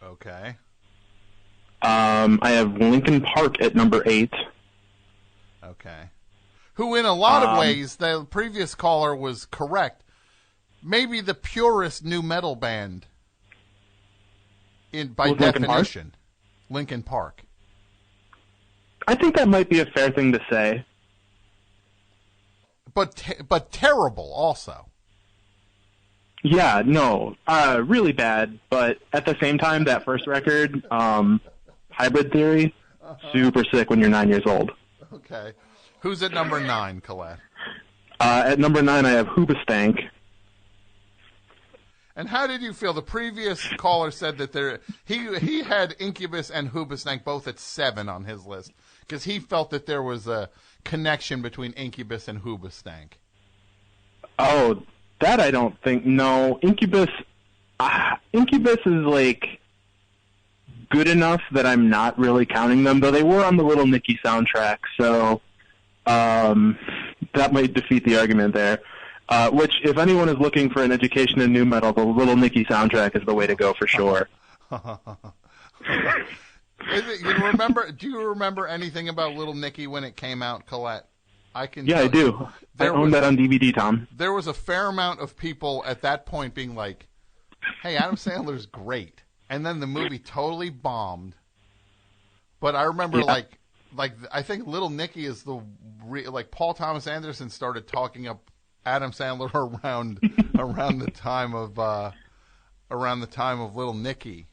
Okay. I have Linkin Park at number 8. Okay. Who, in a lot of ways, the previous caller was correct. Maybe the purest new metal band by definition. Linkin Park. I think that might be a fair thing to say. But terrible also. Yeah, no, really bad. But at the same time, that first record, Hybrid Theory, super sick when you're 9 years old. Okay. Who's at number 9, Colette? At number 9, I have Hoobastank. And how did you feel? The previous caller said that he had Incubus and Hoobastank both at 7 on his list because he felt that there was a connection between Incubus and Hoobastank. Oh, that I don't think. No, Incubus is like good enough that I'm not really counting them, though they were on the Little Nicky soundtrack, so that might defeat the argument there. Which, if anyone is looking for an education in new metal, the Little Nicky soundtrack is the way to go for sure. Do you remember anything about Little Nicky when it came out, Colette? I do. I own that on DVD, Tom. There was a fair amount of people at that point being like, hey, Adam Sandler's great. And then the movie totally bombed. But I remember, like I think Little Nicky is Paul Thomas Anderson started talking up Adam Sandler around the time of Little Nicky.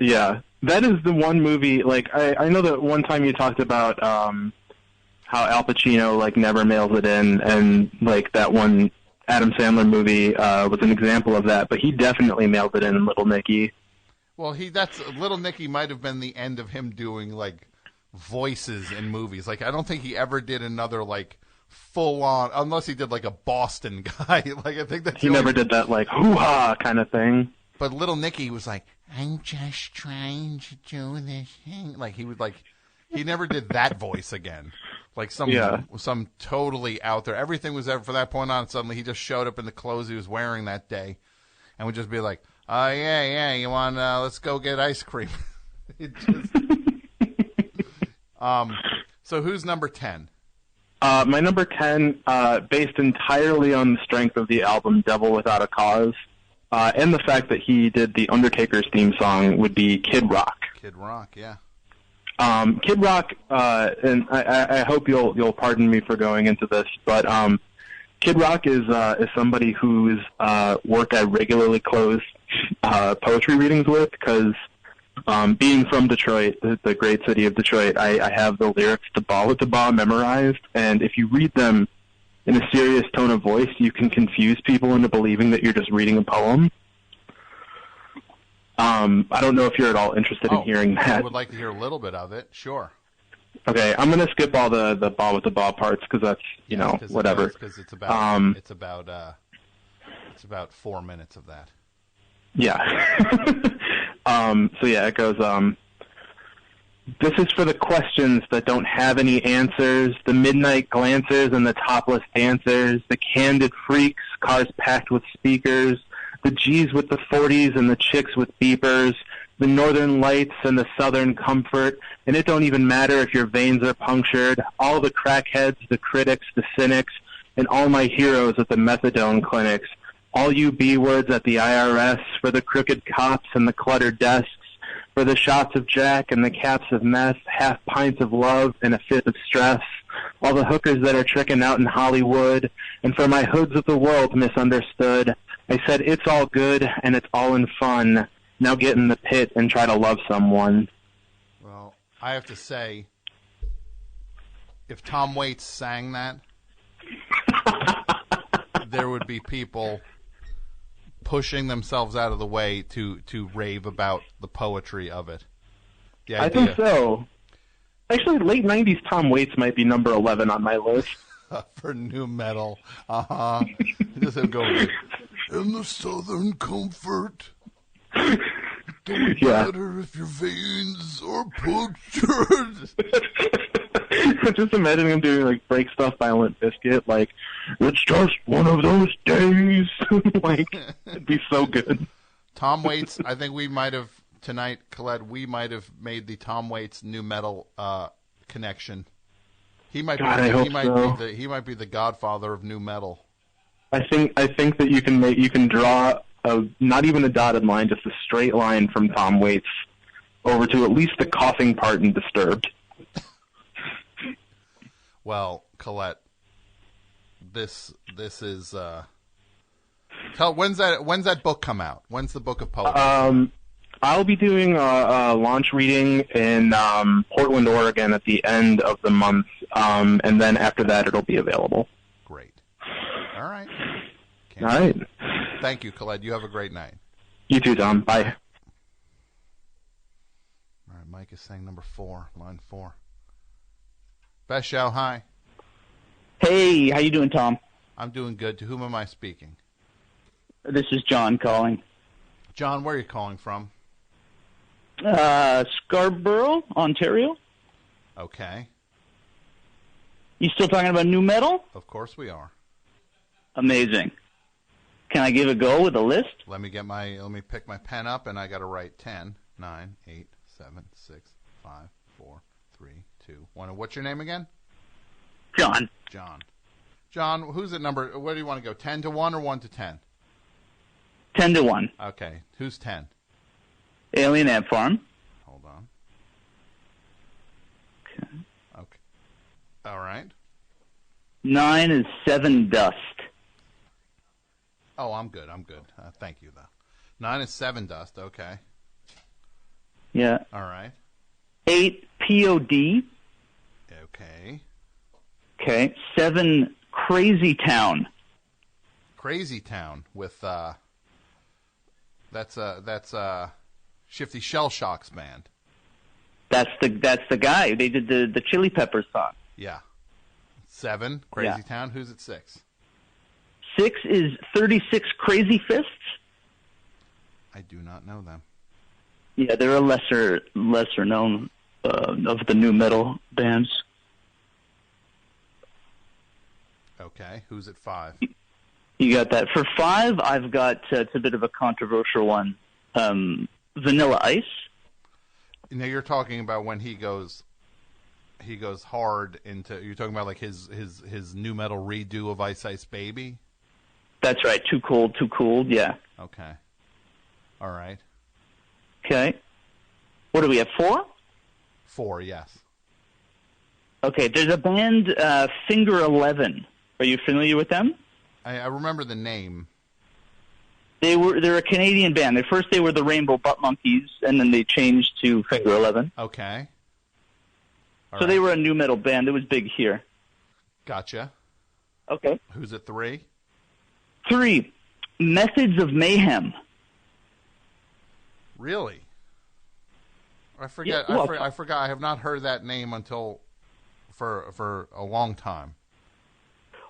Yeah, that is the one movie. Like I know that one time you talked about how Al Pacino never mails it in, and that one Adam Sandler movie was an example of that. But he definitely mailed it in Little Nicky. Well, Little Nicky might have been the end of him doing voices in movies. I don't think he ever did another full on, unless he did a Boston guy. I think that's he never did that hoo-ha kind of thing. But Little Nicky was I'm just trying to do this thing. He never did that voice again. Like some totally out there. Everything was there from that point on. Suddenly he just showed up in the clothes he was wearing that day, and would just be like, "Oh yeah, you want? Let's go get ice cream." It just... So who's number 10? My number 10, based entirely on the strength of the album "Devil Without a Cause," and the fact that he did the Undertaker's theme song, would be Kid Rock. Kid Rock, yeah. Kid Rock, and I hope you'll pardon me for going into this, but Kid Rock is somebody whose work I regularly close poetry readings with, because being from Detroit, the great city of Detroit, I have the lyrics to Ball with the Ball memorized, and if you read them in a serious tone of voice, you can confuse people into believing that you're just reading a poem. I don't know if you're at all interested in hearing that. I would like to hear a little bit of it. Sure. Okay, I'm going to skip all the Ball with the Ball parts because that's, whatever. Because it's about 4 minutes of that. Yeah. So yeah, it goes, this is for the questions that don't have any answers, the midnight glancers and the topless dancers, the candid freaks, cars packed with speakers, the G's with the 40s and the chicks with beepers, the northern lights and the southern comfort, and it don't even matter if your veins are punctured, all the crackheads, the critics, the cynics, and all my heroes at the methadone clinics, all you B-words at the IRS, for the crooked cops and the cluttered desks, for the shots of Jack and the caps of meth, half pints of love and a fit of stress, all the hookers that are tricking out in Hollywood, and for my hoods of the world misunderstood, I said it's all good and it's all in fun. Now get in the pit and try to love someone. Well, I have to say, if Tom Waits sang that, there would be people pushing themselves out of the way to rave about the poetry of it. I think so. Actually, late 90s Tom Waits might be number 11 on my list. For new metal. Uh-huh. Just go with, in the southern comfort. Don't matter if your veins are punctured. Just imagining him doing like Break Stuff by Limp Bizkit, like, it's just one of those days. Like, it'd be so good. Tom Waits, I think we might have, tonight, Colette, we might have made the Tom Waits new metal connection. He might be the godfather of new metal. I think that you can draw not even a dotted line, just a straight line from Tom Waits over to at least the coughing part in Disturbed. Well, Colette, this is when's that book come out? When's the book of poetry? I'll be doing a launch reading in Portland, Oregon at the end of the month, and then after that it'll be available. Great. All right. All right. Thank you, Colette. You have a great night. You too, Tom. Bye. All right, Mike is saying number 4, line 4. Best show, hi. Hey, how you doing, Tom? I'm doing good. To whom am I speaking? This is John calling. John, where are you calling from? Scarborough, Ontario. Okay. You still talking about new metal? Of course we are. Amazing. Can I give a go with a list? Let me pick my pen up, and I got to write 10, 9, 8, 7, 6, 5, 4, 3, 2, 1. And what's your name again? John. John, who's at number? Where do you want to go? 10 to 1 or 1 to 10? 10 to 1. Okay. Who's 10? Alien Ant Farm. Hold on. Okay. All right. 9 is Seven Dust. Oh, I'm good. Thank you, though. 9 is Seven Dust. Okay. Yeah. All right. 8, POD. Okay. Okay. 7, Crazy Town. Crazy Town with that's Shifty Shell Shock's band. That's the guy. They did the Chili Peppers song. Yeah. 7, Crazy Town. Who's at 6? 6 is 36 Crazy Fists. I do not know them. Yeah, they're a lesser known of the new metal bands. Okay. Who's at 5? You got that. For 5, I've got, it's a bit of a controversial one, Vanilla Ice. Now you're talking about when he goes hard into. You're talking about like his new metal redo of Ice Ice Baby. That's right. Too Cold, yeah. Okay. All right. Okay. What do we have, 4? 4, yes. Okay, there's a band, Finger 11. Are you familiar with them? I remember the name. They're a Canadian band. First they were the Rainbow Butt Monkeys, and then they changed to Finger 11. Okay. So they were a new metal band. It was big here. Gotcha. Okay. Who's at 3? 3, Methods of Mayhem. Really? I forget. Yeah, well, I forgot. I have not heard that name until for a long time.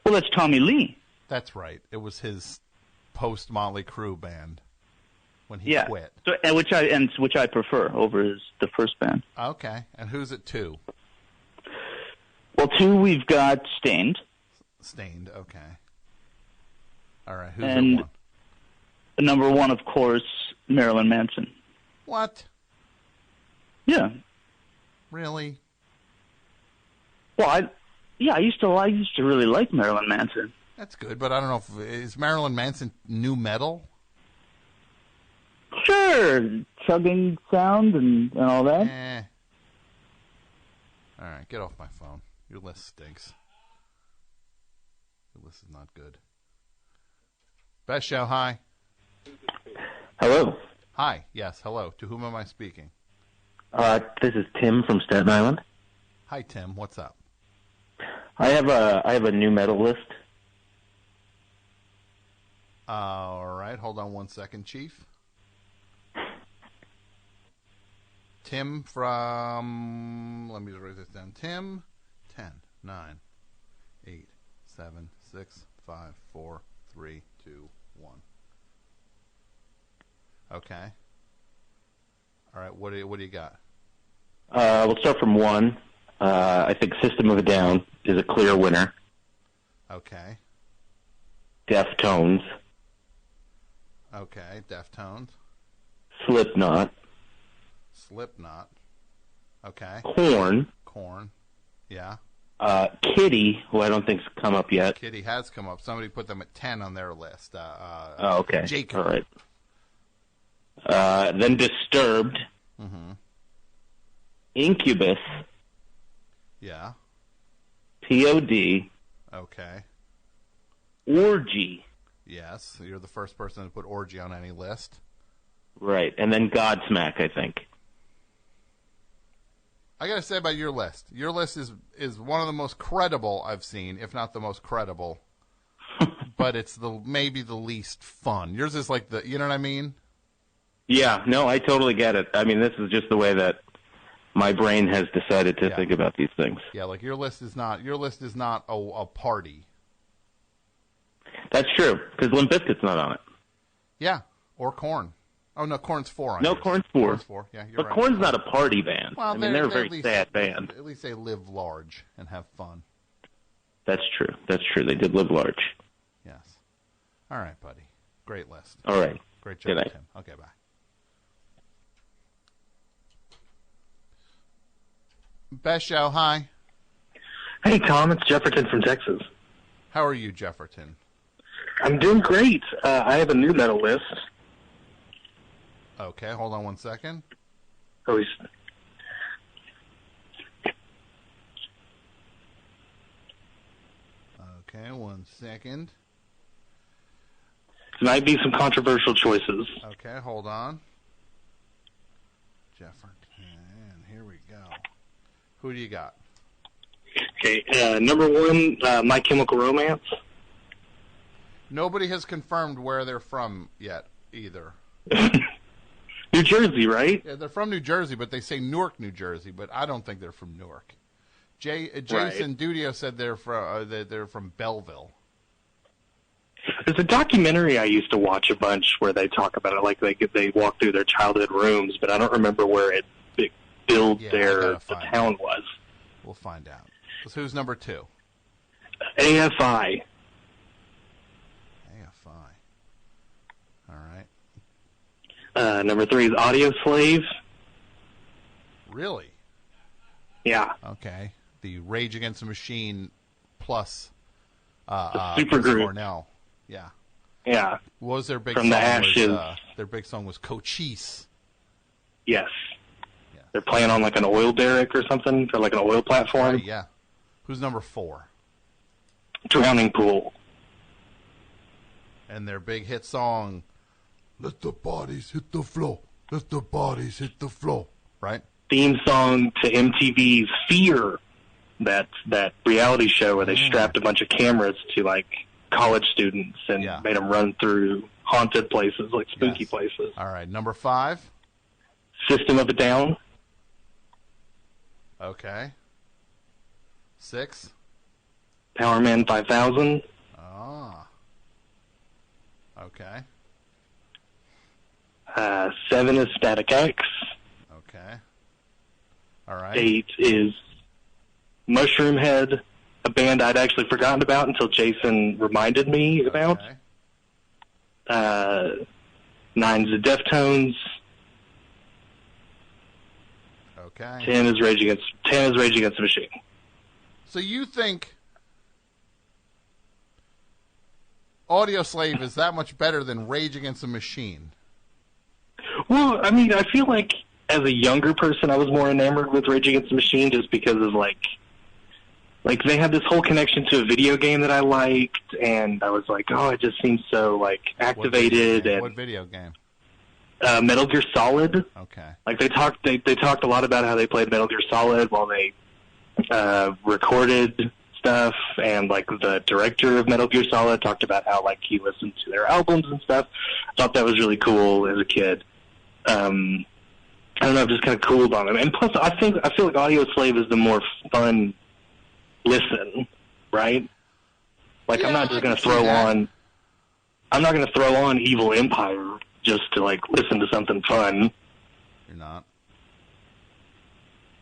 Well, that's Tommy Lee. That's right. It was his post Motley Crue band when he quit. So, which I prefer over the first band. Okay. And who's at 2? Well, 2 we've got Stained. Stained. Okay. All right. Who's and at 1? Number 1, of course, Marilyn Manson. What? Yeah. Really? Well, I used to really like Marilyn Manson. That's good, but I don't know is Marilyn Manson new metal? Sure, chugging sound and all that. All right, get off my phone. Your list stinks. Your list is not good. Best show, hi. Hello. Hi, yes, hello. To whom am I speaking? This is Tim from Staten Island. Hi, Tim. What's up? I have a new metal list. All right, hold on one second, Chief. Tim from, let me just write this down. Tim, 10, 9, 8, 7, 6, 5, 4, 3, 2, 1. Okay. All right, what do you got? We'll start from 1. I think System of a Down is a clear winner. Okay. Deftones. Okay, Deftones. Slipknot. Slipknot. Okay. Korn. Yeah. Kitty, who I don't think's come up yet. Kitty has come up. Somebody put them at 10 on their list. Okay. Jacob. All right. Then Disturbed. Mm-hmm. Incubus. Yeah. POD. Okay. Orgy. Yes, you're the first person to put Orgy on any list. Right, and then Godsmack, I think. I got to say about your list is one of the most credible I've seen, if not the most credible. But it's maybe the least fun. Yours is like you know what I mean? Yeah, no, I totally get it. I mean, this is just the way that my brain has decided to think about these things. Yeah, like your list is not a party. That's true, because Limp Bizkit's not on it. Yeah, or Korn. Oh, no, Korn's 4 on No, yours. Korn's 4. Korn's 4, yeah, you're but right. Korn's not a party band. Well, I mean, they're a very sad band. At least they live large and have fun. That's true. That's true. They did live large. Yes. All right, buddy. Great list. All right. Great job, Good night. Tim. Okay, bye. Best show, hi. Hey, Tom, it's Jefferton from Texas. How are you, Jefferton? I'm doing great. I have a new metal list. Okay, hold on one second. Oh, Okay, 1 second. Might be some controversial choices. Okay, hold on. Jefferton, here we go. Who do you got? Okay, number 1, My Chemical Romance. Nobody has confirmed where they're from yet, either. New Jersey, right? Yeah, they're from New Jersey, but they say Newark, New Jersey, but I don't think they're from Newark. Jason Dudio said they're from Belleville. There's a documentary I used to watch a bunch where they talk about it, like they walk through their childhood rooms, but I don't remember where it builds the town was. We'll find out. So who's number 2? AFI. AFI. All right. Number 3 is Audio Slave. Really? Yeah. Okay. The Rage Against the Machine plus super Chris group. Cornell. Yeah. Yeah. What was their big From song? the Ashes. Their big song was Cochise. Yes. They're playing on like an oil derrick or something, or like an oil platform. Right, yeah. Who's number 4? Drowning Pool. And their big hit song, Let the Bodies Hit the Floor. Let the Bodies Hit the Floor. Right? Theme song to MTV's Fear, that reality show where they strapped a bunch of cameras to like college students and made them run through haunted places, like spooky places. All right, number 5. System of a Down. Okay. 6. Powerman 5000. Ah. Okay. 7 is Static X. Okay. All right. 8 is Mushroom Head, a band I'd actually forgotten about until Jason reminded me about. 9 is the Deftones. Okay. 10 is Rage Against the Machine. So you think Audio Slave is that much better than Rage Against the Machine? Well, I mean, I feel like as a younger person, I was more enamored with Rage Against the Machine just because of like they had this whole connection to a video game that I liked, and I was like, oh, it just seems so like activated. What video game? Metal Gear Solid. Okay. Like they talked a lot about how they played Metal Gear Solid while they recorded stuff, and like the director of Metal Gear Solid talked about how like he listened to their albums and stuff. I thought that was really cool as a kid. I don't know, just kind of cooled on them. And plus, I feel like Audio Slave is the more fun listen, right? Like I'm not just going to throw on. I'm not going to throw on Evil Empire just to like listen to something fun. You're not.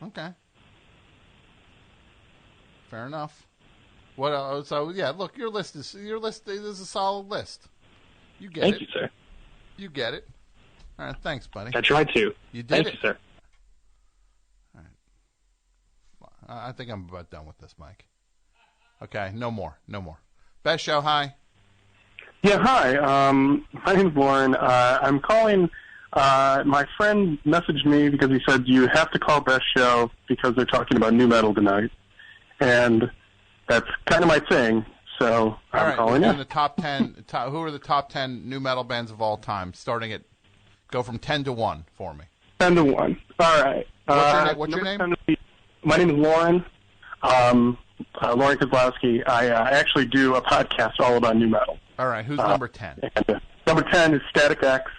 Okay. Fair enough. What else? So yeah, look, your list is a solid list. You get it. Thank you, sir. You get it. All right, thanks, buddy. I tried to. You did Thank it. you, sir. All right. I think I'm about done with this, Mike. Okay, no more. Best show, hi. Yeah, hi. My name's Lauren. I'm calling. My friend messaged me because he said you have to call Best Show because they're talking about new metal tonight, and that's kind of my thing. So I'm calling in you. the top 10. Who are the top 10 new metal bands of all time? Starting at go from 10 to 1 for me. 10 to 1. All right. What's your name? My name is Lauren. Lauren Kozlowski. I actually do a podcast all about new metal. All right. Who's number 10? Number 10 is Static X.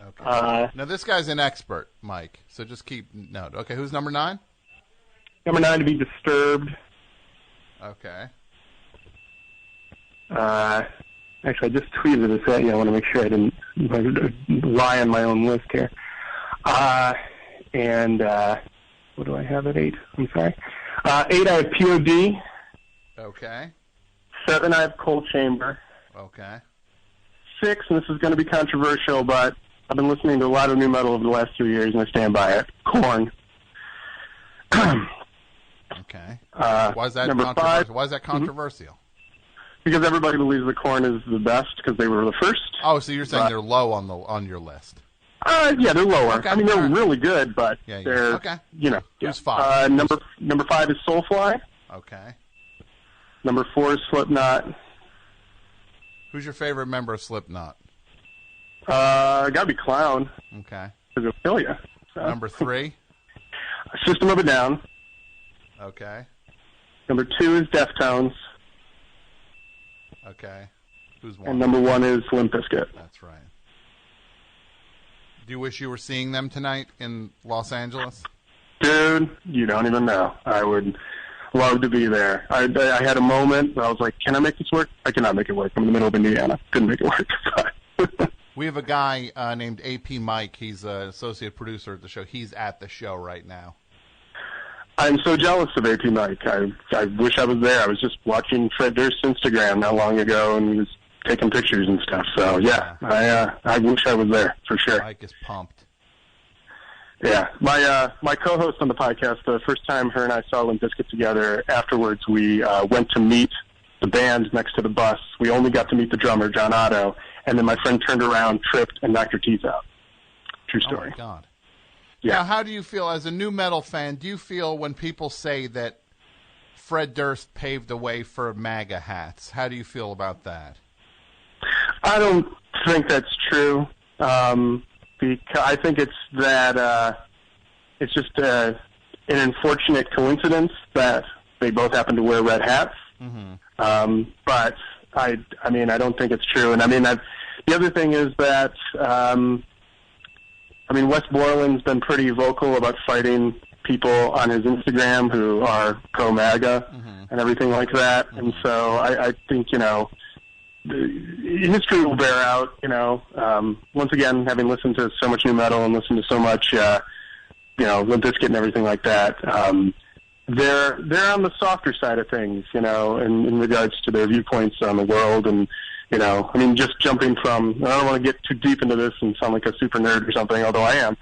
Okay. Now this guy's an expert, Mike. So just keep note. Okay. Who's number 9? Number 9 to be Disturbed. Okay. Actually, I just tweeted this at you. I want to make sure I didn't lie on my own list here. And what do I have at 8? I'm sorry. 8, I have POD. Okay. 7, I have Cold Chamber. Okay. 6, and this is going to be controversial, but I've been listening to a lot of new metal over the last 2 years, and I stand by it. Korn. Okay. Why is that controversial? 5. Why is that controversial? Because everybody believes the Korn is the best because they were the first. Oh, so you're saying they're low on your list? Yeah, they're lower. Okay. I mean, they're really good, but Yeah, they're okay. you know. Who's 5? Number 5 is Soulfly. Okay. Number 4 is Slipknot. Who's your favorite member of Slipknot? Gotta be Clown. Okay. Because it'll kill you. So. Number 3? System of a Down. Okay. Number 2 is Deftones. Okay. Who's 1? And number 1 is Limp Bizkit. That's right. Do you wish you were seeing them tonight in Los Angeles? Dude, you don't even know. I would love to be there. I had a moment where I was like, can I make this work? I cannot make it work. I'm in the middle of Indiana. Couldn't make it work. We have a guy named AP Mike. He's an associate producer at the show. He's at the show right now. I'm so jealous of AP Mike. I wish I was there. I was just watching Fred Durst's Instagram not long ago, and he was taking pictures and stuff. So yeah, I wish I was there for sure. Mike is pumped. Yeah, my co-host on the podcast, the first time her and I saw Limp Bizkit together, afterwards we went to meet the band next to the bus. We only got to meet the drummer, John Otto, and then my friend turned around, tripped, and knocked her teeth out. True story. Oh, my God. Yeah. Now, how do you feel as a new metal fan? Do you feel when people say that Fred Durst paved the way for MAGA hats? How do you feel about that? I don't think that's true. Because I think it's that it's just an unfortunate coincidence that they both happen to wear red hats. Mm-hmm. But I mean, I don't think it's true. And I mean, the other thing is that. I mean, Wes Borland's been pretty vocal about fighting people on his Instagram who are pro-MAGA and everything like that. And so I think, history will bear out, once again, having listened to so much new metal and listened to so much, Limp Bizkit and everything like that, they're on the softer side of things, in regards to their viewpoints on the world. And I mean, just jumping from, I don't want to get too deep into this and sound like a super nerd or something, although I am,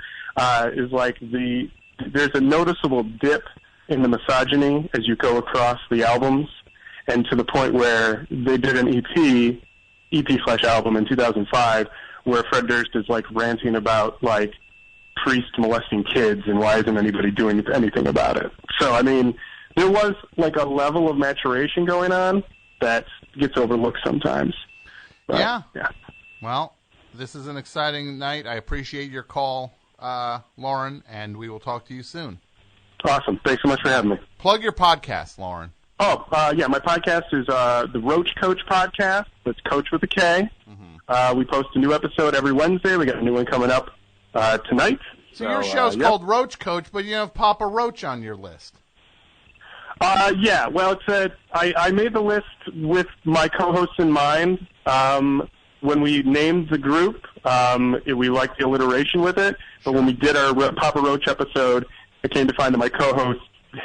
is like there's a noticeable dip in the misogyny as you go across the albums, and to the point where they did an EP/album in 2005, where Fred Durst is like ranting about like priests molesting kids and why isn't anybody doing anything about it. So, I mean, there was like a level of maturation going on that gets overlooked sometimes. But, yeah. Well, this is an exciting night. I appreciate your call, Lauren, and we will talk to you soon. Awesome. Thanks so much for having me. Plug your podcast, Lauren. Oh, yeah, my podcast is the Roach Coach Podcast. That's Coach with a K. We post a new episode every Wednesday. We got a new one coming up tonight. So your show's called Roach Coach, but you have Papa Roach on your list. Yeah, well, I made the list with my co-hosts in mind. When we named the group, we liked the alliteration with it, but when we did our Papa Roach episode, it came to find that my co-hosts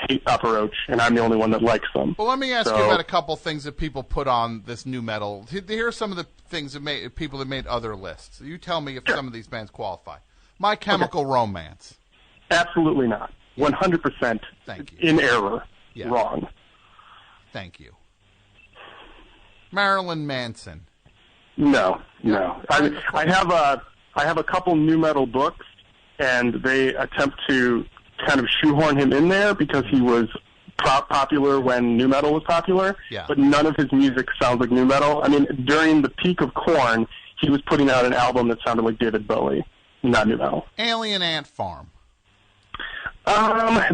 hate Papa Roach, and I'm the only one that likes them. Well, let me ask you about a couple things that people put on this new metal. Here are some of the things that people that made other lists. You tell me if some of these bands qualify. My Chemical Romance. Absolutely not. 100% Thank you. In error. Yeah. Wrong. Thank you. Marilyn Manson. No. I have a couple new metal books, and they attempt to kind of shoehorn him in there because he was popular when new metal was popular. Yeah. But none of his music sounds like new metal. I mean, during the peak of Korn, he was putting out an album that sounded like David Bowie, not new metal. Alien Ant Farm.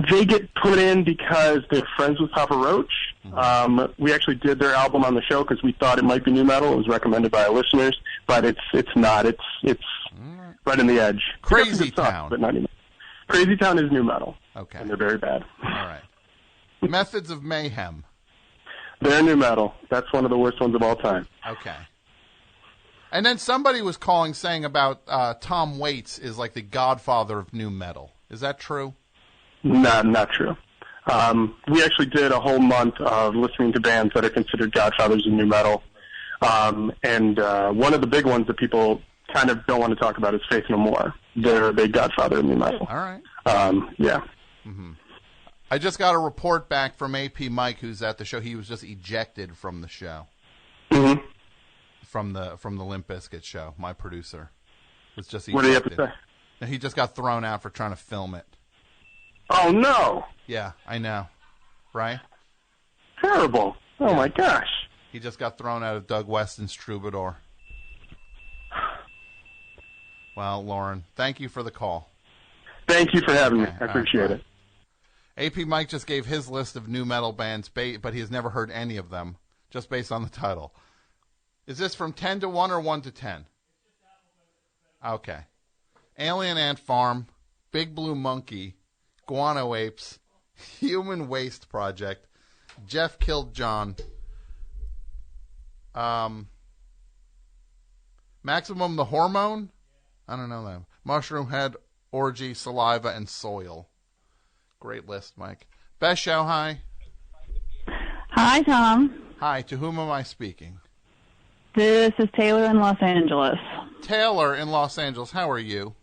They get put in because they're friends with Papa Roach. We actually did their album on the show because we thought it might be new metal. It was recommended by our listeners, but it's not. It's right in the edge. Crazy Town, Town. but not new metal. Crazy Town is new metal. Okay. And they're very bad. All right. Methods of Mayhem. They're new metal. That's one of the worst ones of all time. Okay. And then somebody was saying about Tom Waits is like the godfather of new metal. Is that true? Not true. We actually did a whole month of listening to bands that are considered godfathers of new metal. And one of the big ones that people kind of don't want to talk about is Faith No More. They're a big godfather of new metal. All right. Yeah. Mm-hmm. I just got a report back from AP Mike, who's at the show. He was just ejected from the show. Mm-hmm. From the Limp Bizkit show. My producer was just ejected. What do you have to say? He just got thrown out for trying to film it. Oh, no. Yeah, I know. Right? Terrible. Oh, my gosh. He just got thrown out of Doug Weston's Troubadour. Well, Lauren, thank you for the call. Thank you for having me. I appreciate it. AP Mike just gave his list of new metal bands, but he has never heard any of them, just based on the title. Is this from 10 to 1 or 1 to 10? Okay. Alien Ant Farm, Big Blue Monkey, Guano Apes, Human Waste Project, Jeff Killed John, Maximum the Hormone? I don't know them. Mushroom Head, Orgy, Saliva, and Soil. Great list, Mike. Best show, hi. Hi, Tom. Hi, to whom am I speaking? This is Taylor in Los Angeles. Taylor in Los Angeles, how are you?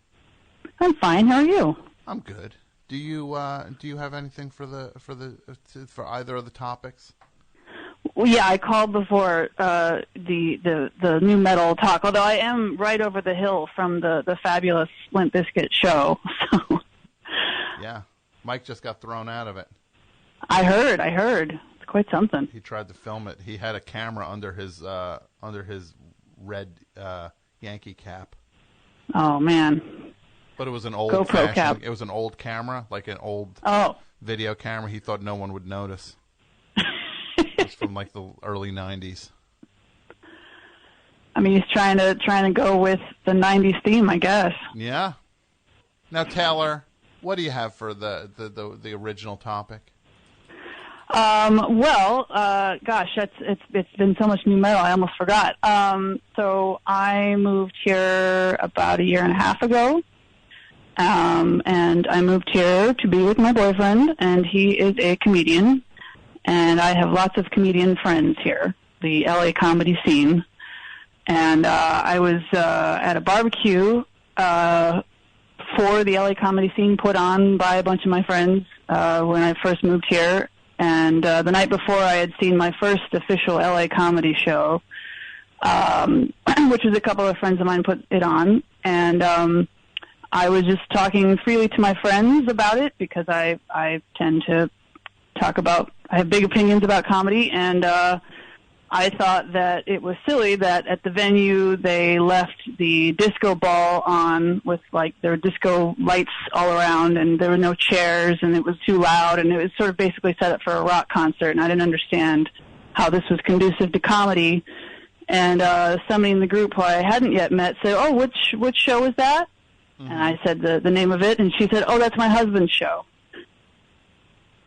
I'm fine. How are you? I'm good. Do you have anything for either of the topics? Well, yeah, I called before the new metal talk. Although I am right over the hill from the fabulous Limp Bizkit show. So. Yeah, Mike just got thrown out of it. I heard. It's quite something. He tried to film it. He had a camera under his red Yankee cap. Oh man. But it was an old GoPro cap. It was an old camera, like an old video camera. He thought no one would notice. It was from like the early 90s. I mean, he's trying to go with the 90s theme, I guess. Yeah. Now, Taylor, what do you have for the original topic? Gosh, it's been so much new metal, I almost forgot. So I moved here about a year and a half ago. And I moved here to be with my boyfriend, and he is a comedian. And I have lots of comedian friends here, the LA comedy scene. And I was at a barbecue for the LA comedy scene put on by a bunch of my friends when I first moved here. And the night before, I had seen my first official LA comedy show, which was a couple of friends of mine put it on. And I was just talking freely to my friends about it because I tend to I have big opinions about comedy, and I thought that it was silly that at the venue they left the disco ball on with like there were disco lights all around, and there were no chairs, and it was too loud, and it was sort of basically set up for a rock concert, and I didn't understand how this was conducive to comedy. And somebody in the group who I hadn't yet met said, "Oh, which show was that?" Mm-hmm. And I said the name of it, and she said, "Oh, that's my husband's show."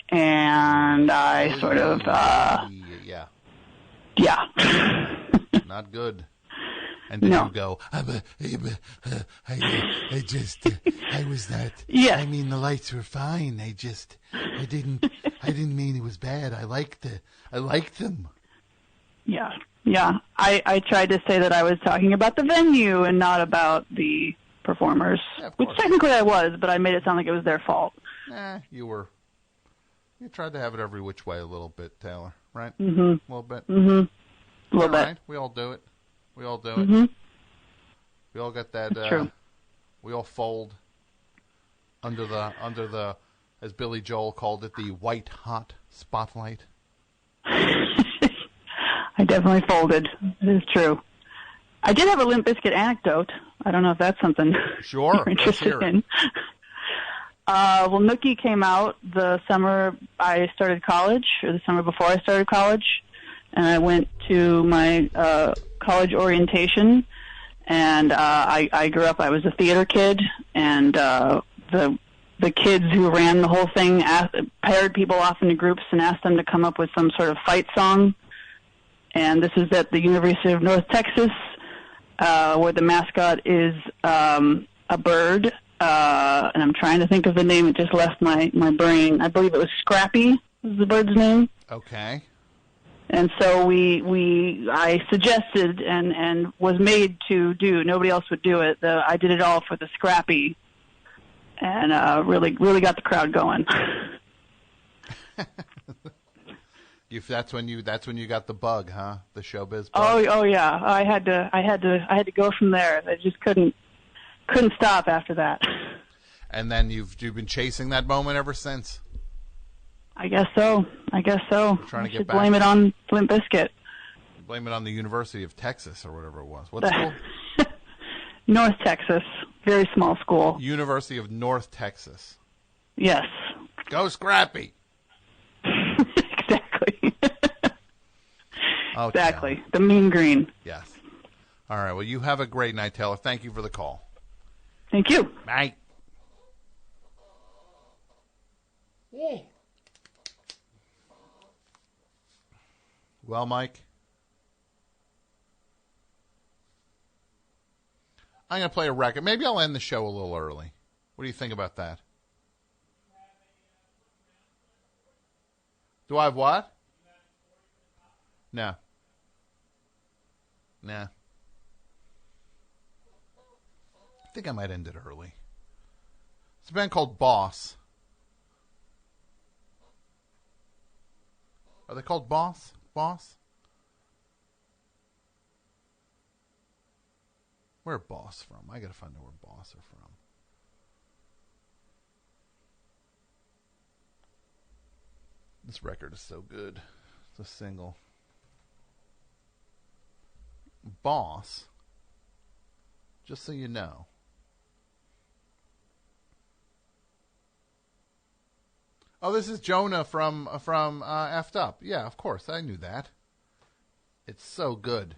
And I sort of, yeah. Not good. And then you go, I was not, I mean, the lights were fine. I didn't mean it was bad. I liked them. Yeah. I tried to say that I was talking about the venue and not about the performers, which technically I was, but I made it sound like it was their fault. You tried to have it every which way a little bit, Taylor, right? Mm-hmm. A little bit? Mm-hmm. A little bit. Right. We all do it. Mm-hmm. We all got that. That's true. We all fold under the, as Billy Joel called it, the white hot spotlight. I definitely folded. It is true. I did have a Limp Bizkit anecdote. I don't know if that's something you're interested in. Well, Nookie came out the summer I started college, or the summer before I started college, and I went to my college orientation, and I grew up, I was a theater kid, and the kids who ran the whole thing paired people off into groups and asked them to come up with some sort of fight song, and this is at the University of North Texas, where the mascot is a bird. And I'm trying to think of the name. It just left my brain. I believe it was Scrappy was the bird's name. Okay. And so I suggested and was made to do. Nobody else would do it. I did it all for the Scrappy, and really got the crowd going. That's when you got the bug, huh? The showbiz bug. Oh yeah. I had to go from there. I just couldn't stop after that. And then you've been chasing that moment ever since. I guess so. Trying to get back. Blame it on Limp Bizkit. Blame it on the University of Texas or whatever it was. What school? North Texas. Very small school. University of North Texas. Yes. Go Scrappy. Exactly. Oh, exactly. Taylor. The mean green. Yes. All right. Well, you have a great night, Taylor. Thank you for the call. Thank you. Bye. Yeah. Well, Mike, I'm going to play a record. Maybe I'll end the show a little early. What do you think about that? Do I have what? No. Nah. I think I might end it early. It's a band called Boss. Are they called Boss? Boss? Where Boss from? I gotta find out where Boss are from. This record is so good. It's a single. Boss, just so you know. Oh, this is Jonah from Effed Up. Yeah, of course, I knew that. It's so good.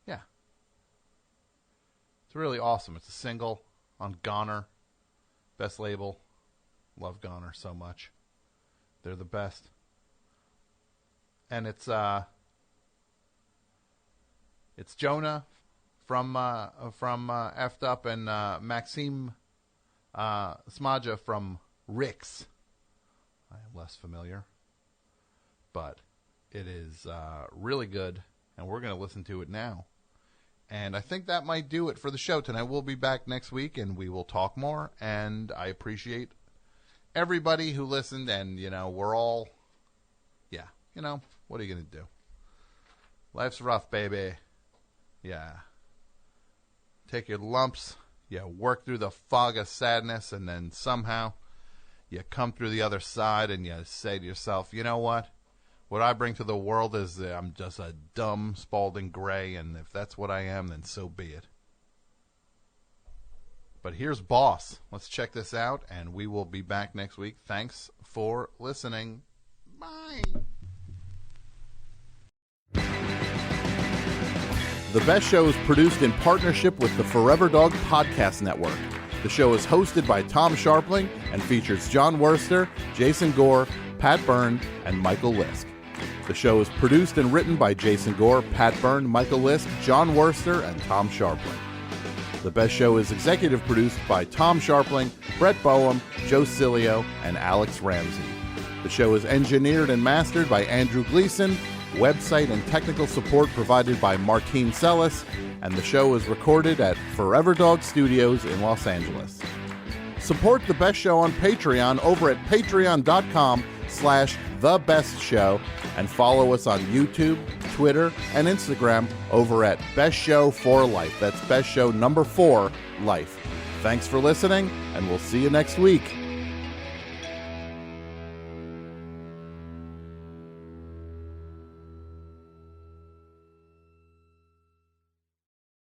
Yeah. It's really awesome. It's a single on Goner. Best label. Love Goner so much. They're the best. And it's Jonah from Effed Up and Maxime Smadja from Rick's. I am less familiar, but it is really good, and we're going to listen to it now. And I think that might do it for the show tonight. We'll be back next week, and we will talk more, and I appreciate everybody who listened, and, we're all, what are you going to do? Life's rough, baby. Yeah. Take your lumps, you work through the fog of sadness, and then somehow you come through the other side and you say to yourself, you know what? What I bring to the world is I'm just a dumb Spalding Gray, and if that's what I am, then so be it. But here's Boss. Let's check this out, and we will be back next week. Thanks for listening. Bye. The Best Show is produced in partnership with the Forever Dog Podcast Network. The show is hosted by Tom Scharpling and features John Worster, Jason Gore, Pat Byrne, and Michael Lisk. The show is produced and written by Jason Gore, Pat Byrne, Michael Lisk, John Worster, and Tom Scharpling. The Best Show is executive produced by Tom Scharpling, Brett Boehm, Joe Cilio, and Alex Ramsey. The show is engineered and mastered by Andrew Gleason, website and technical support provided by Martine Sellis, and the show is recorded at Forever Dog Studios in Los Angeles. Support The Best Show on Patreon over at patreon.com/TheBestShow, and follow us on YouTube, Twitter, and Instagram over at Best Show 4 Life. That's Best Show number 4 Life. Thanks for listening, and we'll see you next week.